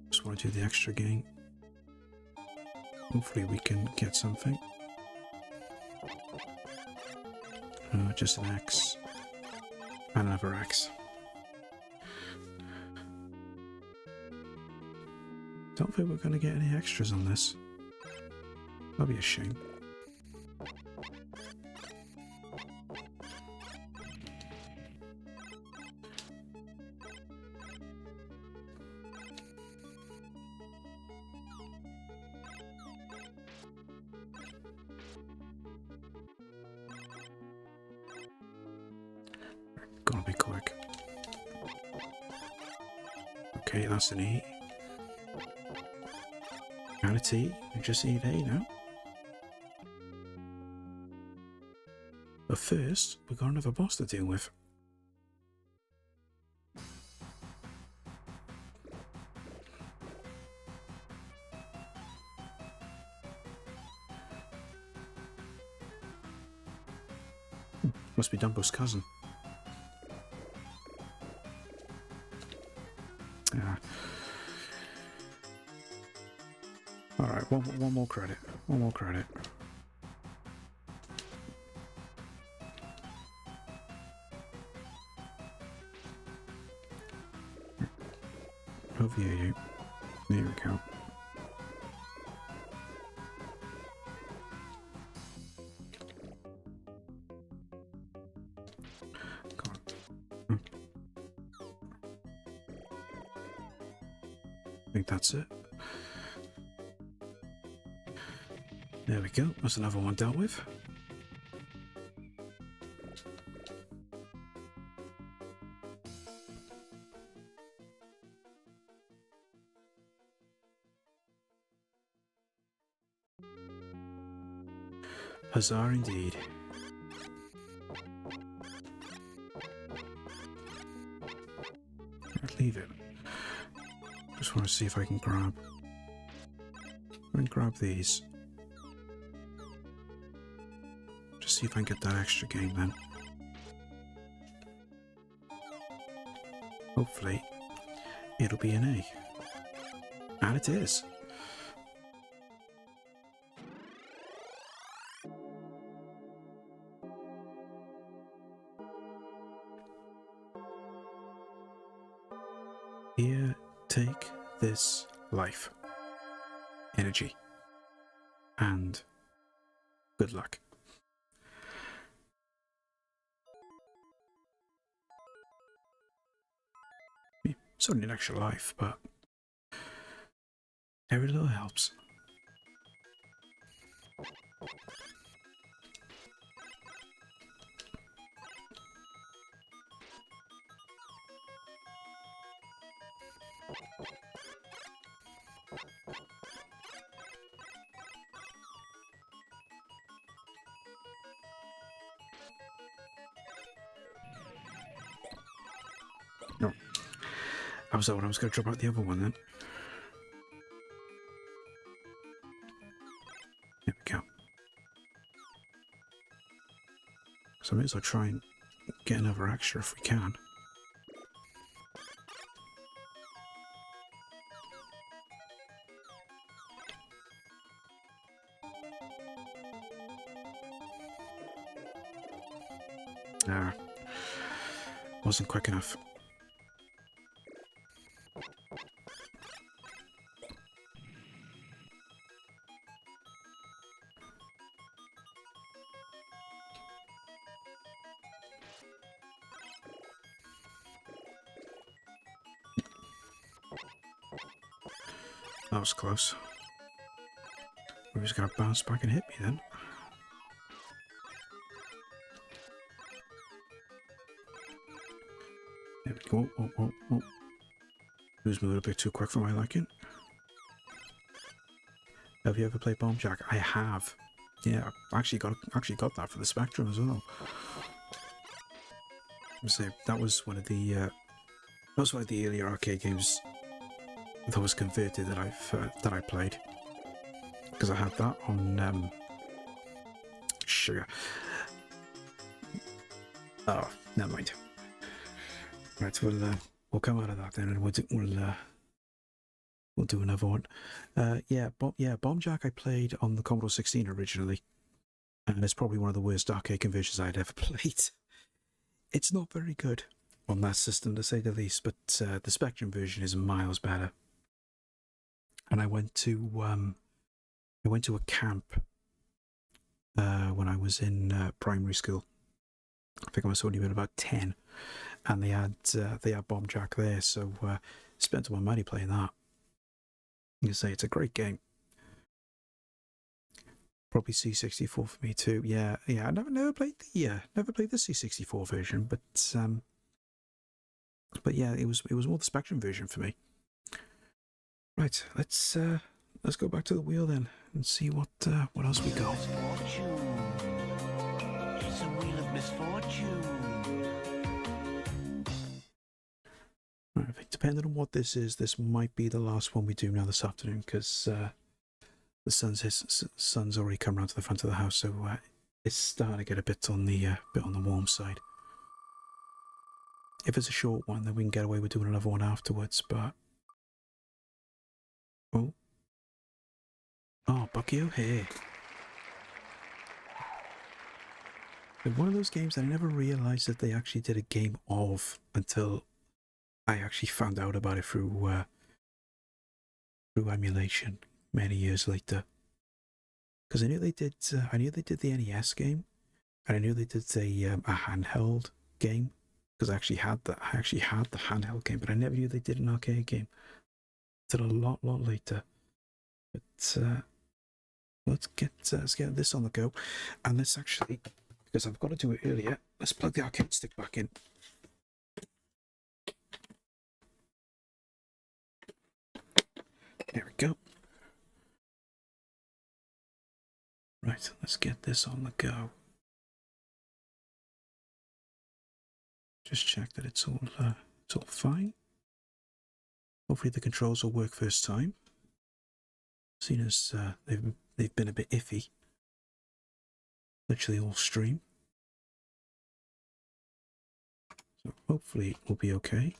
Just want to do the extra game. Hopefully we can get something. Just an X. And another X. Don't think we're going to get any extras on this. That'll be a shame. Gotta be quick. Okay, that's an E. And a T. We just need A now. But first, we've got another boss to deal with. Must be Dumbo's cousin. Alright, one more credit. One more credit. over here, you. There we go. Come on. I think that's it. There we go. That's another one dealt with. Huzzah indeed. I'll leave it. Just want to see if I can grab these. Just see if I can get that extra game then. Hopefully it'll be an A. And it is. Here, take this life, energy, and good luck. It's only an extra life, but every little helps. No. I was going to drop out the other one then. There we go. So I may as well try and get another extra if we can. Ah, wasn't quick enough. That was close. He was going to bounce back and hit me then. There we go. Oh. He was moving a bit too quick for my liking. Have you ever played Bomb Jack? I have. Yeah, I actually got that for the Spectrum as well. So that was one of the earlier arcade games that was converted that I played, because I had that on sugar. Oh, never mind. Right, we'll come out of that then, and we'll do another one. Bomb Jack I played on the Commodore 16 originally, and it's probably one of the worst arcade conversions I'd ever played. It's not very good on that system, to say the least, but the Spectrum version is miles better. And I went to a camp when I was in primary school. I think I must have only been about 10, and they had Bomb Jack there, so spent all my money playing that. You say it's a great game. Probably C64 for me too. Yeah. I never played the C64 version, but yeah, it was more the Spectrum version for me. Right, let's go back to the wheel then and see what else we got. Misfortune. It's a wheel of misfortune. Right, I think depending on what this is, this might be the last one we do now this afternoon, because the sun's already come round to the front of the house, so it's starting to get a bit on the warm side. If it's a short one, then we can get away with doing another one afterwards, but... Oh, Bucky O'Hare. One of those games that I never realised that they actually did a game of until I actually found out about it through through emulation many years later. Because I knew they did the NES game, and I knew they did a handheld game. Because I actually had the handheld game, but I never knew they did an arcade game. Did a lot later. But let's get this on the go, and let's actually, because I've got to do it earlier. Let's plug the arcade stick back in. There we go. Right, let's get this on the go. Just check that it's all fine. Hopefully the controls will work first time. Seeing as they've been a bit iffy. Literally all stream. So hopefully it will be okay.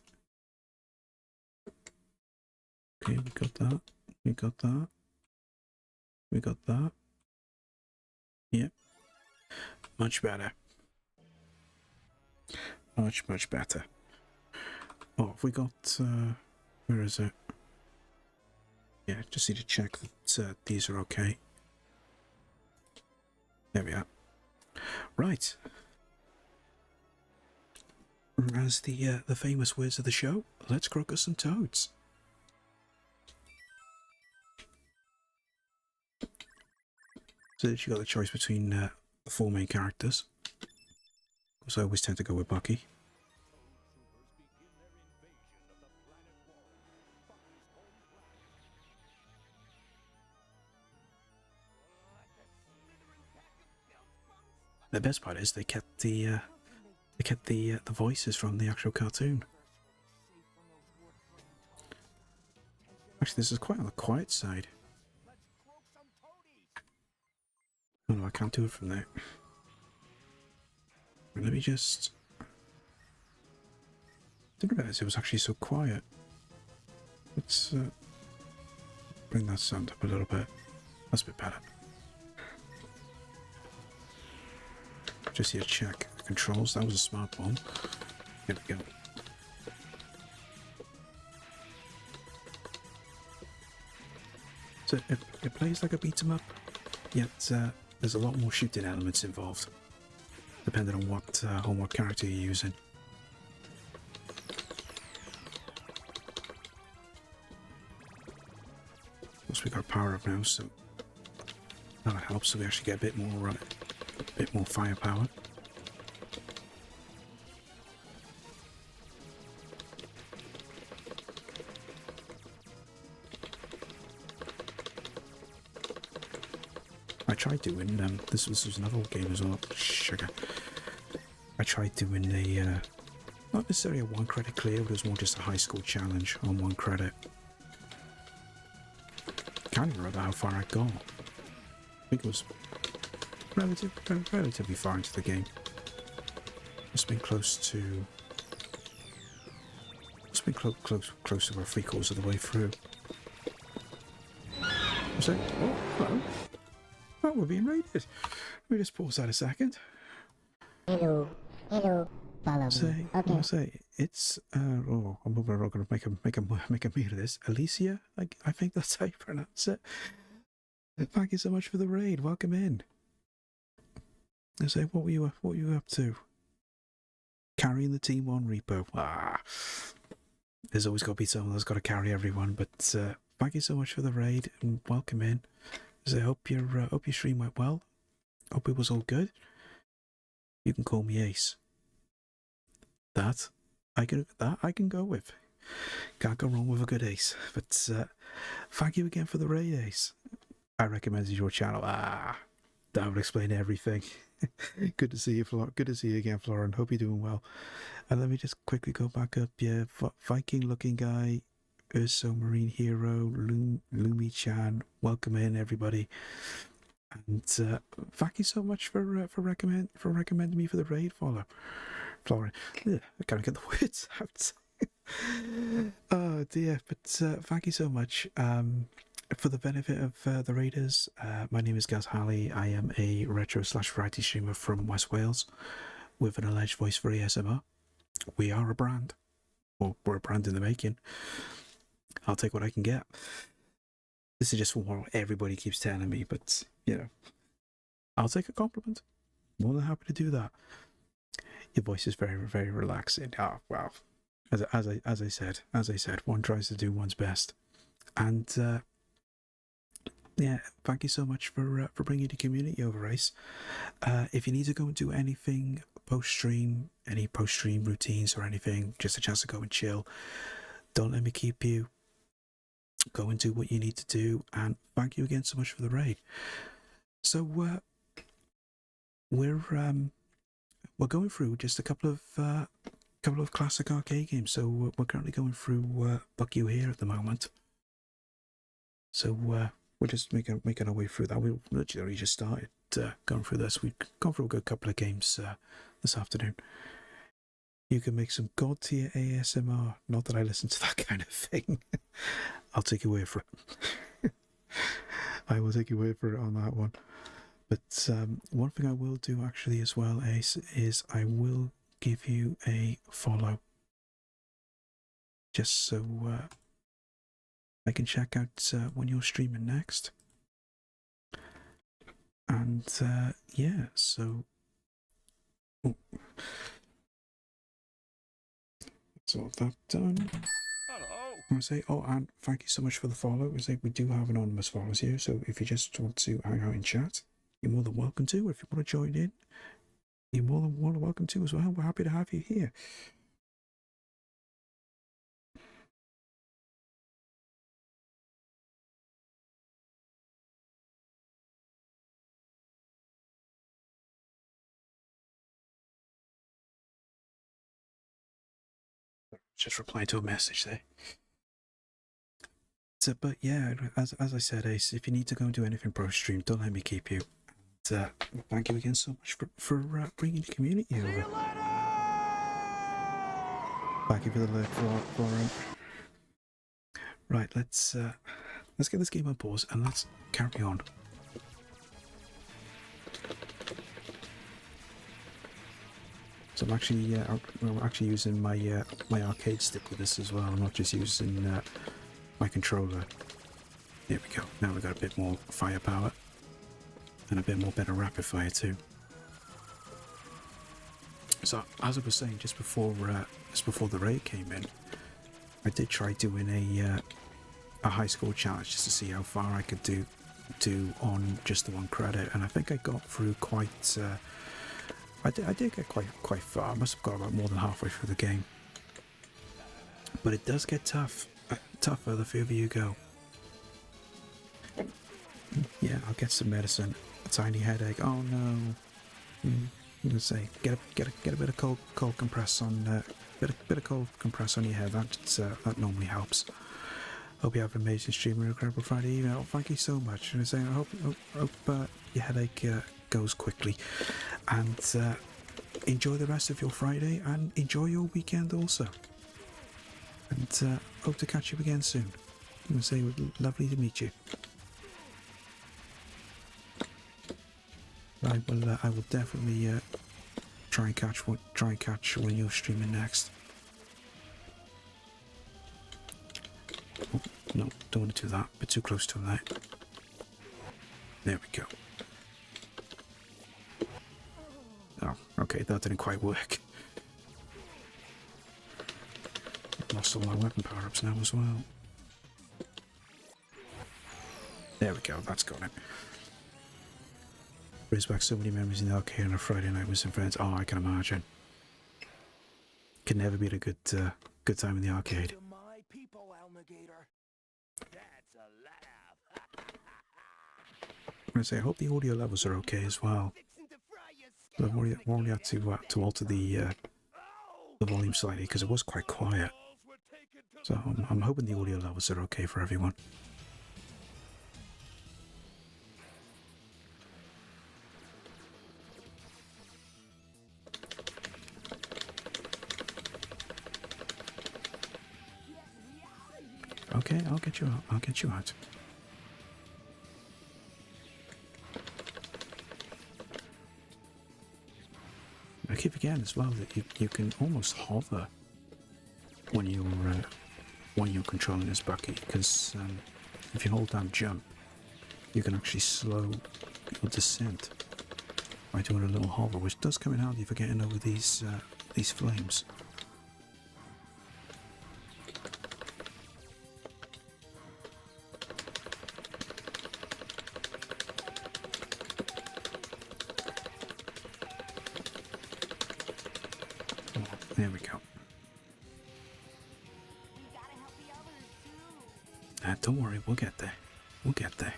Okay, we got that. We got that. We got that. Yep. Much better. Much better. Oh, have we got where is it? Yeah, just need to check that these are okay. There we are. Right. As the famous words of the show, let's croak some toads. So you got the choice between the four main characters. Because I always tend to go with Bucky. The best part is they kept the voices from the actual cartoon. Actually, this is quite on the quiet side. Oh no, I can't do it from there. Let me just... Didn't realise it was actually so quiet. Let's bring that sound up a little bit. That's a bit better. Just here to check the controls. That was a smart one. There we go. So it plays like a beat 'em up, yet there's a lot more shooting elements involved, depending on what character you're using. Plus we got power up now, so that helps. So we actually get a bit more firepower. I tried doing this was another game as well. Sugar. I tried doing a not necessarily a 1 credit clear, but it was more just a high school challenge on 1 credit. Can't even remember how far I got. I think it was relatively far into the game. Must have been close to. Must have been close to about 3/4 of the way through. Was it? Oh, hello. Oh, we're being raided. Let me just pause that a second. Hello. Follow me. Okay. Say it's oh, I'm going to make a meal of this. Alicia, I think that's how you pronounce it. Thank you so much for the raid. Welcome in. I say, what were you up to? Carrying the Team 1 repo. There's always got to be someone that's got to carry everyone. But thank you so much for the raid and welcome in. I hope your stream went well. Hope it was all good. You can call me Ace. That I can go with. Can't go wrong with a good Ace. But thank you again for the raid, Ace. I recommended your channel. That would explain everything. Good to see you, Flor. Good to see you again, Florin. Hope you're doing well. And let me just quickly go back up. Yeah, Viking-looking guy, Urso Marine Hero, Lumi-chan. Welcome in, everybody. And thank you so much for recommending me for the raid, Florin. I can't get the words out. Oh dear, but thank you so much. For the benefit of the raiders, my name is Gaz Halley. I am a retro/variety streamer from West Wales with an alleged voice for ASMR. We are a brand, or we're a brand in the making. I'll take what I can get. This is just from what everybody keeps telling me, but, you know, I'll take a compliment. More than happy to do that. Your voice is very, very relaxing. Oh, wow. As I said, one tries to do one's best. And, yeah, thank you so much for bringing the community over, Ace. If you need to go and do anything post-stream, any post-stream routines or anything, just a chance to go and chill, don't let me keep you. Go and do what you need to do, and thank you again so much for the raid. So we're going through just a couple of classic arcade games. So we're currently going through Buck You Here at the moment. So we're just making our way through that. We literally just started going through this. We've gone through a good couple of games this afternoon. You can make some god tier ASMR. Not that I listen to that kind of thing. I'll take your word for it. I will take your word for it on that one. But one thing I will do actually as well, Ace, is I will give you a follow. Just so I can check out when you're streaming next. And yeah, so... Oh. That's all that done. I say, oh, and thank you so much for the follow. I say we do have anonymous followers here, so if you just want to hang out in chat, you're more than welcome to. If you want to join in, you're more than welcome to as well. We're happy to have you here. Just replying to a message there. So, but yeah, as I said, Ace, if you need to go and do anything pro stream, don't let me keep you. And, thank you again so much for bringing the community over. Thank you for the alert, Flora. Right, let's get this game on pause and let's carry on. So I'm actually, we're actually using my my arcade stick with this as well. I'm not just using my controller. There we go. Now we've got a bit more firepower and a bit more better rapid fire too. So as I was saying just before the raid came in, I did try doing a high score challenge just to see how far I could do on just the one credit, and I think I got through quite. I did get quite far. I must have got about more than halfway through the game. But it does get tougher the further you go. Yeah, I'll get some medicine. A tiny headache. Oh no. I'm gonna say get a bit of cold compress on bit of cold compress on your head. That normally helps. Hope you have an amazing stream and an incredible Friday evening. Oh, thank you so much. And I say I hope your headache goes quickly, and enjoy the rest of your Friday and enjoy your weekend also. And hope to catch you again soon. I'm gonna say lovely to meet you. I will definitely try and catch when you're streaming next. Oh, no, don't want to do that. A bit too close to that. There we go. Oh, okay, that didn't quite work. Lost all my weapon power-ups now as well. There we go, that's got it. Brings back so many memories in the arcade on a Friday night with some friends. Oh, I can imagine. Can never beat a good time in the arcade. I'm gonna say I hope the audio levels are okay as well. I've already had to alter the volume slightly because it was quite quiet. So I'm hoping the audio levels are okay for everyone. Okay, I'll get you out. I'll get you out. I keep forgetting as well that you can almost hover when you're controlling this Bucky, because if you hold down jump, you can actually slow your descent by doing a little hover, which does come in handy for getting over these flames. There we go. Don't worry, we'll get there. We'll get there.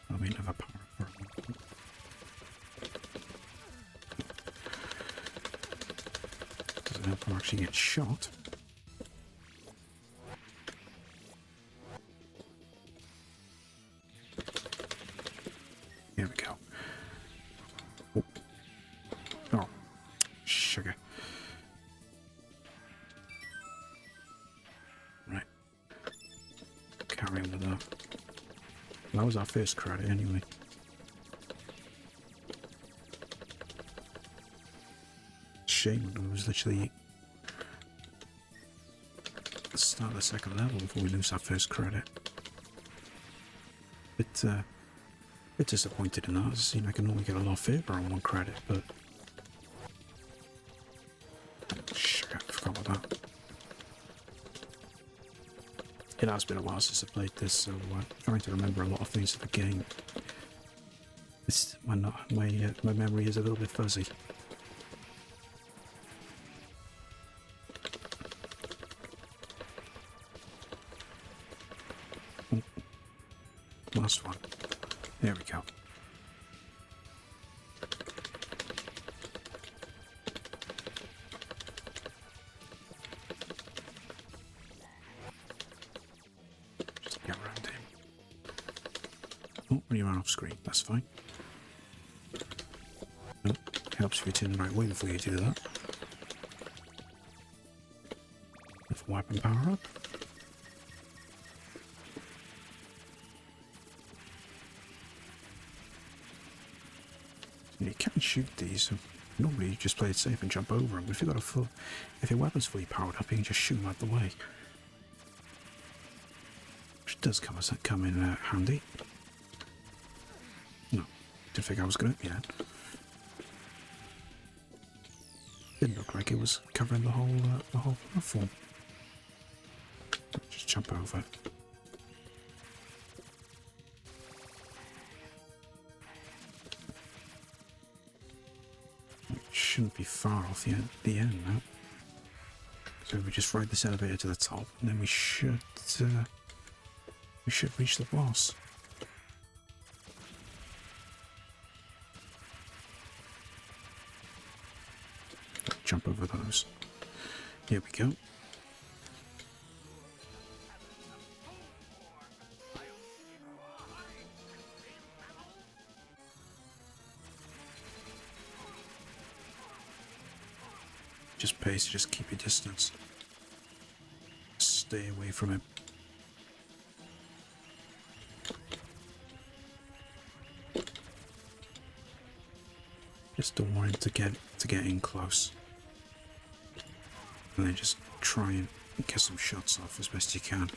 I mean, have a power for a moment. Doesn't help I'm actually getting shot. Here we go. Oh, oh. Sugar. Right. Carry on with that. That was our first credit anyway. Shame it was literally the start of the second level before we lose our first credit. Bit disappointed in that. You know, I can normally get a lot further on one credit, but shit, I forgot about that. It has been a while since I played this, so I'm trying to remember a lot of things of the game. It's my memory is a little bit fuzzy. Oh, last one. There we go. Just get around him. Oh, when you run off screen, that's fine. Nope, helps if you turn the right way before you do that. If a weapon power up. You can shoot these. Normally you just play it safe and jump over them, but if your weapon's fully powered up, you can just shoot them out the way. Which does come in handy. No, didn't think I was going to, yeah. Didn't look like it was covering the whole platform. Just jump over. Shouldn't be far off the end now. So we just ride this elevator to the top, and then we should reach the boss. Jump over those. Here we go. Just pace, just keep your distance. Stay away from him. Just don't want him to get in close. And then just try and get some shots off as best you can.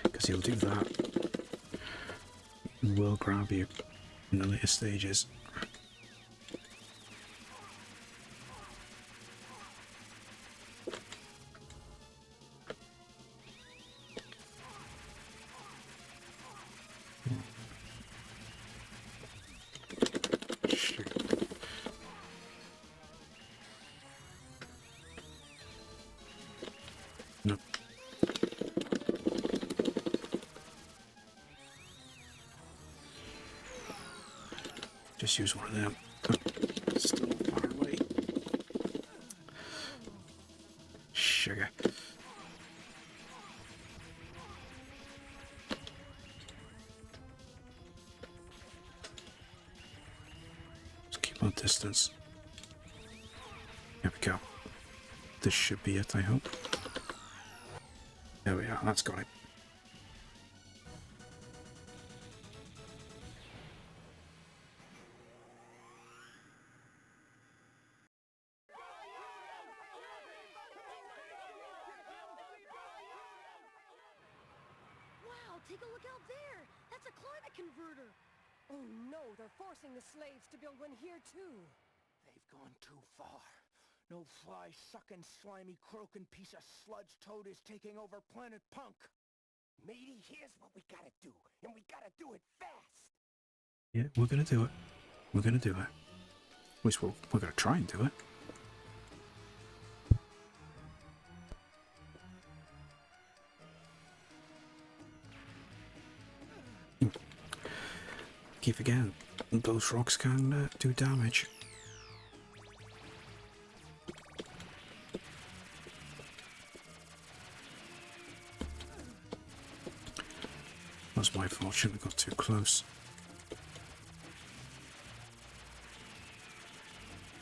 Because he'll do that. And will grab you in the later stages. No. Just use one of them. Still far away. Sugar. Just keep on distance. There we go. This should be it, I hope. There we are, that's got it. Take a look out there! That's a climate converter! Oh no, they're forcing the slaves to build one here too. They've gone too far. No fly-sucking, slimy, croaking piece of sludge toad is taking over Planet Punk. Matey, here's what we gotta do, and we gotta do it fast. Yeah, we're gonna do it. We're gonna do it. At least we're gonna try and do it. Keep forgetting, those rocks can do damage. That's my fault, shouldn't have got too close.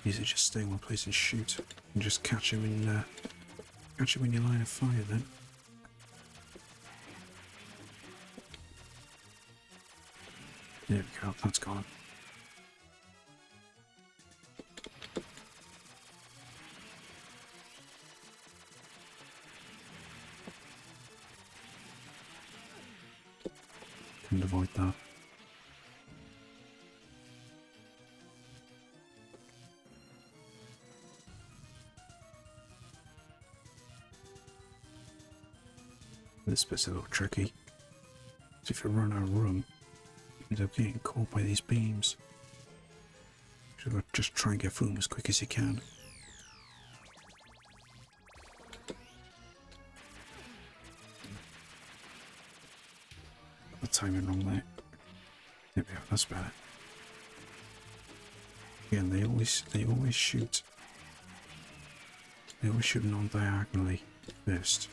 Easy, just stay in one place and shoot, and just catch him in your line of fire. Then. There we go. That's gone. Couldn't avoid that. This bit's a little tricky. So if you run out of room, you end up getting caught by these beams. So just try and get through them as quick as you can. Got the timing wrong there. There we go, that's better. Again, they always shoot. They always shoot non-diagonally first.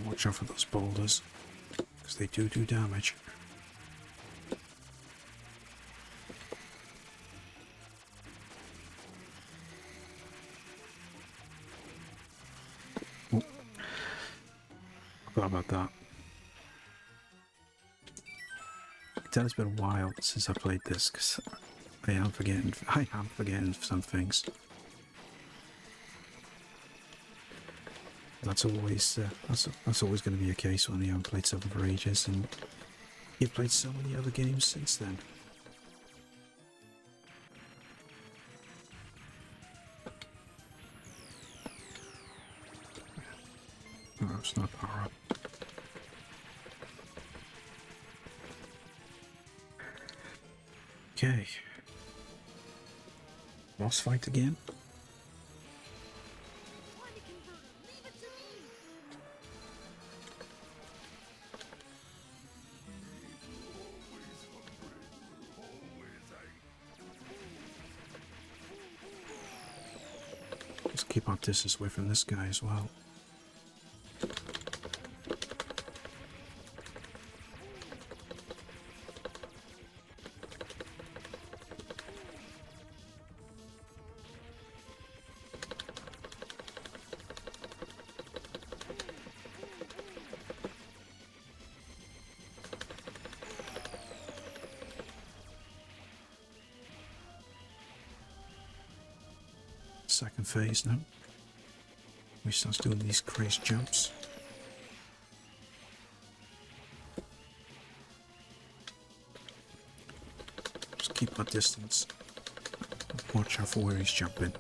Watch out for those boulders, because they do damage. Oh, forgot about that. I can tell it's been a while since I played this, because I am forgetting some things. That's always going to be a case when you haven't played something for ages, and you've played so many other games since then. Oh, it's not power up. Okay. Boss fight again. Let's keep our distance away from this guy as well. Second phase now. We start doing these crazy jumps. Just keep our distance. Watch out for where he's jumping.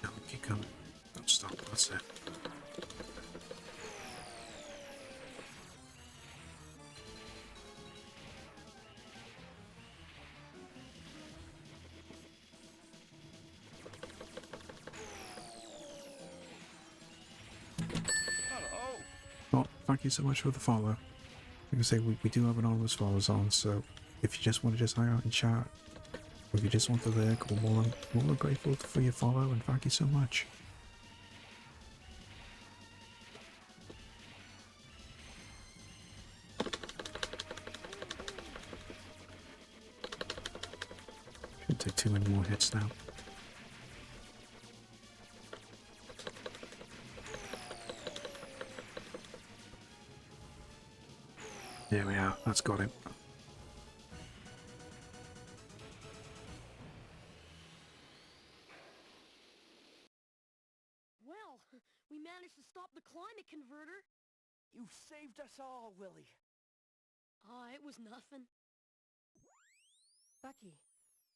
No, keep coming. Don't stop. That's it. Well, thank you so much for the follow. Like I say, we do have anonymous followers on, so if you just want to hang out and chat, or if you just want to lurk, we're more than grateful for your follow, and thank you so much. Should take too many more hits now. There we are. That's got him. Well, we managed to stop the climate converter. You saved us all, Willie. Ah, it was nothing. Bucky,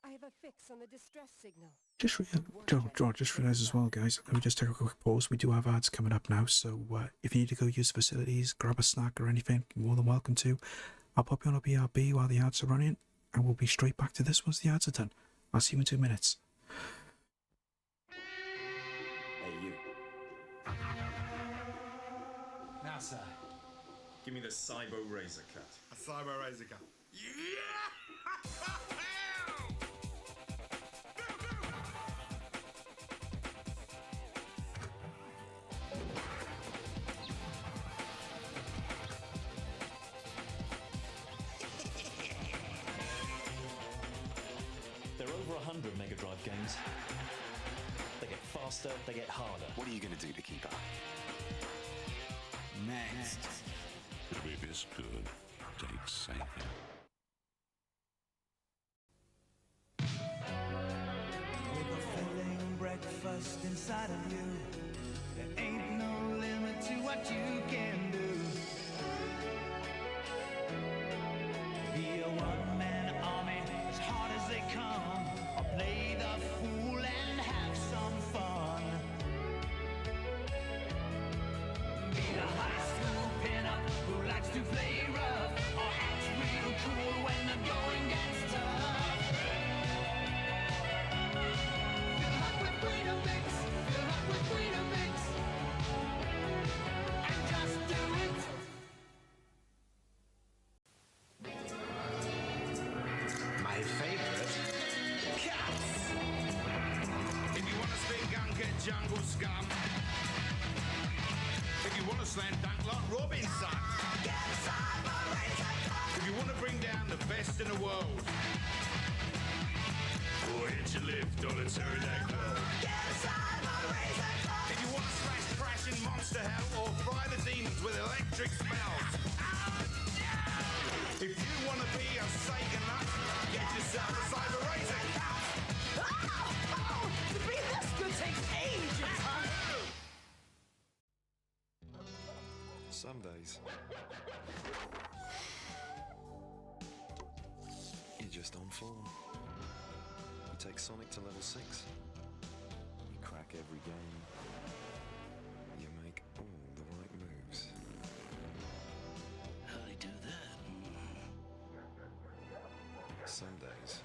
I have a fix on the distress signal. Just realised as well, guys. Let me just take a quick pause. We do have ads coming up now, so if you need to go use the facilities, grab a snack or anything, you're more than welcome to. I'll pop you on a BRB while the ads are running, and we'll be straight back to this once the ads are done. I'll see you in 2 minutes. Hey, you. Now, sir, give me the Cybo Razor Cut. A Cyber Razor Cut. There are over 100 Mega Drive games. They get faster, they get harder. What are you going to do to keep up? Next. To be this good takes Sega. With a filling breakfast inside of you, there ain't no limit to what you can do. Be a one-man army as hard as they come, or play the fool and have some fun. Be the high school pinup who likes to play rough, or act real cool when the going gets tough. Fill up with Weetabix, fill up with Weetabix, and just do it. My favorite? Cats! If you want to spin gunk at Jungle Scum. If you want to slam dunk like Robinson. Get inside my razor cut. If you want to bring down the best in the world. Or hit your lift on a pterodactyl. Get inside my razor cut. If you want to smash crash in monster hell or fry the demons with electric spells. If you want to be a Sega nut, get yourself a Cyber Razor Cut. Oh, to be this good takes ages, huh? Some days, you're just on form. You take Sonic to level 6. You crack every game. You make all the right moves. How do they do that? Some days,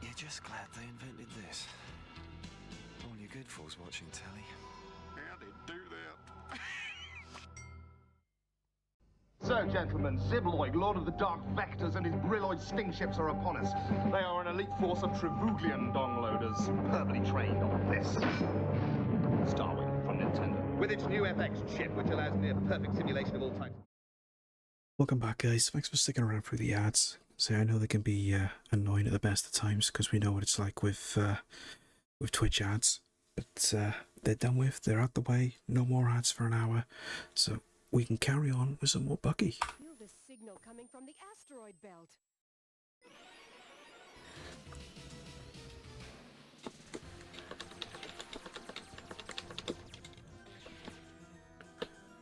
you're just glad they invented this. All you're good for is watching telly. How they do that? So, gentlemen, Zibloid, Lord of the Dark Vectors, and his Brilloid sting ships are upon us. They are an elite force of Trevuglian dongloaders, perfectly trained on this. Starwing from Nintendo. With its new FX chip, which allows near perfect simulation of all types. Welcome back, guys. Thanks for sticking around through the ads. So I know they can be annoying at the best of times because we know what it's like with Twitch ads. But they're done with. They're out the way. No more ads for an hour. So we can carry on with some more Bucky. Feel the signal coming from the asteroid belt.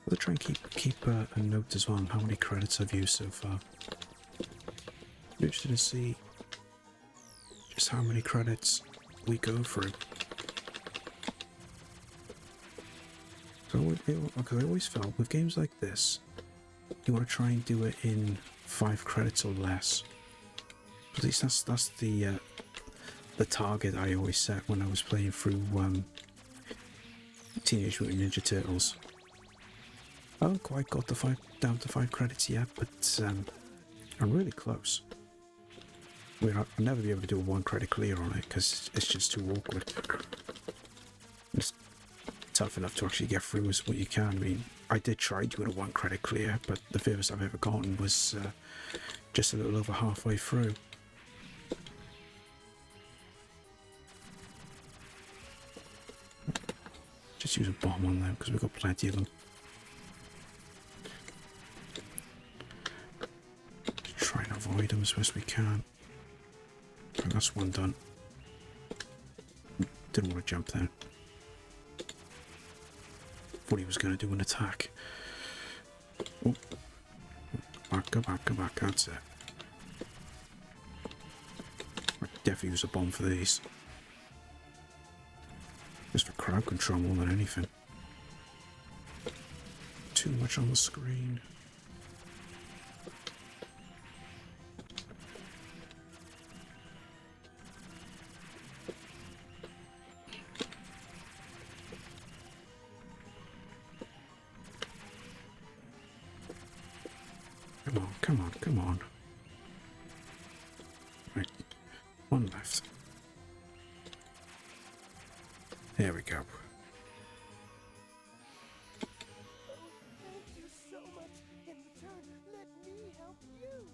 I'll try and keep a note as well on how many credits I've used so far. I'm interested to see just how many credits we go through. So I always felt with games like this, you want to try and do it in 5 credits or less. At least that's the target I always set when I was playing through Teenage Mutant Ninja Turtles. I haven't quite got down to 5 credits yet, but I'm really close. I mean, I'll never be able to do a 1 credit clear on it because it's just too awkward. It's tough enough to actually get through as what you can. I mean, I did try doing a 1 credit clear, but the furthest I've ever gotten was just a little over halfway through. Let's use a bomb on them because we've got plenty of them. Try and avoid them as best we can. And that's one done. Didn't want to jump there. Thought he was going to do an attack. Oh. Back, go back, go back. That's it. I'd definitely use a bomb for these. Just for crowd control more than anything. Too much on the screen. Come on, come on, come on. Right, one left. There we go. Thank you so much. In return, let me help you.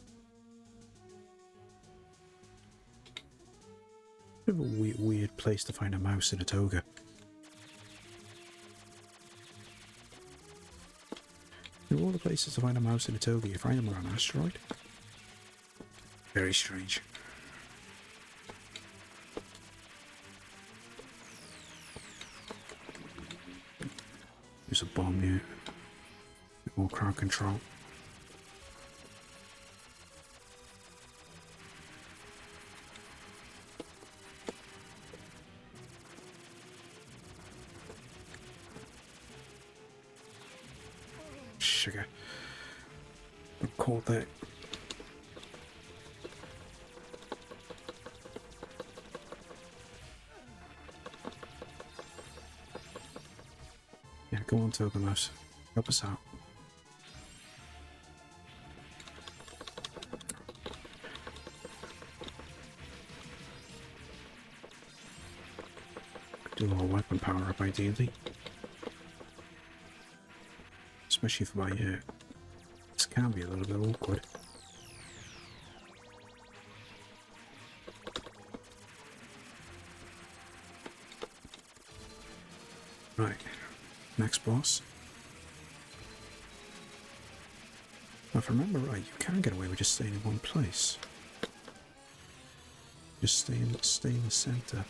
Bit of a weird place to find a mouse in a toga. In all the places to find a mouse in a toga, you find them on an asteroid. Very strange. There's a bomb here. More crowd control. Sugar. I'm caught there. Yeah, go on, Toga Mouse. Help us out. Do a little weapon power up ideally. Especially for my this can be a little bit awkward. Right, next boss. Now, if I remember right, you can get away with just staying in one place. Just stay in the center.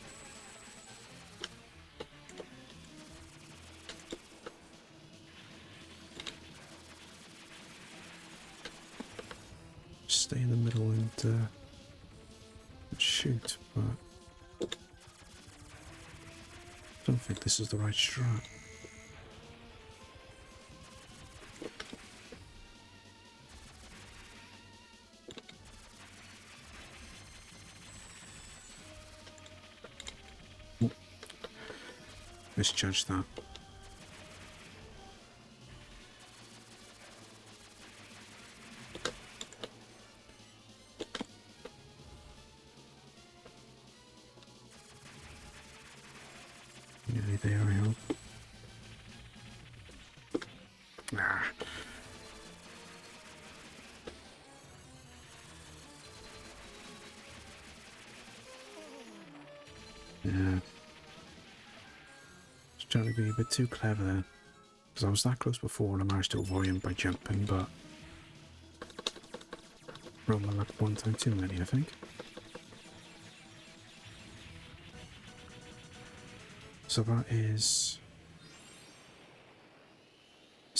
Stay in the middle and shoot, but I don't think this is the right strat. Oh. Misjudged that. Nearly there, I hope. Ah. Yeah. Just trying to be a bit too clever there. Because I was that close before and I managed to avoid him by jumping, but roll my luck one time too many, I think. So that is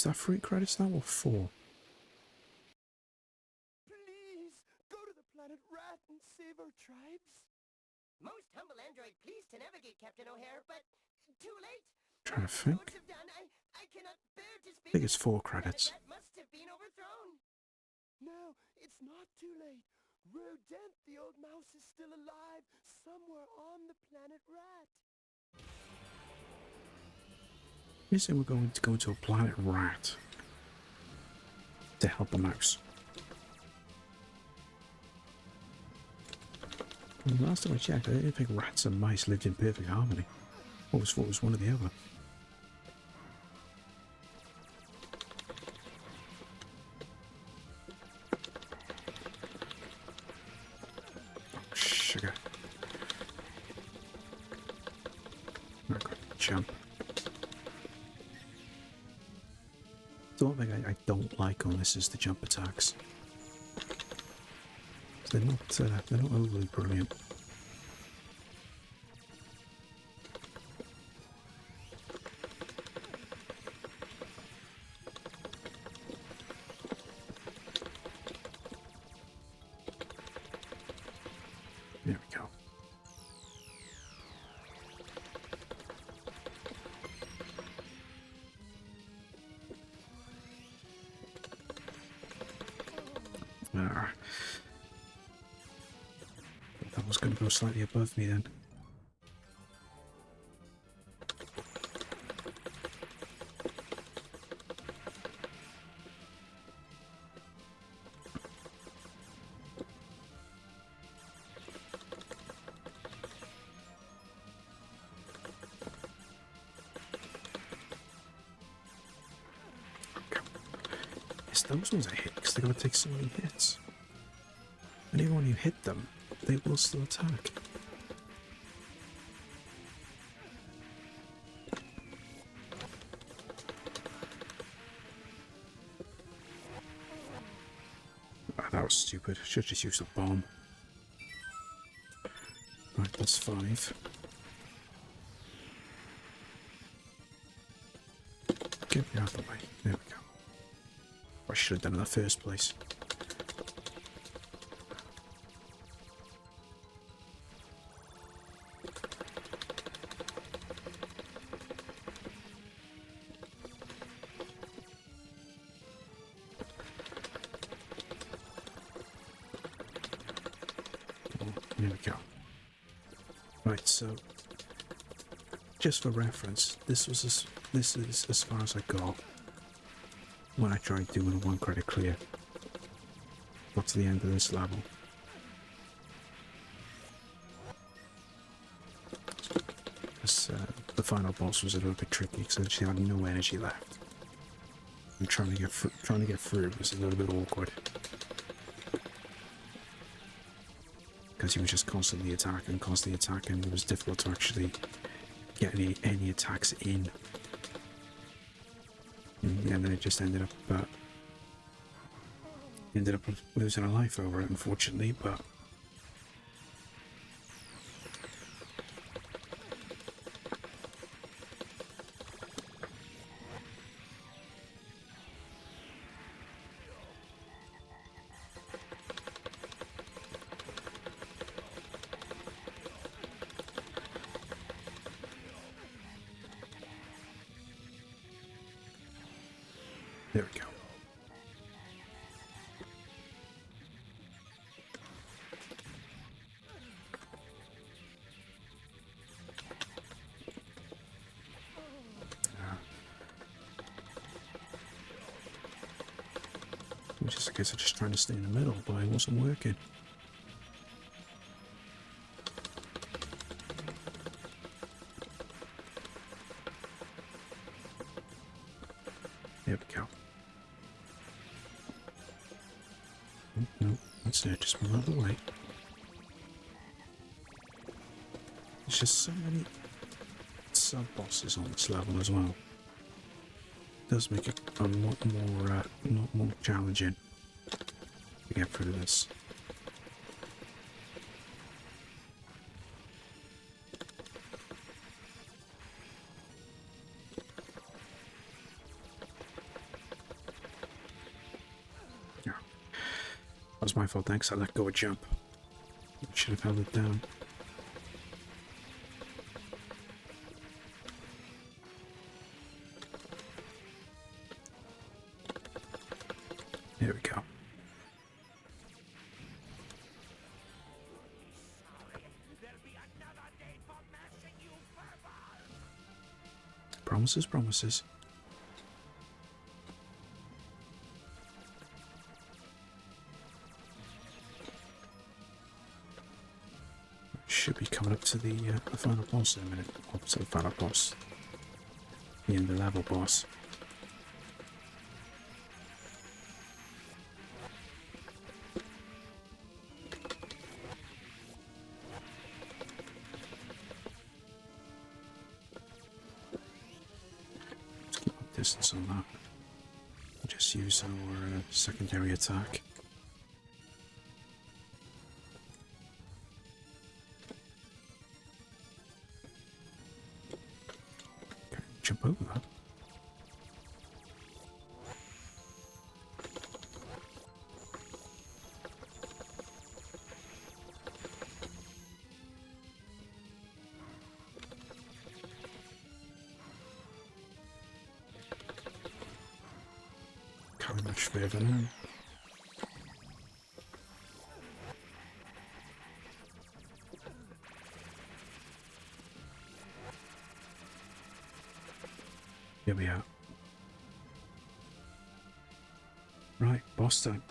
that 3 credits now or 4? Please, go to the planet Rat and save our tribes. Most humble android pleased to navigate, Captain O'Hare, but too late. Trying to think. I cannot bear to speak. I think it's 4 credits. That must have been overthrown. No, it's not too late. Rodent, the old mouse, is still alive somewhere on the planet Rat. You say we're going to go to a planet Rat to help a mouse. And last time I checked, I didn't think rats and mice lived in perfect harmony. I always thought it was one or the other. Oh, sugar. I got to jump. The one thing I don't like on this is the jump attacks. They're not overly brilliant. There we go. That was going to go slightly above me then. It's those ones I hit because they're going to take so many hits. And even when you hit them, they will still attack. Oh, that was stupid. Should have just used a bomb. Right, that's 5. Get me out of the way. There we go. I should have done in the first place. There we go. Right, so just for reference, this is as far as I got when I tried doing a 1 credit clear. Got to the end of this level. The final boss was a little bit tricky because I just had no energy left. And trying to get through was a little bit awkward. Because he was just constantly attacking, it was difficult to actually get any attacks in. And then it just ended up losing a life over it, unfortunately, but there we go. Just a case of just trying to stay in the middle, but it wasn't working. There we go. No, that's it. Just move out of the way. There's just so many sub-bosses on this level as well. It does make it a lot more challenging to get through this. Yeah. That was my fault, thanks. I let go of jump. I should have held it down. There we go. Promises, promises. Should be coming up to the final boss in a minute. Up to the final boss. The end of the level boss. Let's keep up distance on that. Just use our secondary attack. Okay, jump over that. Can't much further now. Here we are. Right, boss time.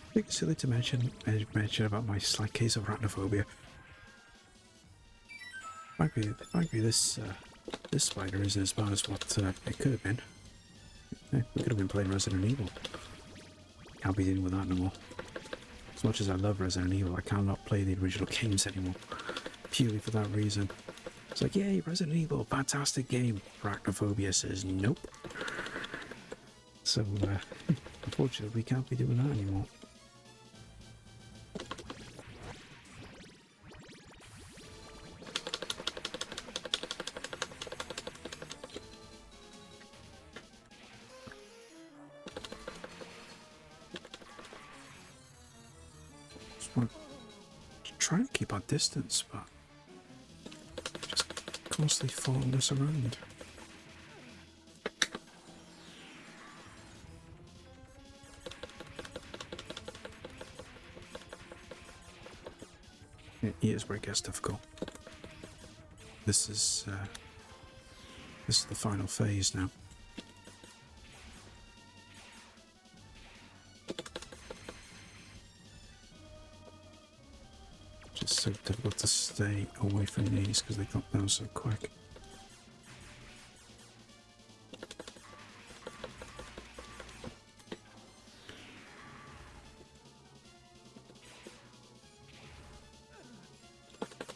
I think it's silly to mention about my slight case of arachnophobia. Frankly, this spider isn't as bad as what it could have been. Yeah, we could have been playing Resident Evil. Can't be dealing with that no more. As much as I love Resident Evil, I cannot play the original games anymore. Purely for that reason. It's like, yay, Resident Evil, fantastic game. Arachnophobia says nope. So, unfortunately, we can't be doing that anymore. Trying to keep our distance, but just constantly following us around. Here's where it gets difficult. This is the final phase now. It's so difficult to stay away from these because they drop down so quick.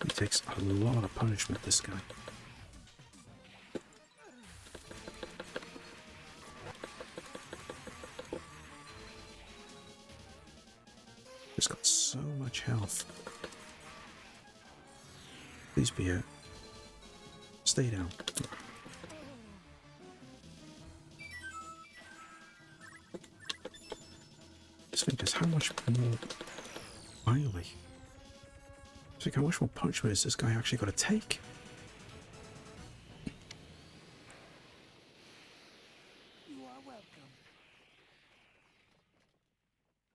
He takes a lot of punishment, this guy. He's got so much health. Please be it. Stay down. Just think just how much more wily. Think how much more punishment is this guy actually got to take? You are welcome.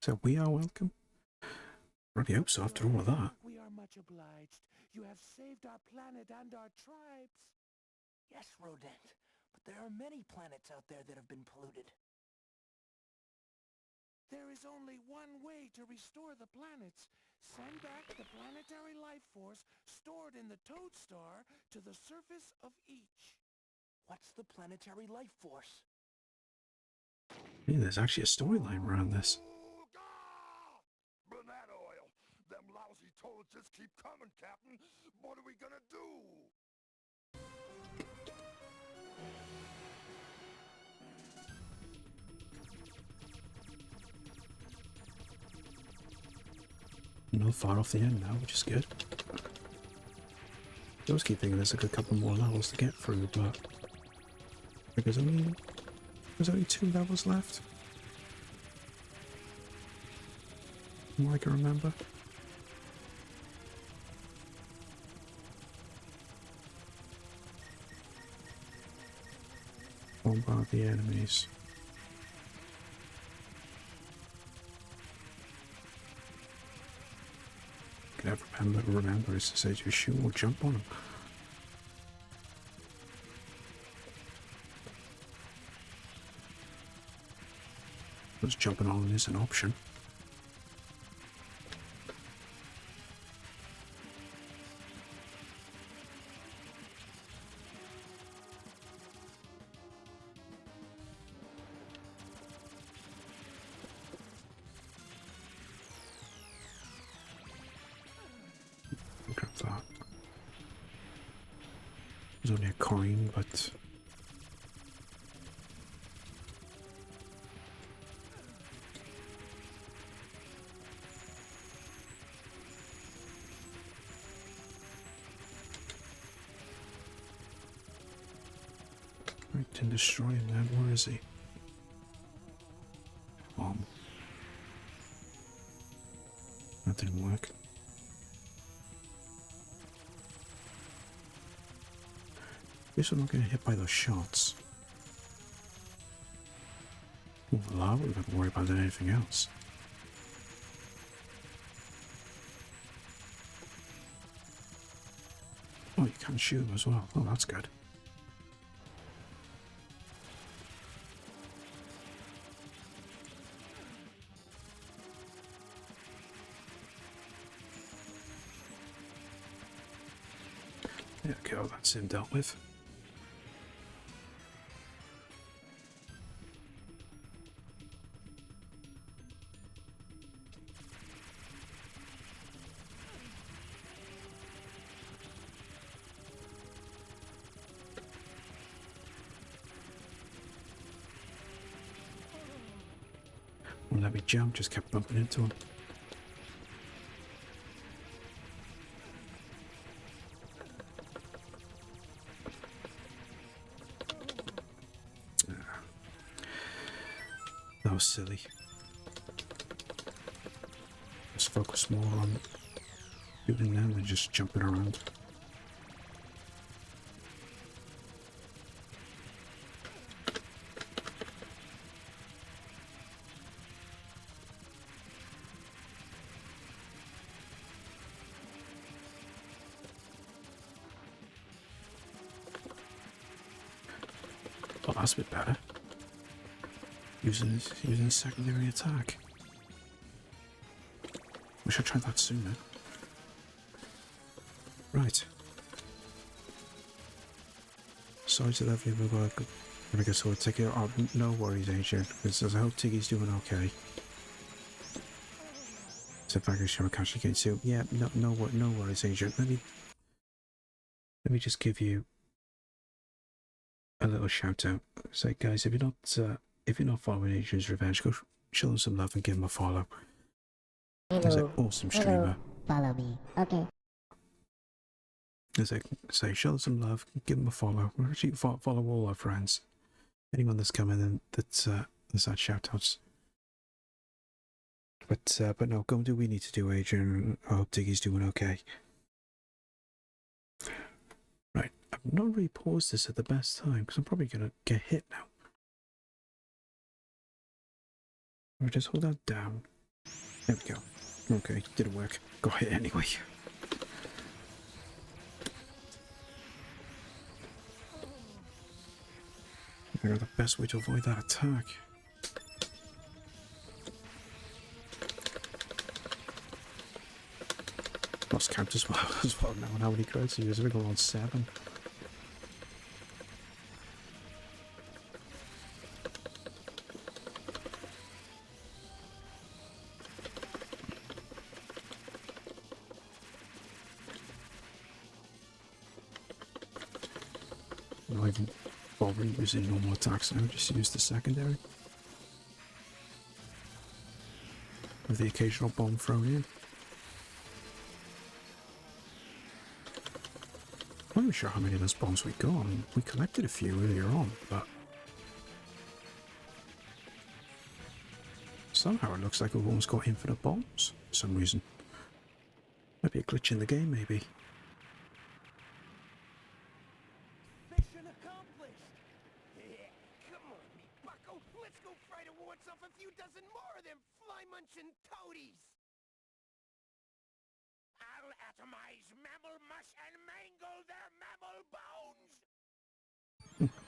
So we are welcome? Really hope so after all of that. We are much obliged. You have saved our planet and our tribes. Yes, Rodent, but there are many planets out there that have been polluted. There is only one way to restore the planets. Send back the planetary life force stored in the Toad Star to the surface of each. What's the planetary life force? Yeah, there's actually a storyline around this. Banana oil. Them lousy toads just keep coming, Captain. What are we gonna do? Not far off the end now, which is good. I always keep thinking there's like a couple more levels to get through, but there's only 2 levels left. From what I can remember. Bombard the enemies. Can never remember is to say just shoot or jump on them. suppose jumping on is an option. Grab that. There's only a coin, but I can destroy him then. Where is he? That didn't work. Guess I'm not getting hit by those shots. Well, I wouldn't have to worry about anything else. Oh, you can't shoot him as well. Oh, that's good. There we go, that's him dealt with. Wouldn't let me jump, just kept bumping into him. That was silly. Just focus more on shooting them than just jumping around. Oh, that's a bit better. Using secondary attack. Wish I tried that sooner. Right. Sorry to that people, but I guess I'll take it. Oh, no worries, Agent. Because I hope Tiggy's doing okay. So if I can show Akashi again too. Yeah, no worries, Agent. Let me just give you a little shout out. Say, guys, if you're not following Agent's Revenge, go show them some love and give him a follow. He's an awesome streamer. Follow me. Okay. As I say, show them some love, give them a follow. Actually, follow all our friends. Anyone that's coming in that's had shout outs. But no, go and do what we need to do, Adrian. I hope Diggy's doing okay. Right, I've not really paused this at the best time because I'm probably gonna get hit now. I'll just hold that down. There we go. Okay, didn't work. Got hit anyway. I figured the best way to avoid that attack. Lost count as well now on how many credits he used. I think we're on 7. Not even bothering using normal attacks now, just use the secondary. With the occasional bomb thrown in. I'm not even sure how many of those bombs we got. I mean, we collected a few earlier on, but somehow it looks like we've almost got infinite bombs for some reason. Might be a glitch in the game, maybe. Mission accomplished! Yeah, come on, me bucko. Let's go fight a wards off a few dozen more of them fly-munching toadies! I'll atomize mammal mush and mangle their mammal bones!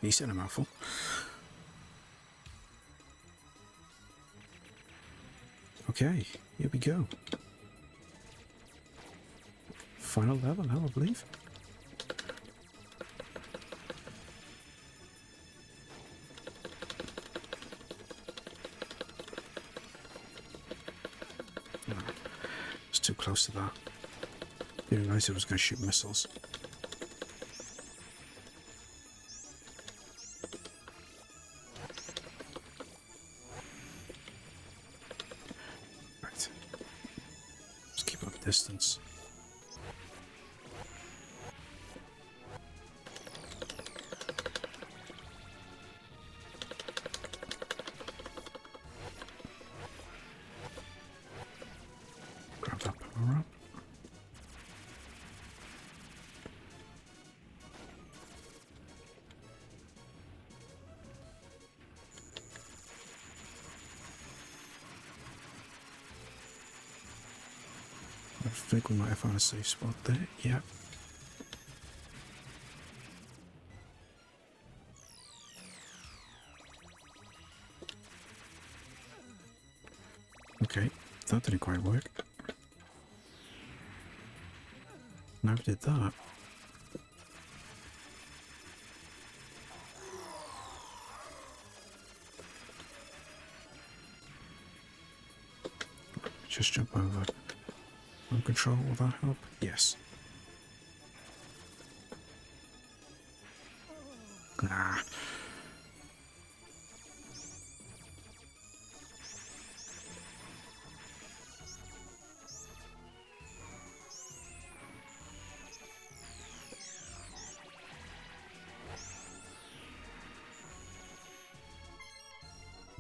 He said a mouthful. Okay, here we go. Final level now, I believe. Oh, it's too close to that. Didn't realize it was going to shoot missiles. Right. Just keep up distance. Grab that power up. I think we might have found a safe spot there. Yeah. Okay, that didn't quite work. Now we did that. Just jump over. On control, will that help? Yes. Ah.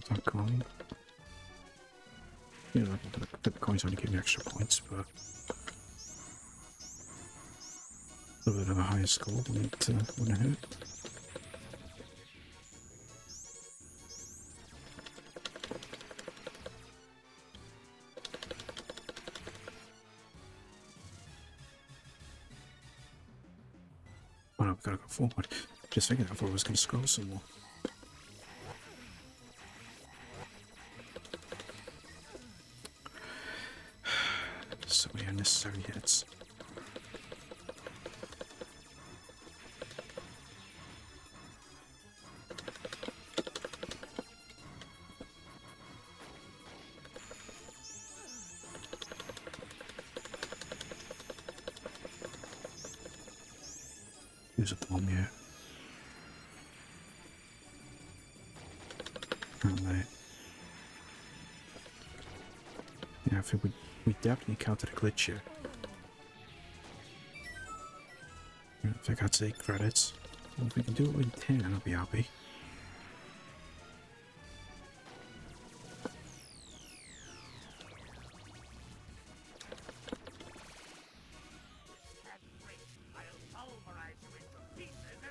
That coin. You know, the coins only give me extra points, but a little bit of a higher score wouldn't hurt. Oh no, we've got to go forward. Just thinking, I thought I was going to scroll some more. So many unnecessary hits. Use a bomb here. And there. Yeah, I think we definitely counted a glitch here. I think I'd say credits. Well, if we can do it with 10, I'll be happy.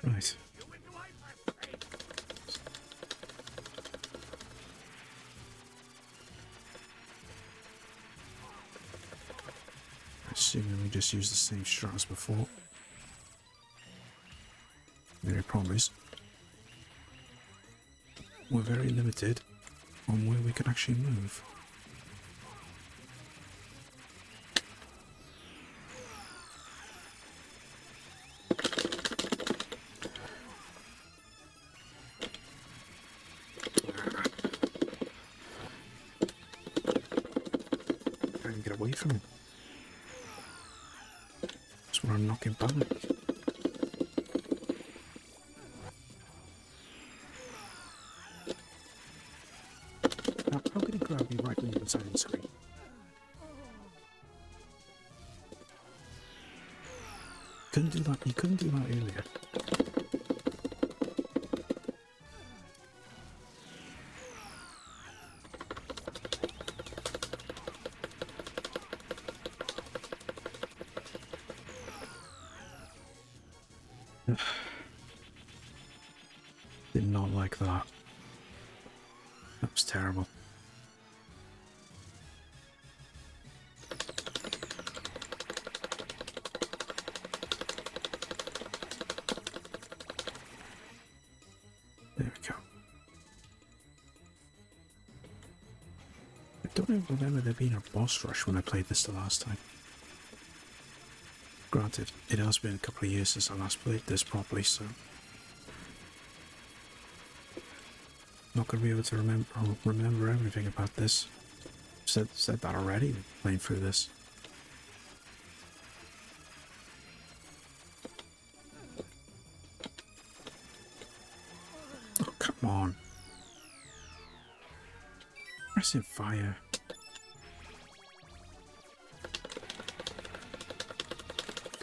Right. Assuming we just use the same strat as before. The only problem is we're very limited on where we can actually move. Trying to get away from him. That's what I'm knocking back. How can he grab me right when you're inside the screen? Couldn't do that. You couldn't do that earlier. Did not like that. That was terrible. There we go. I don't even remember there being a boss rush when I played this the last time. Granted, it has been a couple of years since I last played this properly, so not going to be able to remember everything about this. Said that already, playing through this. Oh, come on. Pressing fire.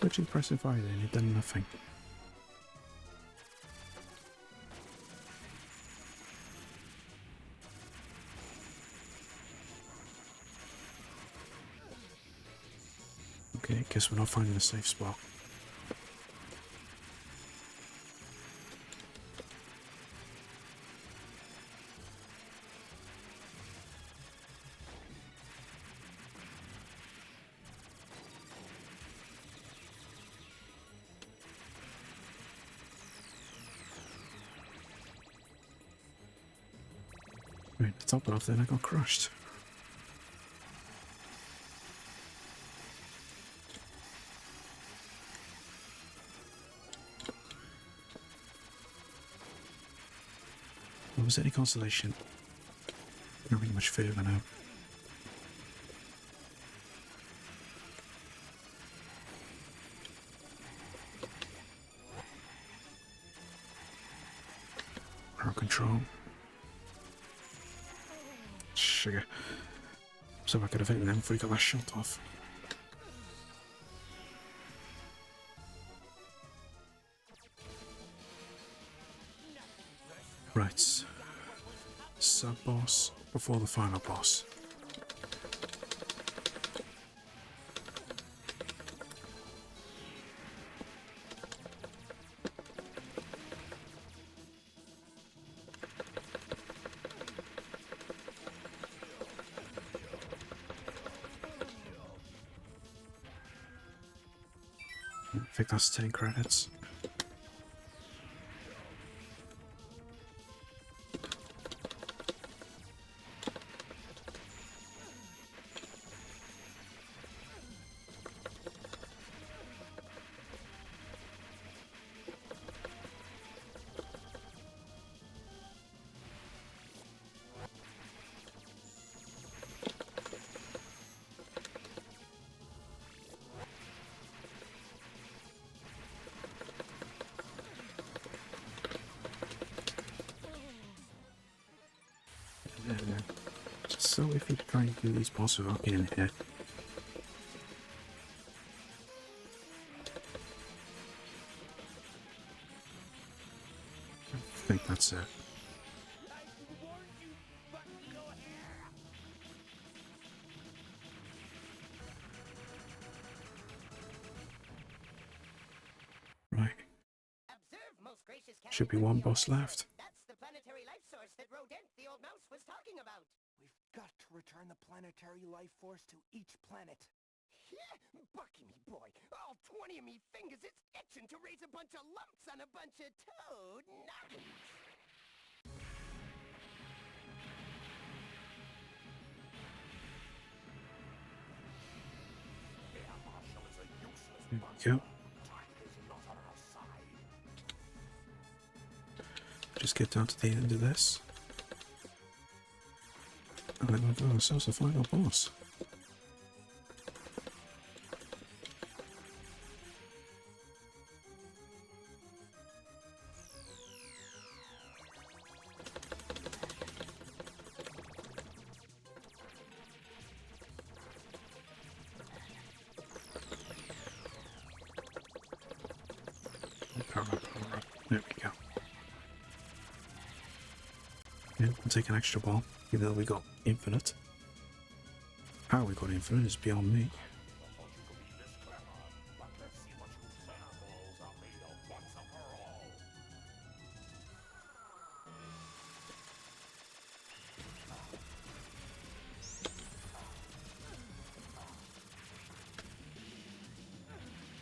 Literally pressing fire and it done nothing. Okay, guess we're not finding a safe spot. Right, to top it off then, I got crushed. Well, was any consolation? Not really much further now. Remote control. Sugar. So I could have hit them before he got that shot off. Right. Sub-boss before the final boss. I think that's 10 credits. So if you try and do these bosses without getting hit. I think that's it. Right. Should be one boss left. That's the planetary life source that Rodent, the old mouse, was talking about. We've got to return the planetary life force to each planet. Yeah, Bucky, me boy, all 20 of me fingers, it's itching to raise a bunch of lumps on a bunch of toad nuts. Yep. Just get down to the end of this. And then we'll do ourselves a final boss. Power up. There we go. Yeah, we'll take an extra ball, even though we got infinite. How we got infinite is beyond me.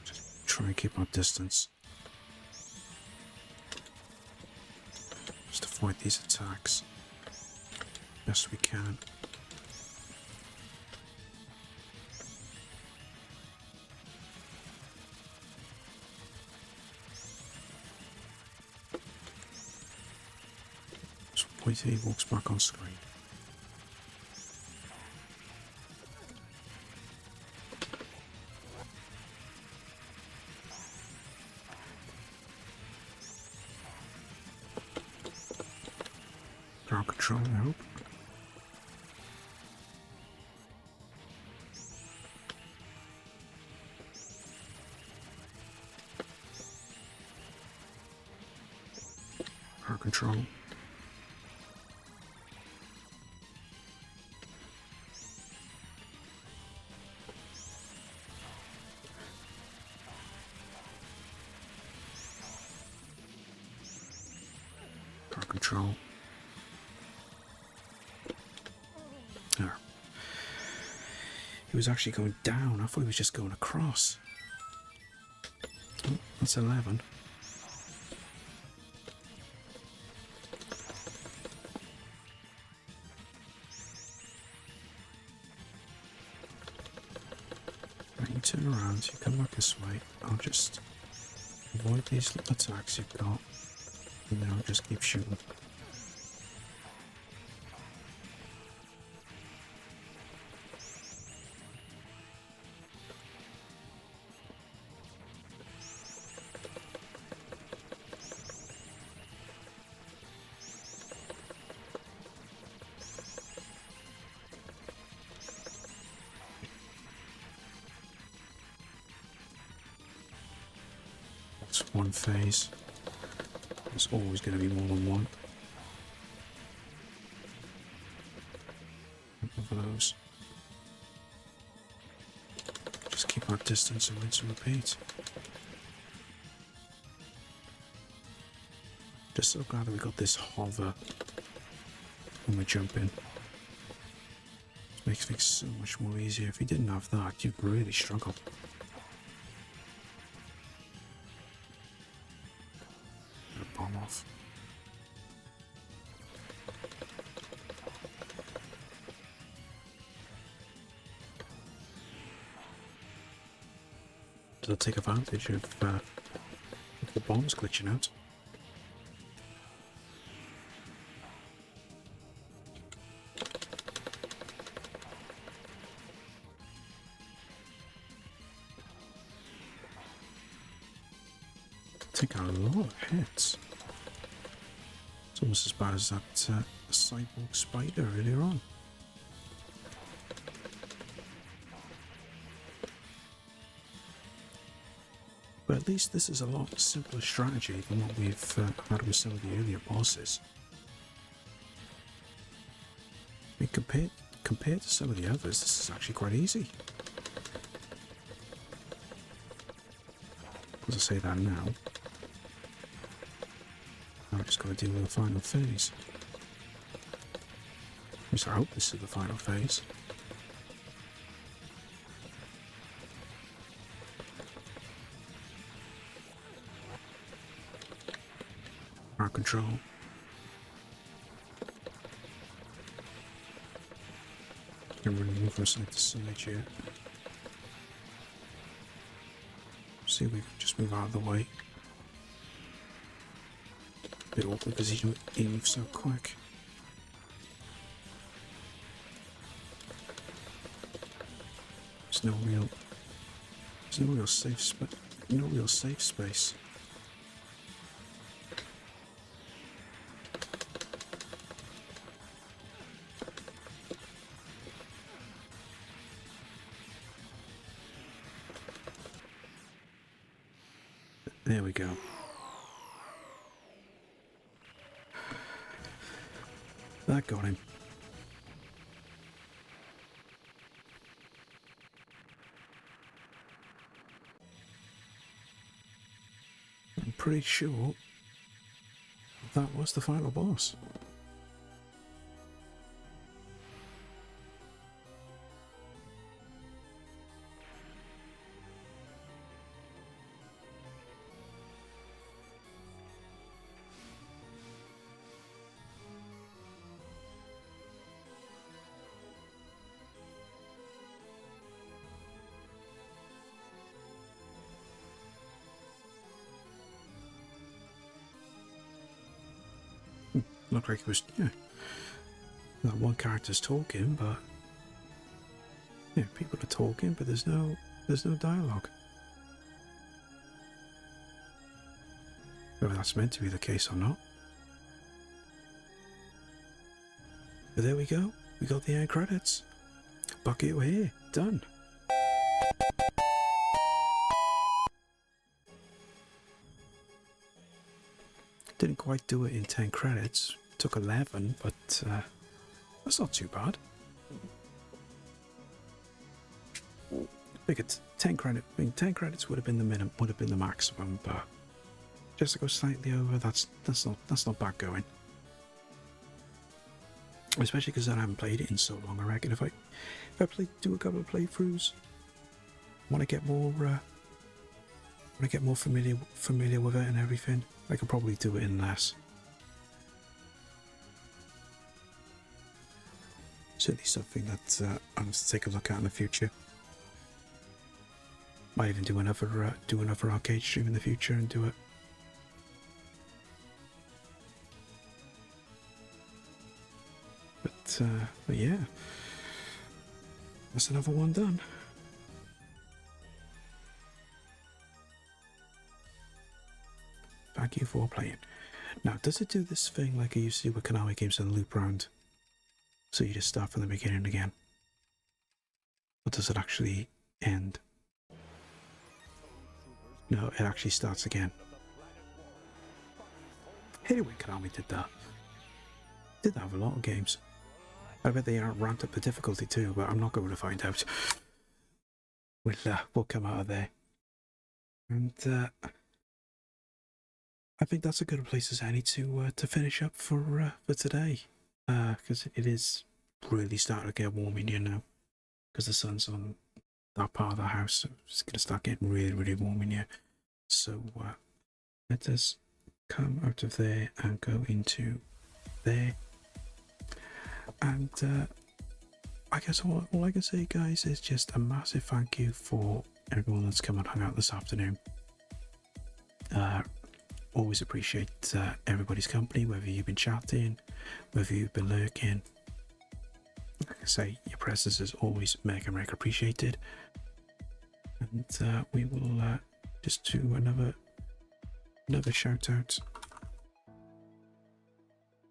Just try and keep our distance. Just avoid these attacks best we can. Wait till he walks back on screen. Ground control, I hope. Ground control. Ground control. There. He was actually going down. I thought he was just going across. Oh, that's 11. Right, you turn around, you come back this way. I'll just avoid these attacks you've got. And then I'll just keep shooting. That's one phase. There's always going to be more than one. Of those. Just keep our distance and rinse and repeat. Just so glad that we got this hover when we're jumping. It makes things so much more easier. If you didn't have that, you'd really struggle. Bomb off. They'll take advantage of the bombs glitching out. Take a lot of hits. It's almost as bad as that cyborg spider earlier on. But at least this is a lot simpler strategy than what we've had with some of the earlier bosses. I mean, compared to some of the others, this is actually quite easy. As I say that now, I'm just going to deal with the final phase. At least I hope this is the final phase. Our control. Can really move from side to side here. See if we can just move out of the way. A bit awkward because he moves so quick. There's no real safe space. There we go. That got him. I'm pretty sure that was the final boss. looked like it was, yeah, that one character's talking, but yeah, people are talking, but there's no dialogue. Whether that's meant to be the case or not. But there we go. We got the end credits. Bucket, we're here. Done. Didn't quite do it in 10 credits. Took 11, but that's not too bad. I figured 10 credits would have been the minimum, would have been the maximum, but just to go slightly over, that's not bad going. Especially because I haven't played it in so long. I reckon if I do a couple of playthroughs, want to get more familiar with it and everything, I could probably do it in less. Certainly something that I'll have to take a look at in the future. Might even do another arcade stream in the future and do it. But yeah, that's another one done. Thank you for playing. Now, does it do this thing like I used to do with Konami games and loop round? So you just start from the beginning again? Or does it actually end? No, it actually starts again. Anyway, Konami did that. Did that with a lot of games. I bet they aren't ramped up the difficulty too, but I'm not going to find out. We'll come out of there. And I think that's a good place as any to finish up for today. Because it is really starting to get warm in here now. Because the sun's on that part of the house, so it's going to start getting really, really warm in here. So let us come out of there and go into there. And I guess all I can say, guys, is just a massive thank you for everyone that's come and hung out this afternoon. Always appreciate everybody's company, whether you've been chatting, whether you've been lurking. Like I say, your presence is always mega appreciated. And we will just do another shout out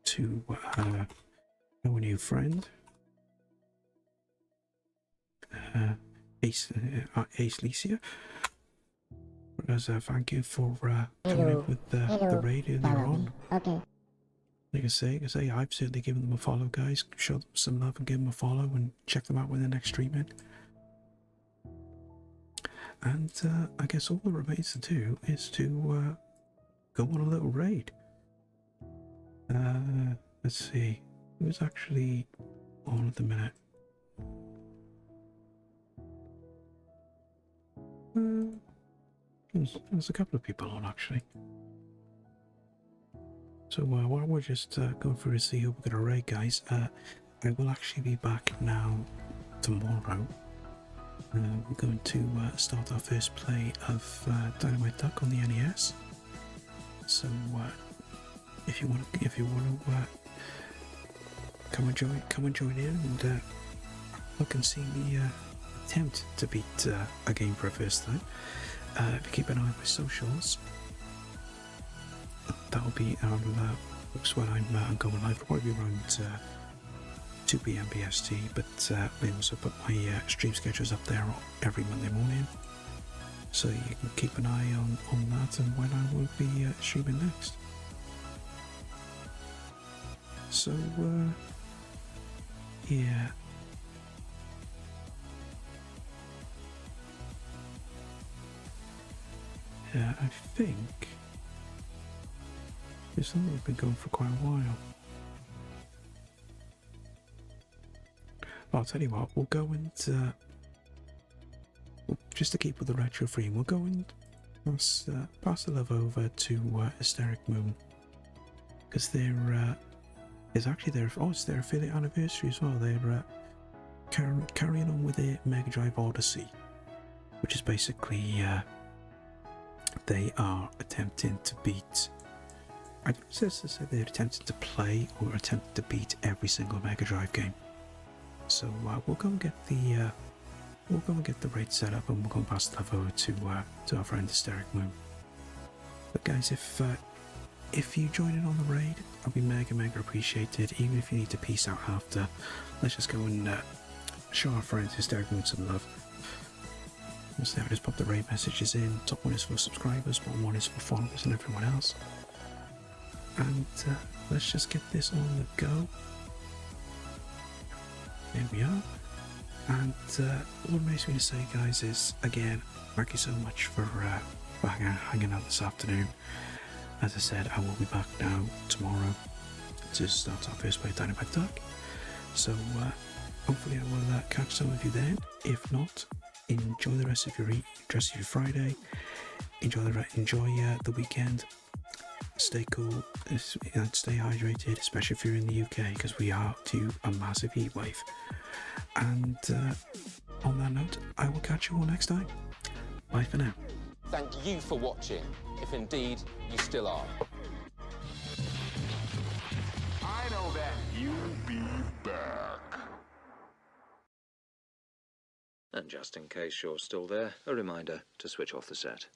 to our new friend, Ace Licia. As a thank you for coming in with the raid earlier on. Okay. Like I say, I've certainly given them a follow, guys. Show them some love and give them a follow and check them out when they're next streaming. And I guess all that remains to do is to go on a little raid. Let's see. Who's actually on at the minute? There's a couple of people on actually. So while we're just going through to see who we're going to raid, guys, I will actually be back now tomorrow. We're going to start our first play of Dynamite Duck on the NES. So if you want to come and join in and look and see me attempt to beat a game for a first time. If you keep an eye on my socials, that'll be looks when I'm going live. It'll probably be around 2 PM BST, but I also put my stream schedules up there every Monday morning, so you can keep an eye on that and when I will be streaming next. So yeah. Yeah, I think it's something we've been going for quite a while. I'll tell you what, we'll go and just to keep with the retro theme, we'll go and pass the love over to Hysteric Moon, because it's their affiliate anniversary as well. They're carrying on with their Mega Drive Odyssey, which is basically they are attempting to beat I don't say they're attempting to play or attempt to beat every single Mega Drive game. So we'll go and get the raid set up, and we'll go and pass stuff over to our friend Hysteric Moon. But guys, if you join in on the raid, I'll be mega appreciated. Even if you need to peace out after, let's just go and show our friends Hysteric Moon some love. So there, just pop the raid messages in. Top one is for subscribers, bottom one is for followers and everyone else. And let's just get this on the go. There we are. And what remains me to say, guys, is again, thank you so much for hanging out this afternoon. As I said, I will be back now tomorrow to start our first play of Dynamite Duck. So hopefully I will catch some of you then. If not, enjoy the rest of your Friday. Enjoy the weekend. Stay cool and stay hydrated, especially if you're in the UK, because we are due a massive heat wave. And on that note, I will catch you all next time. Bye for now. Thank you for watching, if indeed you still are. I know that you'll be back. And just in case you're still there, a reminder to switch off the set.